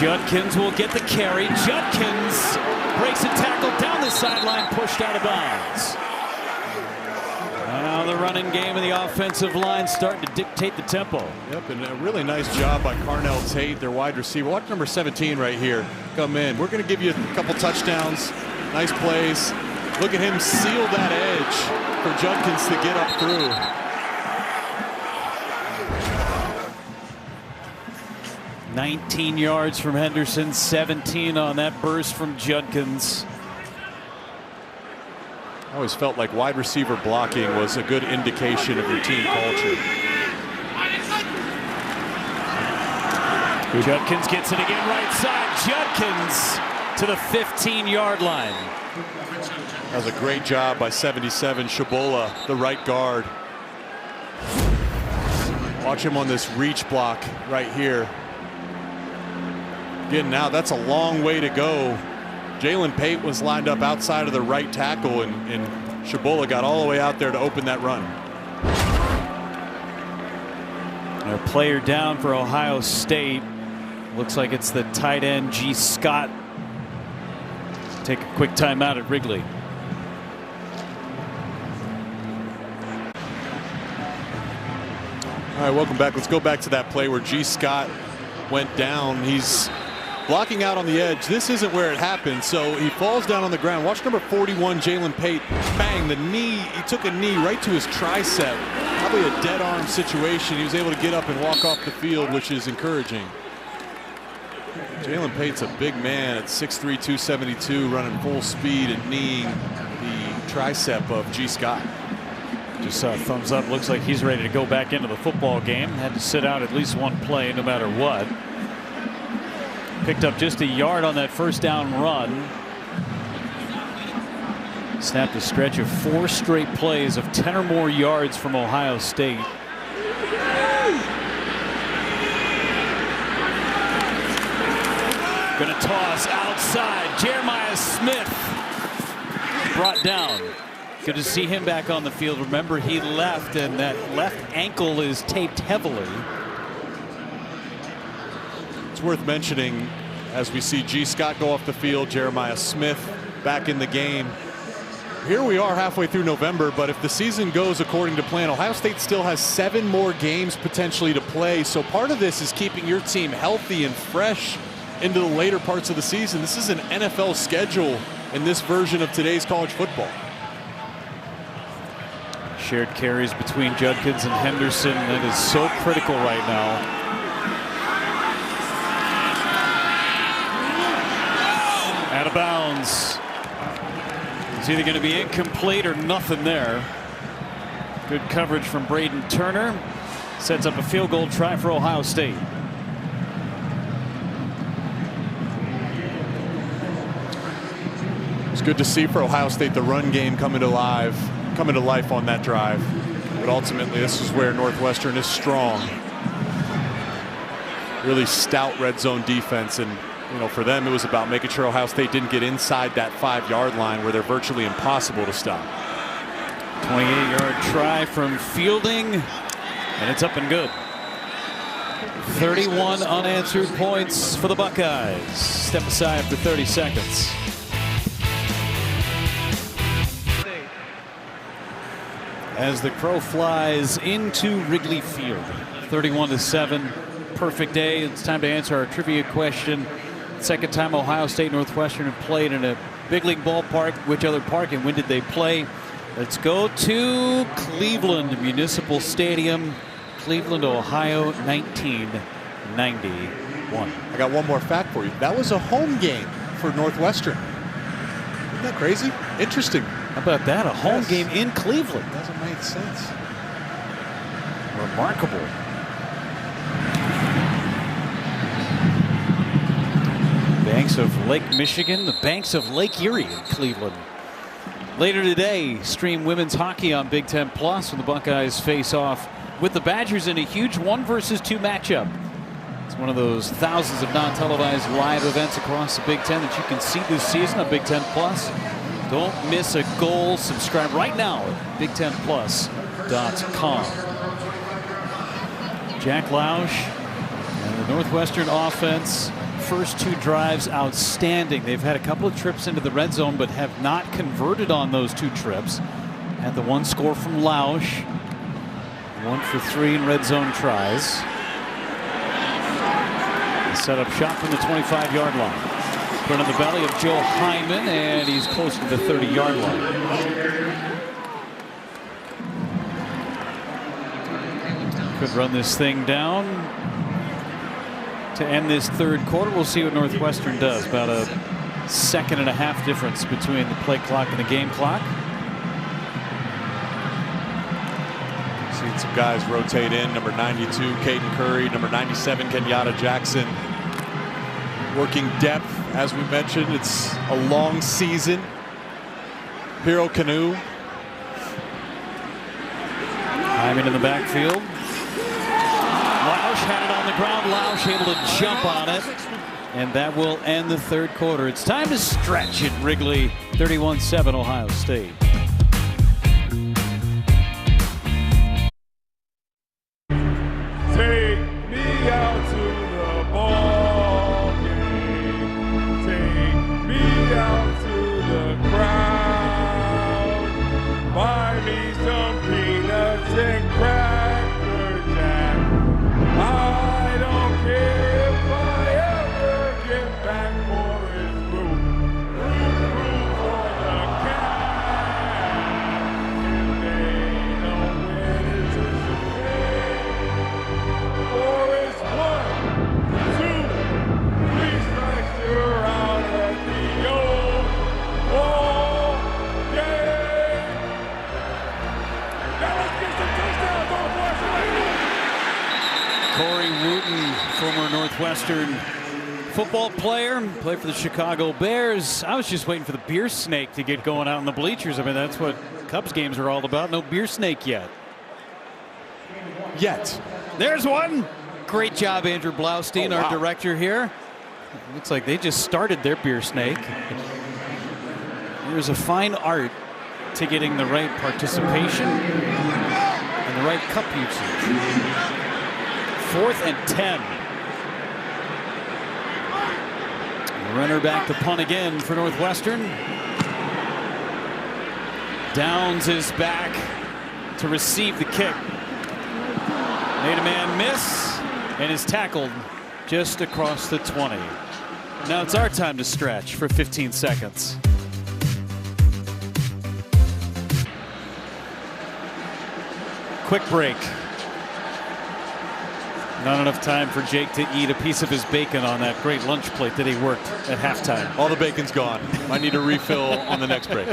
Judkins will get the carry. Judkins breaks a tackle down the sideline, pushed out of bounds. Now the running game and the offensive line starting to dictate the tempo. Yep, and a really nice job by Carnell Tate, their wide receiver. Watch number 17 right here come in. We're going to give you a couple touchdowns. Nice plays. Look at him seal that edge for Judkins to get up through. $19 yards from Henderson, 17 on that burst from Judkins. I always felt like wide receiver blocking was a good indication of your team culture. Judkins gets it again right side. Judkins to the 15-yard line. That was a great job by 77 Shabola, the right guard. Watch him on this reach block right here. Again, now that's a long way to go. Jalen Pate was lined up outside of the right tackle, and Shabola got all the way out there to open that run. A player down for Ohio State. Looks like it's the tight end G. Scott. Take a quick timeout at Wrigley. All right, welcome back. Let's go back to that play where G. Scott went down. He's blocking out on the edge. This isn't where it happened, so he falls down on the ground. Watch number 41, Jalen Pate. Bang, the knee. He took a knee right to his tricep. Probably a dead arm situation. He was able to get up and walk off the field, which is encouraging. Jalen Pate's a big man at 6'3", 272, running full speed and kneeing the tricep of G. Scott. Just saw a thumbs up. Looks like he's ready to go back into the football game. Had to sit out at least one play no matter what. Picked up just a yard on that first down run. Snapped a stretch of 4 straight plays of 10 or more yards from Ohio State. Going to toss outside. Jeremiah Smith brought down. Good to see him back on the field. Remember, he left, and that left ankle is taped heavily. It's worth mentioning as we see G. Scott go off the field, Jeremiah Smith back in the game. Here we are halfway through November, but if the season goes according to plan, Ohio State still has 7 more games potentially to play. So part of this is keeping your team healthy and fresh into the later parts of the season. This is an NFL schedule in this version of today's college football. Shared carries between Judkins and Henderson. That is so critical right now. Out of bounds. It's either going to be incomplete or nothing there. Good coverage from Braden Turner. Sets up a field goal try for Ohio State. It's good to see for Ohio State the run game coming to life on that drive. But ultimately, this is where Northwestern is strong. Really stout red zone defense, and for them it was about making sure Ohio State didn't get inside that 5-yard line where they're virtually impossible to stop. 28-yard try from Fielding, and it's up and good. 31 unanswered points for the Buckeyes. Step aside for 30 seconds. As the crow flies into Wrigley Field, 31-7, perfect day. It's time to answer our trivia question. Second time Ohio State Northwestern have played in a big league ballpark. Which other park and when did they play? Let's go to Cleveland Municipal Stadium, Cleveland, Ohio, 1991. I got one more fact for you. That was a home game for Northwestern. Isn't that crazy? Interesting. How about that? A home game in Cleveland. Doesn't make sense. Remarkable. Banks of Lake Michigan, the banks of Lake Erie in Cleveland. Later today, stream women's hockey on Big Ten Plus when the Buckeyes face off with the Badgers in a huge 1-versus-2 matchup. It's one of those thousands of non-televised live events across the Big Ten that you can see this season on Big Ten Plus. Don't miss a goal. Subscribe right now at BigTenPlus.com. Jack Lausch and the Northwestern offense, first 2 drives outstanding. They've had a couple of trips into the red zone but have not converted on those 2 trips. Had the 1 score from Lausch, 1 for 3 in red zone tries. Set up shot from the 25-yard line. Put on the belly of Joe Hyman, and he's close to the 30-yard line. Could run this thing down to end this third quarter. We'll see what Northwestern does. About a 1.5 difference between the play clock and the game clock. Seeing some guys rotate in. Number 92, Caden Curry. Number 97, Kenyatta Jackson. Working depth, as we mentioned. It's a long season. Hero Canoe. Hyman in the backfield. Lausch had it on the ground. Lausch able to jump on it. And that will end the third quarter. It's time to stretch at Wrigley. 31-7 Ohio State. Take me out to the ball game. Take me out to the crowd. Buy me some peanuts and Cracker Jack. I don't care if I ever get back for his root. Root for the cat. They know when it's a or it's 1, 2, 3 strikes, you're out at the old ball game. Now let's get some touchdowns on Northwestern. Corey Wooten, former Northwestern football player, played for the Chicago Bears. I was just waiting for the beer snake to get going out in the bleachers. I mean, that's what Cubs games are all about. No beer snake yet. There's one. Great job, Andrew Blaustein, our director here. Looks like they just started their beer snake. There's a fine art to getting the right participation and the right cup usage. 4th and 10. Runner back to punt again for Northwestern. Downs is back to receive the kick. Made a man miss and is tackled just across the 20. Now it's our time to stretch for 15 seconds. Quick break. Not enough time for Jake to eat a piece of his bacon on that great lunch plate that he worked at halftime. All the bacon's gone. I need a refill on the next break.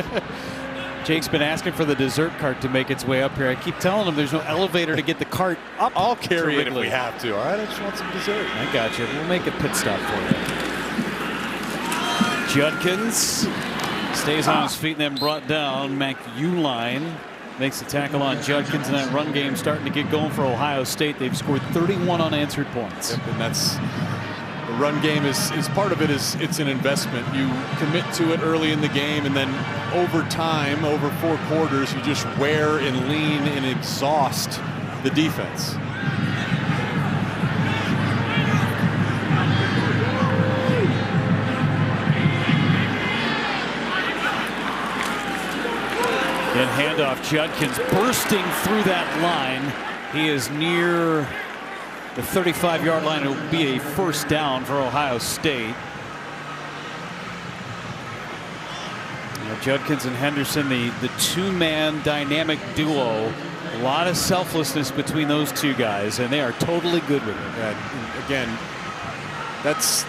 Jake's been asking for the dessert cart to make its way up here. I keep telling him there's no elevator to get the cart up. I'll carry it if we have to. All right, I just want some dessert. I got you. We'll make a pit stop for you. Judkins stays on his feet and then brought down. McEwline makes the tackle on Judkins, and that run game starting to get going for Ohio State. They've scored 31 unanswered points. Yep, and that's the run game is part of it. It's an investment. You commit to it early in the game, and then over time, over 4 quarters, you just wear and lean and exhaust the defense. And handoff, Judkins bursting through that line. He is near the 35-yard line. It will be a first down for Ohio State. Judkins and Henderson, the two-man dynamic duo. A lot of selflessness between those two guys, and they are totally good with it. Yeah, again, that's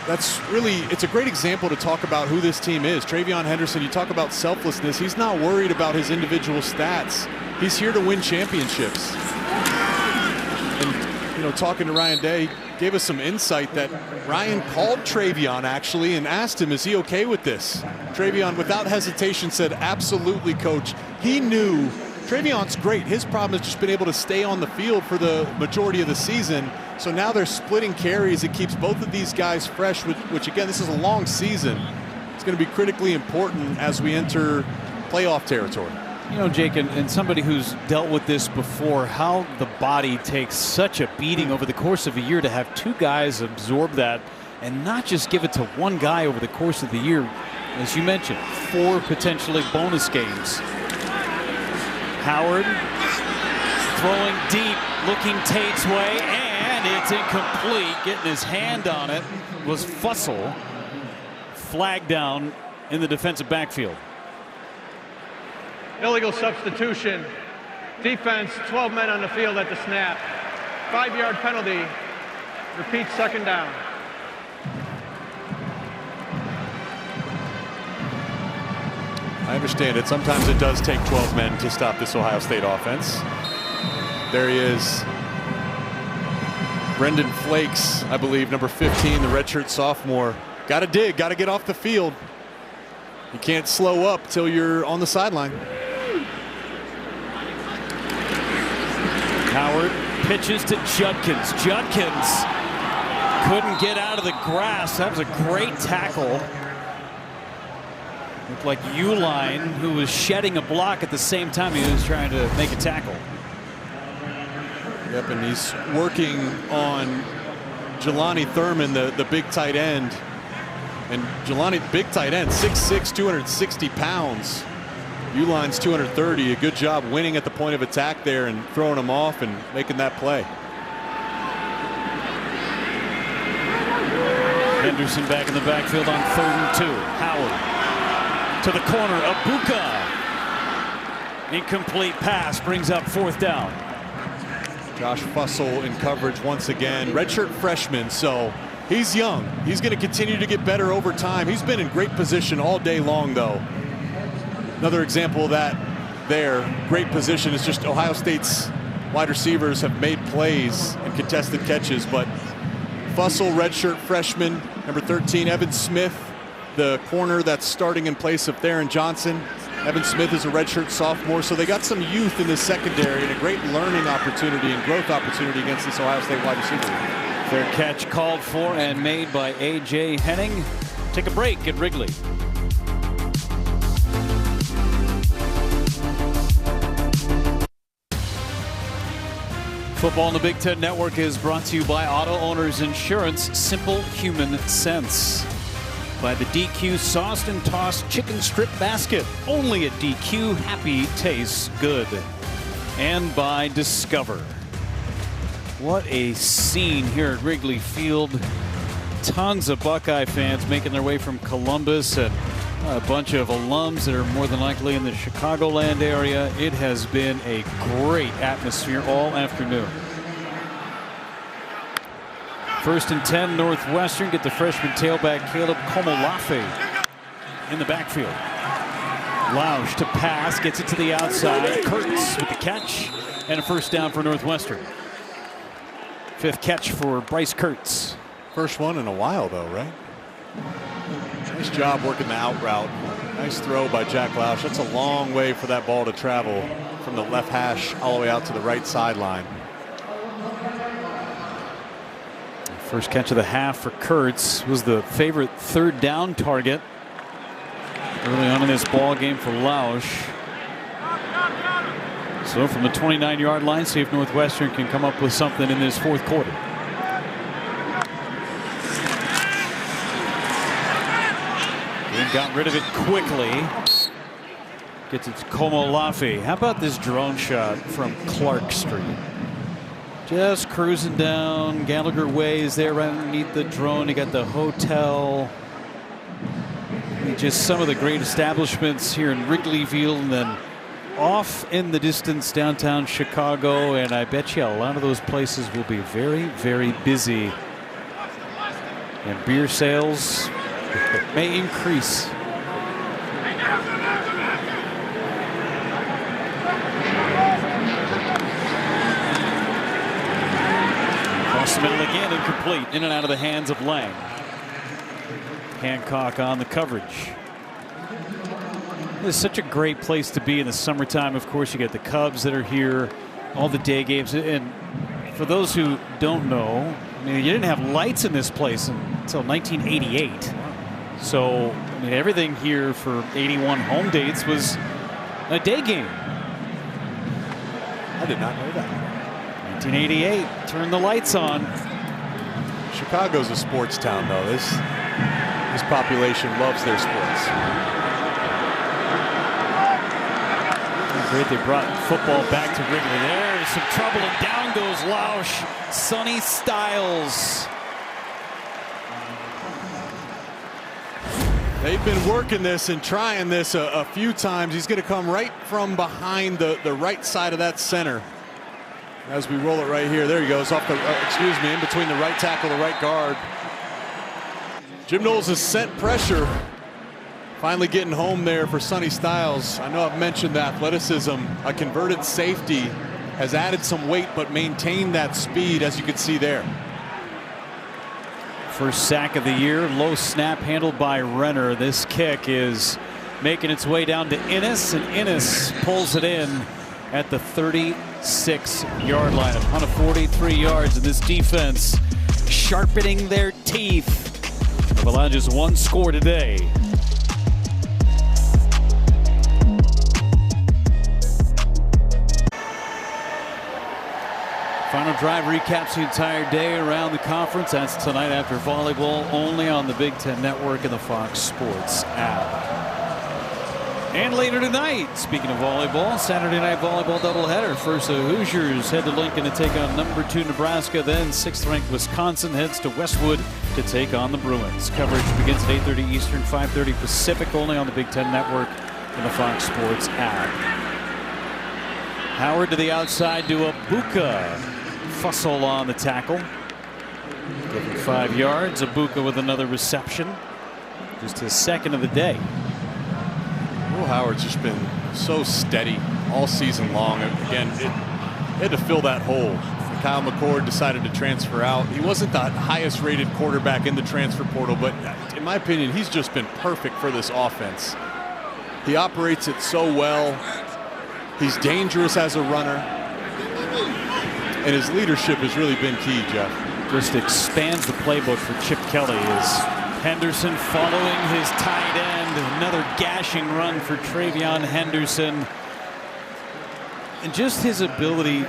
really, it's a great example to talk about who this team is. TreVeyon Henderson, you talk about selflessness. He's not worried about his individual stats. He's here to win championships. And, you know, talking to Ryan Day, gave us some insight that Ryan called TreVeyon actually and asked him, is he okay with this? TreVeyon, without hesitation, said, absolutely, coach. He knew TreVeyon's great. His problem has just been able to stay on the field for the majority of the season. So now they're splitting carries. It keeps both of these guys fresh, which again, this is a long season. It's going to be critically important as we enter playoff territory. You know, Jake, and somebody who's dealt with this before, how the body takes such a beating over the course of a year to have two guys absorb that and not just give it to one guy over the course of the year. As you mentioned, 4 potentially bonus games. Howard throwing deep, looking Tate's way, and it's incomplete. Getting his hand on it was Fussell. Flag down in the defensive backfield. Illegal substitution. Defense, 12 men on the field at the snap. 5-yard penalty. Repeat, second down. I understand it. Sometimes it does take 12 men to stop this Ohio State offense. There he is. Brendan Flakes, I believe, number 15, the redshirt sophomore. Got to dig, got to get off the field. You can't slow up till you're on the sideline. Howard pitches to Judkins. Judkins couldn't get out of the grass. That was a great tackle. Looked like Uline, who was shedding a block at the same time he was trying to make a tackle. Yep, and he's working on Jelani Thurman, the big tight end. And Jelani, big tight end, 6'6", 260 pounds. Uline's 230. A good job winning at the point of attack there and throwing him off and making that play. Henderson back in the backfield on 3rd and 2. Howard to the corner. Abuka. Incomplete pass brings up 4th down. Josh Fussell in coverage once again. Redshirt freshman, so he's young. He's going to continue to get better over time. He's been in great position all day long, though. Another example of that there. Great position is just Ohio State's wide receivers have made plays and contested catches, but Fussell, redshirt freshman, number 13, Evan Smith, the corner that's starting in place of Theron Johnson. Evan Smith is a redshirt sophomore, so they got some youth in the secondary and a great learning opportunity and growth opportunity against this Ohio State wide receiver. Fair catch called for and made by A.J. Henning. Take a break at Wrigley. Football on the Big Ten Network is brought to you by Auto Owners Insurance. Simple human sense. By the DQ Sauced and Tossed Chicken Strip Basket. Only at DQ, happy tastes good. And by Discover. What a scene here at Wrigley Field. Tons of Buckeye fans making their way from Columbus, and A bunch of alums that are more than likely in the Chicagoland area. It has been a great atmosphere all afternoon. 1st and 10, Northwestern get the freshman tailback Caleb Komolafe in the backfield. Lausch to pass, gets it to the outside. Kurtz with the catch and a first down for Northwestern. 5th catch for Bryce Kurtz. First one in a while, though, right? Nice job working the out route. Nice throw by Jack Lausch. That's a long way for that ball to travel from the left hash all the way out to the right sideline. First catch of the half for Kurtz. Was the favorite 3rd down target early on in this ball game for Lausch. So from the 29-yard line, see if Northwestern can come up with something in this 4th quarter. And got rid of it quickly. Gets it to Komolafe. How about this drone shot from Clark Street? Just cruising down Gallagher Way is there right underneath the drone. You got the hotel. Just some of the great establishments here in Wrigley Field, and then off in the distance downtown Chicago. And I bet you a lot of those places will be very, very busy. And beer sales may increase. Across the middle again, incomplete. In and out of the hands of Lang. Hancock on the coverage. It's such a great place to be in the summertime. Of course, you get the Cubs that are here, all the day games. And for those who don't know, I mean, you didn't have lights in this place until 1988. So, I mean, everything here for 81 home dates was a day game. I did not know that. 1988, turn the lights on. Chicago's a sports town, though. This population loves their sports. Great, they brought football back to Wrigley. There's some trouble, and down goes Lausch. Sonny Styles. They've been working this and trying this a few times. He's going to come right from behind the right side of that center. As we roll it right here, there he goes off the, in between the right tackle, the right guard. Jim Knowles has sent pressure. Finally getting home there for Sonny Styles. I know I've mentioned the athleticism. A converted safety has added some weight, but maintained that speed, as you can see there. First sack of the year, low snap handled by Renner. This kick is making its way down to Innes, and Innes pulls it in at the 36-yard line. 143 yards, and this defense sharpening their teeth. They've allowed just one score today. Final drive recaps the entire day around the conference. That's tonight after volleyball, only on the Big Ten Network and the Fox Sports app. And later tonight, speaking of volleyball, Saturday night volleyball doubleheader. First, the Hoosiers head to Lincoln to take on number 2 Nebraska. Then 6th-ranked Wisconsin heads to Westwood to take on the Bruins. Coverage begins at 8:30 Eastern, 5:30 Pacific, only on the Big Ten Network and the Fox Sports app. Howard to the outside to Abuka. Fussell on the tackle. Give him 5 yards. Abuka with another reception. Just his second of the day. Will Howard's just been so steady all season long. Again, it had to fill that hole. Kyle McCord decided to transfer out. He wasn't the highest rated quarterback in the transfer portal, but in my opinion, he's just been perfect for this offense. He operates it so well. He's dangerous as a runner. And his leadership has really been key, Jeff. Just expands the playbook for Chip Kelly as Henderson following his tight end. Another gashing run for Travion Henderson. And just his ability,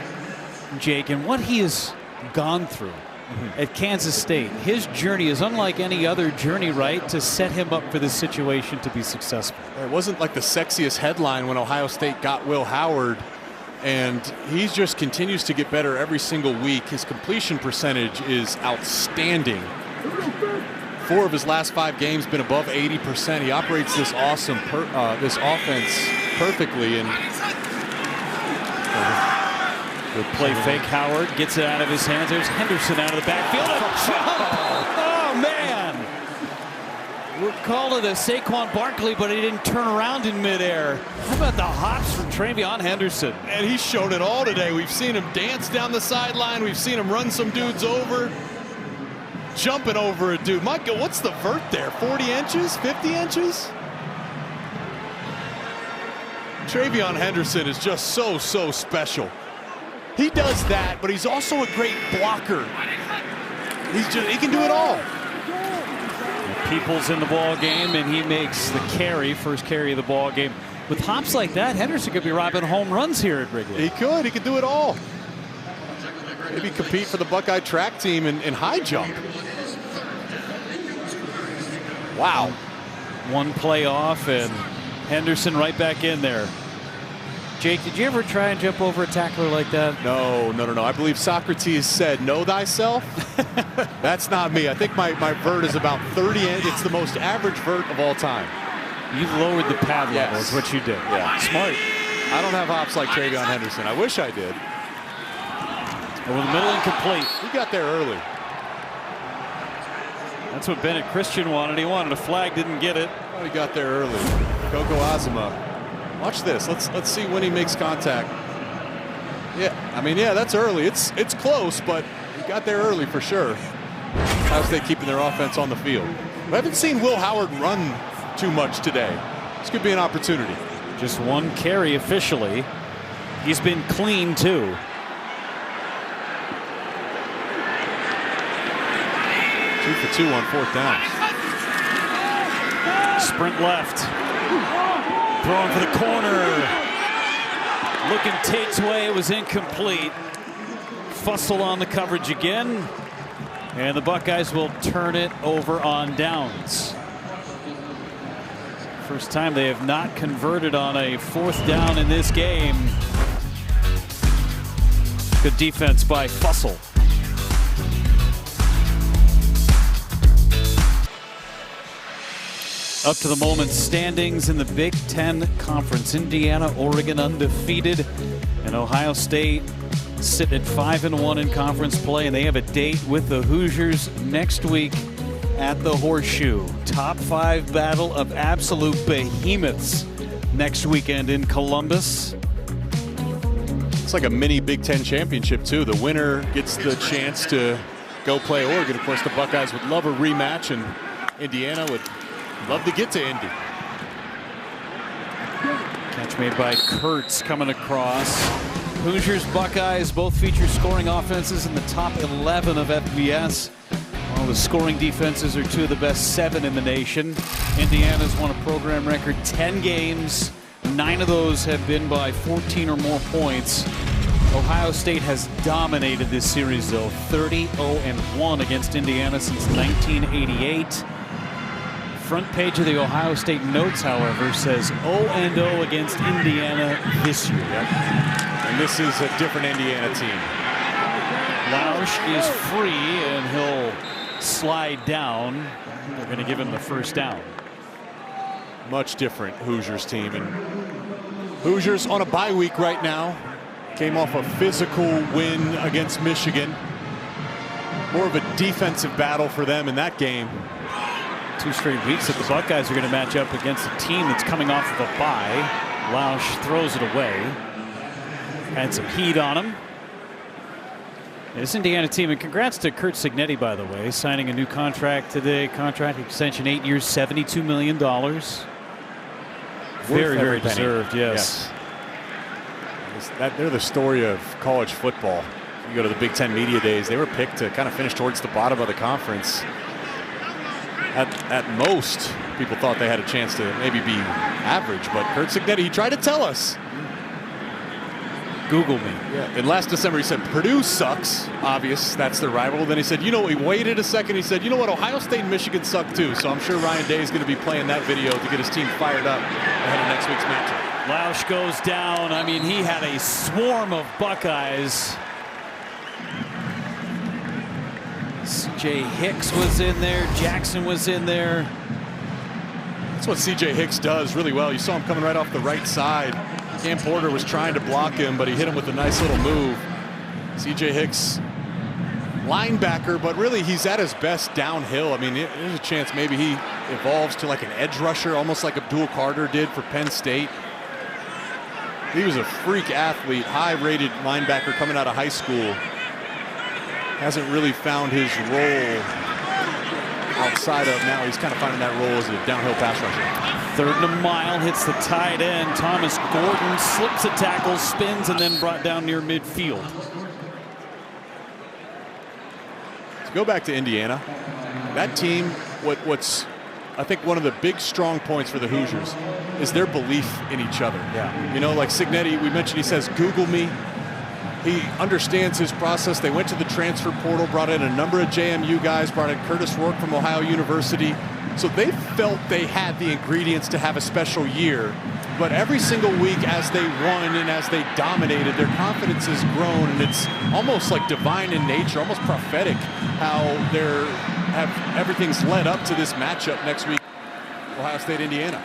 Jake, and what he has gone through at Kansas State. His journey is unlike any other journey, right, to set him up for this situation to be successful. It wasn't like the sexiest headline when Ohio State got Will Howard. And he just continues to get better every single week. His completion percentage is outstanding. 4 of his last 5 games been above 80%. He operates this this offense perfectly. And good play fake. Howard gets it out of his hands. There's Henderson out of the backfield. Oh, man. We'll call it a Saquon Barkley, but he didn't turn around in midair. How about the hops from Travion Henderson? And he's shown it all today. We've seen him dance down the sideline. We've seen him run some dudes over. Jumping over a dude. Michael, what's the vert there? 40 inches? 50 inches? Travion Henderson is just so special. He does that, but he's also a great blocker. He can do it all. People's in the ball game, and he makes the carry, first carry of the ball game. With hops like that, Henderson could be robbing home runs here at Wrigley. He could. He could do it all. Maybe compete for the Buckeye track team in high jump. Wow. One play off, and Henderson right back in there. Jake, did you ever try and jump over a tackler like that? No. I believe Socrates said, "Know thyself." That's not me. I think my vert is about 30. It's the most average vert of all time. You lowered the pad level, is what you did. Yeah. Smart. I don't have hops like Travion Henderson. I wish I did. Over the middle, incomplete. He got there early. That's what Bennett Christian wanted. He wanted a flag, didn't get it. Oh, he got there early. Coco Azuma. Watch this. Let's see when he makes contact. Yeah, that's early. It's close, but he got there early for sure. Ohio State keeping their offense on the field. We haven't seen Will Howard run too much today. This could be an opportunity. Just one carry officially. He's been clean too. Two for 2 on 4th down. Sprint left. Throwing for the corner. Looking Tate's way. It was incomplete. Fussell on the coverage again. And the Buckeyes will turn it over on downs. First time they have not converted on a 4th down in this game. Good defense by Fussell. Up to the moment standings in the Big Ten Conference. Indiana, Oregon undefeated, and Ohio State sit at 5-1 in conference play, and they have a date with the Hoosiers next week at the Horseshoe. Top 5 battle of absolute behemoths next weekend in Columbus. It's like a mini Big Ten championship too. The winner gets the chance to go play Oregon. Of course, the Buckeyes would love a rematch, and Indiana would love to get to Indy. Catch made by Kurtz coming across. Hoosiers, Buckeyes both feature scoring offenses in the top 11 of FBS. While the scoring defenses are 2 of the best 7 in the nation. Indiana's won a program record 10 games. 9 of those have been by 14 or more points. Ohio State has dominated this series though. 30-0-1 against Indiana since 1988. Front page of the Ohio State notes, however, says 0-0 against Indiana this year. And this is a different Indiana team. Lausch is free, and he'll slide down. They're going to give him the first down. Much different Hoosiers team. And Hoosiers on a bye week right now. Came off a physical win against Michigan. More of a defensive battle for them in that game. 2 straight weeks that the Buckeyes are going to match up against a team that's coming off of a bye. Lausch throws it away. Had some heat on him. This Indiana team, and congrats to Curt Cignetti, by the way, signing a new contract today. Contract extension, 8 years, $72 million. Very deserved, yes. They're the story of college football. You go to the Big Ten Media Days, they were picked to kind of finish towards the bottom of the conference. At most, people thought they had a chance to maybe be average, but Curt Cignetti, he tried to tell us. Google me. Yeah. And last December, he said, Purdue sucks. Obvious, that's their rival. Then he said, he waited a second. He said, you know what, Ohio State and Michigan suck too. So I'm sure Ryan Day is going to be playing that video to get his team fired up ahead of next week's matchup. Lausch goes down. I mean, he had a swarm of Buckeyes. C.J. Hicks was in there. Jackson was in there. That's what C.J. Hicks does really well. You saw him coming right off the right side. Cam Porter was trying to block him, but he hit him with a nice little move. C.J. Hicks, linebacker, but really he's at his best downhill. I mean, there's a chance maybe he evolves to like an edge rusher, almost like Abdul Carter did for Penn State. He was a freak athlete, high-rated linebacker coming out of high school. Hasn't really found his role outside of now. He's kind of finding that role as a downhill pass rusher. 3rd and a mile, hits the tight end. Thomas Gordon slips a tackle, spins, and then brought down near midfield. Let's go back to Indiana. That team, what's I think one of the big strong points for the Hoosiers is their belief in each other. Yeah. You know, like Cignetti, we mentioned, he says, Google me. He understands his process. They went to the transfer portal, brought in a number of JMU guys, brought in Curtis Rourke from Ohio University. So they felt they had the ingredients to have a special year. But every single week as they won and as they dominated, their confidence has grown, and it's almost like divine in nature, almost prophetic how everything's led up to this matchup next week, Ohio State, Indiana.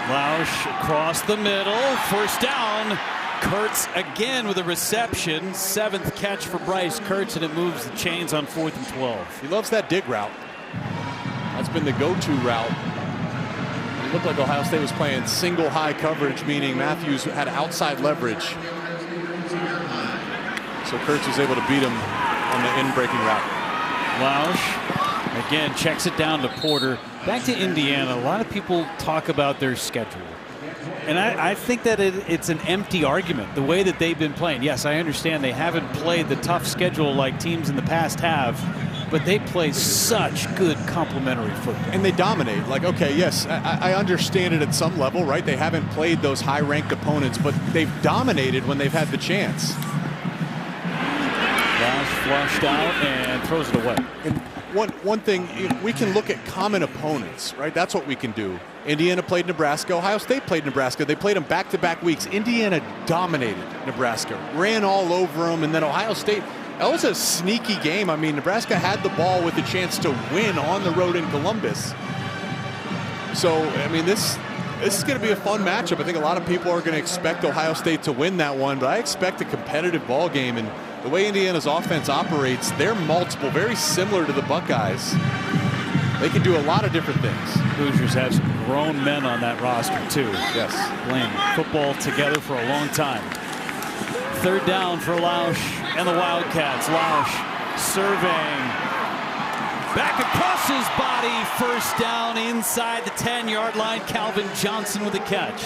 Lausch across the middle, 1st down. Kurtz again with a reception. 7th catch for Bryce Kurtz, and it moves the chains on 4th and 12. He loves that dig route. That's been the go-to route. It looked like Ohio State was playing single high coverage, meaning Matthews had outside leverage. So Kurtz was able to beat him on the in-breaking route. Lausch again checks it down to Porter. Back to Indiana. A lot of people talk about their schedule. And I think that it's an empty argument, the way that they've been playing. Yes, I understand they haven't played the tough schedule like teams in the past have, but they play such good complementary football. And they dominate. Like, okay, yes, I understand it at some level, right? They haven't played those high-ranked opponents, but they've dominated when they've had the chance. Lausch flushed out and throws it away. And one thing, we can look at common opponents, right? That's what we can do. Indiana played Nebraska. Ohio State played Nebraska. They played them back-to-back weeks. Indiana dominated Nebraska, ran all over them, and then Ohio State, that was a sneaky game. I mean, Nebraska had the ball with a chance to win on the road in Columbus. So, I mean, this is going to be a fun matchup. I think a lot of people are going to expect Ohio State to win that one, but I expect a competitive ball game. And the way Indiana's offense operates, they're multiple, very similar to the Buckeyes. They can do a lot of different things. Hoosiers have some grown men on that roster, too. Yes. Playing football together for a long time. 3rd down for Lausch and the Wildcats. Lausch surveying. Back across his body. 1st down inside the 10-yard line. Calvin Johnson with a catch.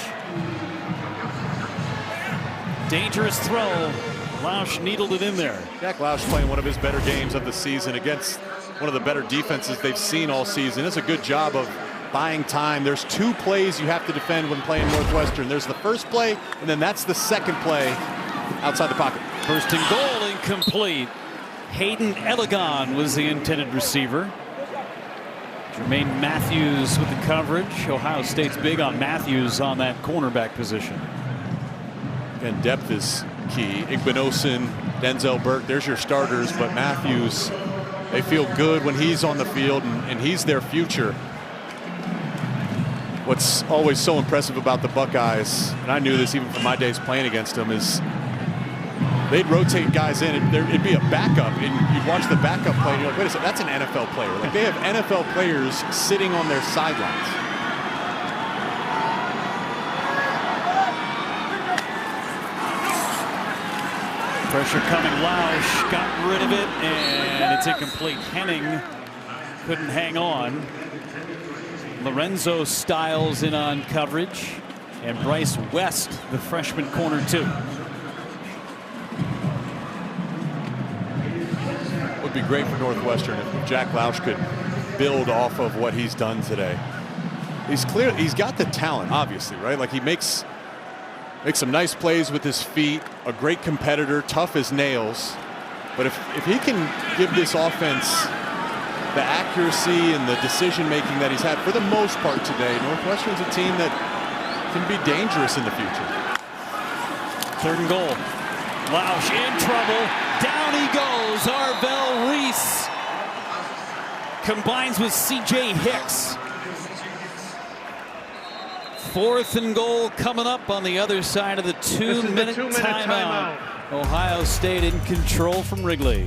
Dangerous throw. Lausch needled it in there. Jack Lausch playing one of his better games of the season against one of the better defenses they've seen all season. It's a good job of buying time. There's 2 plays you have to defend when playing Northwestern. There's the first play, and then that's the second play outside the pocket. 1st and goal, incomplete. Hayden Elegon was the intended receiver. Jermaine Matthews with the coverage. Ohio State's big on Matthews on that cornerback position. And depth is key. Igbinosun, Denzel Burke, there's your starters, but Matthews, they feel good when he's on the field, and he's their future. What's always so impressive about the Buckeyes, and I knew this even from my days playing against them, is they'd rotate guys in. It'd be a backup, and you'd watch the backup play, and you're like, wait a second, that's an NFL player. Like, they have NFL players sitting on their sidelines. Pressure coming. Lausch got rid of it, and it's incomplete. Henning couldn't hang on. Lorenzo Styles in on coverage, and Bryce West, the freshman corner, too. Would be great for Northwestern if Jack Lausch could build off of what he's done today. He's got the talent, obviously, right? Like, he makes some nice plays with his feet, a great competitor, tough as nails. But if he can give this offense the accuracy and the decision-making that he's had for the most part today, Northwestern's a team that can be dangerous in the future. 3rd and goal. Lausch in trouble. Down he goes. Arvell Reese combines with C.J. Hicks. 4th and goal coming up on the other side of the 2-minute timeout. Ohio State in control from Wrigley.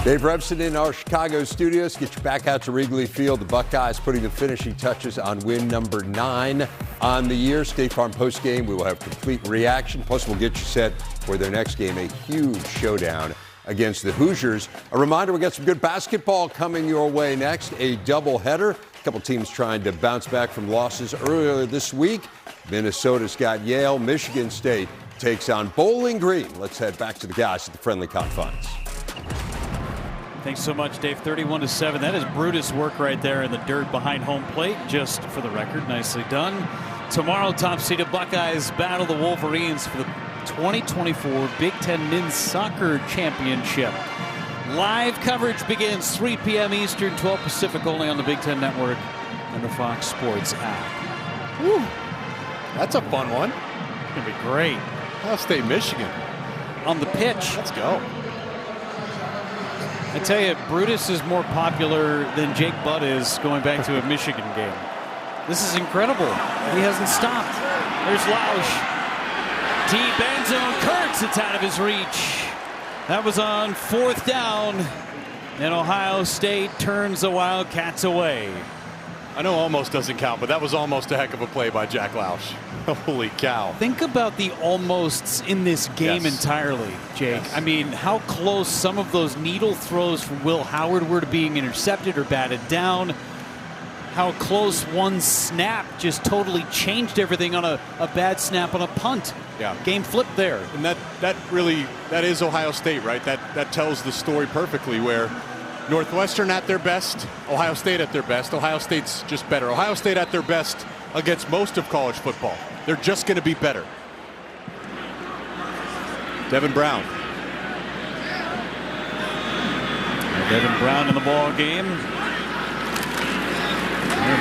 Dave Revson in our Chicago studios. Get you back out to Wrigley Field. The Buckeyes putting the finishing touches on win number 9 on the year. State Farm postgame, we will have complete reaction. Plus, we'll get you set for their next game, a huge showdown against the Hoosiers. A reminder, we got some good basketball coming your way next. A doubleheader. A couple teams trying to bounce back from losses earlier this week. Minnesota's got Yale. Michigan State takes on Bowling Green. Let's head back to the guys at the Friendly Confines. Thanks so much, Dave. 31-7. That is Brutus work right there in the dirt behind home plate. Just for the record, nicely done. Tomorrow, top-seeded Buckeyes battle the Wolverines for the 2024 Big Ten Men's Soccer Championship. Live coverage begins 3 p.m. Eastern, 12 Pacific, only on the Big Ten Network and the Fox Sports app. Woo. That's a fun one. It's going to be great. Ohio State, Michigan. On the pitch. Let's go. I tell you, Brutus is more popular than Jake Butt is going back to a Michigan game. This is incredible. He hasn't stopped. There's Lausch. Deep end zone. Kurtz, it's out of his reach. That was on 4th down. And Ohio State turns the Wildcats away. I know almost doesn't count, but that was almost a heck of a play by Jack Lausch. Holy cow. Think about the almosts in this game entirely, Jake. Yes. I mean, how close some of those needle throws from Will Howard were to being intercepted or batted down. How close one snap just totally changed everything on a bad snap on a punt. Yeah. Game flipped there. And that is Ohio State, right? That tells the story perfectly, where Northwestern at their best, Ohio State at their best. Ohio State's just better. Ohio State at their best against most of college football. They're just going to be better. Devin Brown. Devin Brown in the ball game.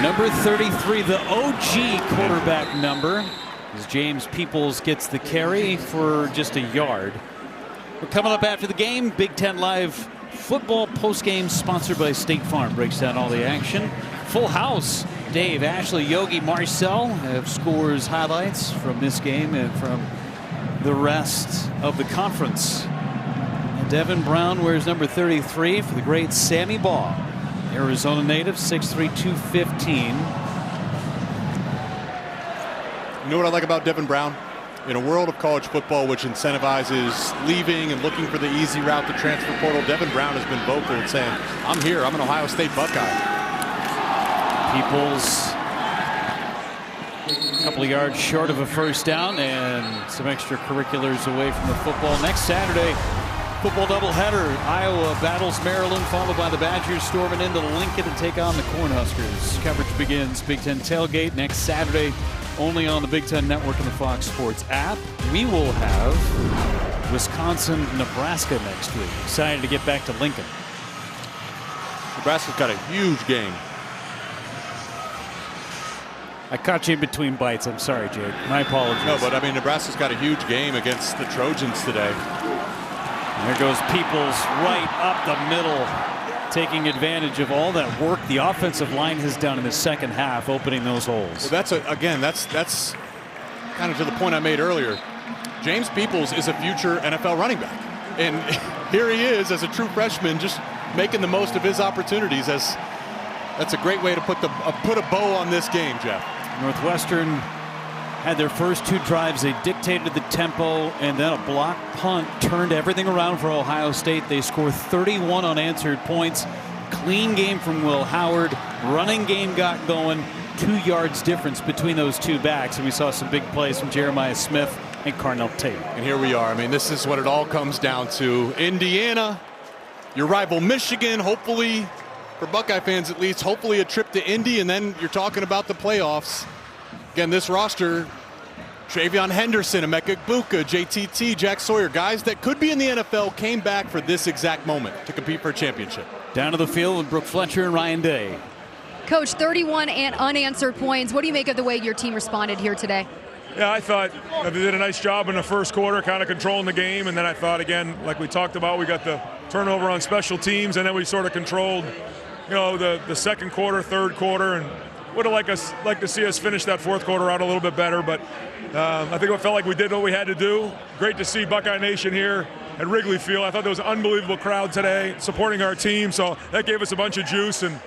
Number 33, the OG quarterback number, as James Peoples gets the carry for just a yard. We're coming up after the game. Big Ten Live football postgame sponsored by State Farm. Breaks down all the action. Full house. Dave, Ashley, Yogi, Marcel have scores highlights from this game and from the rest of the conference. And Devin Brown wears number 33 for the great Sammy Baugh. Arizona native, 6'3", 215. You know what I like about Devin Brown? In a world of college football which incentivizes leaving and looking for the easy route to transfer portal, Devin Brown has been vocal in saying, I'm here, I'm an Ohio State Buckeye. Peoples a couple of yards short of a first down and some extracurriculars away from the football. Next Saturday, football doubleheader. Iowa battles Maryland, followed by the Badgers storming into Lincoln to take on the Cornhuskers. Coverage begins Big Ten Tailgate next Saturday, only on the Big Ten Network and the Fox Sports app. We will have Wisconsin, Nebraska next week. Excited to get back to Lincoln. Nebraska's got a huge game. I caught you in between bites. I'm sorry, Jake. My apologies. No, but I mean, Nebraska's got a huge game against the Trojans today. And there goes Peoples right up the middle, taking advantage of all that work the offensive line has done in the second half, opening those holes. Well, that's kind of to the point I made earlier. James Peoples is a future NFL running back. And here he is as a true freshman, just making the most of his opportunities. That's a great way to put a bow on this game, Jeff. Northwestern had their first 2 drives. They dictated the tempo, and then a block punt turned everything around for Ohio State. They scored 31 unanswered points. Clean game from Will Howard. Running game got going. 2 yards difference between those 2 backs, and we saw some big plays from Jeremiah Smith and Carnell Tate. And here we are. I mean, this is what it all comes down to. Indiana, your rival Michigan, hopefully, for Buckeye fans at least, hopefully a trip to Indy, and then you're talking about the playoffs. Again, this roster, Travion Henderson, Emeka Egbuka, JTT, Jack Sawyer, guys that could be in the NFL, came back for this exact moment to compete for a championship. Down to the field with Brooke Fletcher and Ryan Day. Coach, 31 and unanswered points. What do you make of the way your team responded here today? Yeah, I thought they did a nice job in the first quarter, kind of controlling the game. And then I thought, again, like we talked about, we got the turnover on special teams, and then we sort of controlled, the second quarter, third quarter, and would have liked to see us finish that fourth quarter out a little bit better. But I think it felt like we did what we had to do. Great to see Buckeye Nation here at Wrigley Field. I thought there was an unbelievable crowd today supporting our team, so that gave us a bunch of juice, and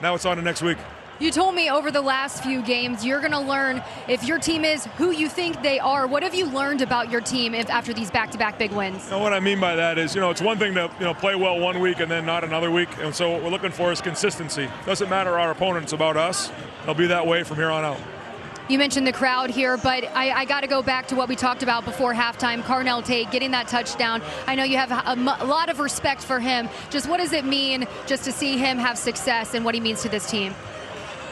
now it's on to next week. You told me over the last few games you're going to learn if your team is who you think they are. What have you learned about your team after these back-to-back big wins? What I mean by that is, it's one thing to play well one week and then not another week. And so what we're looking for is consistency. Doesn't matter our opponent, it's about us. It'll be that way from here on out. You mentioned the crowd here, but I got to go back to what we talked about before halftime. Carnell Tate getting that touchdown. I know you have a lot of respect for him. Just what does it mean just to see him have success and what he means to this team?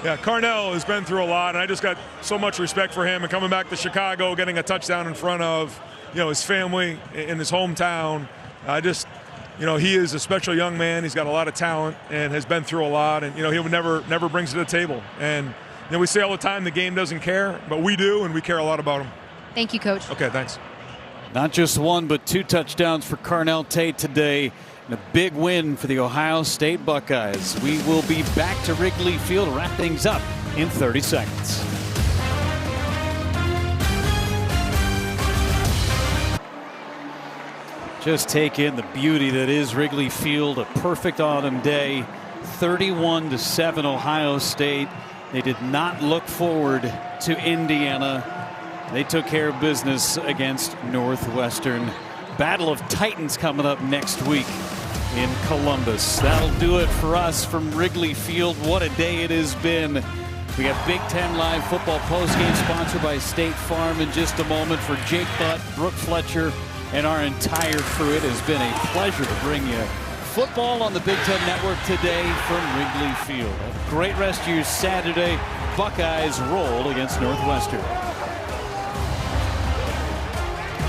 Yeah, Carnell has been through a lot, and I just got so much respect for him. And coming back to Chicago, getting a touchdown in front of, his family in his hometown. He is a special young man. He's got a lot of talent and has been through a lot. And, he would never brings to the table. And, we say all the time the game doesn't care, but we do, and we care a lot about him. Thank you, Coach. Okay, thanks. Not just one, but 2 touchdowns for Carnell Tate today. And a big win for the Ohio State Buckeyes. We will be back to Wrigley Field to wrap things up in 30 seconds. Just take in the beauty that is Wrigley Field. A perfect autumn day. 31-7 Ohio State. They did not look forward to Indiana. They took care of business against Northwestern. Battle of Titans coming up next week in Columbus. That'll do it for us from Wrigley Field. What a day it has been. We got Big Ten Live football postgame sponsored by State Farm in just a moment. For Jake Butt, Brooke Fletcher, and our entire crew, it has been a pleasure to bring you football on the Big Ten Network today from Wrigley Field. Have a great rest of your Saturday. Buckeyes roll against Northwestern.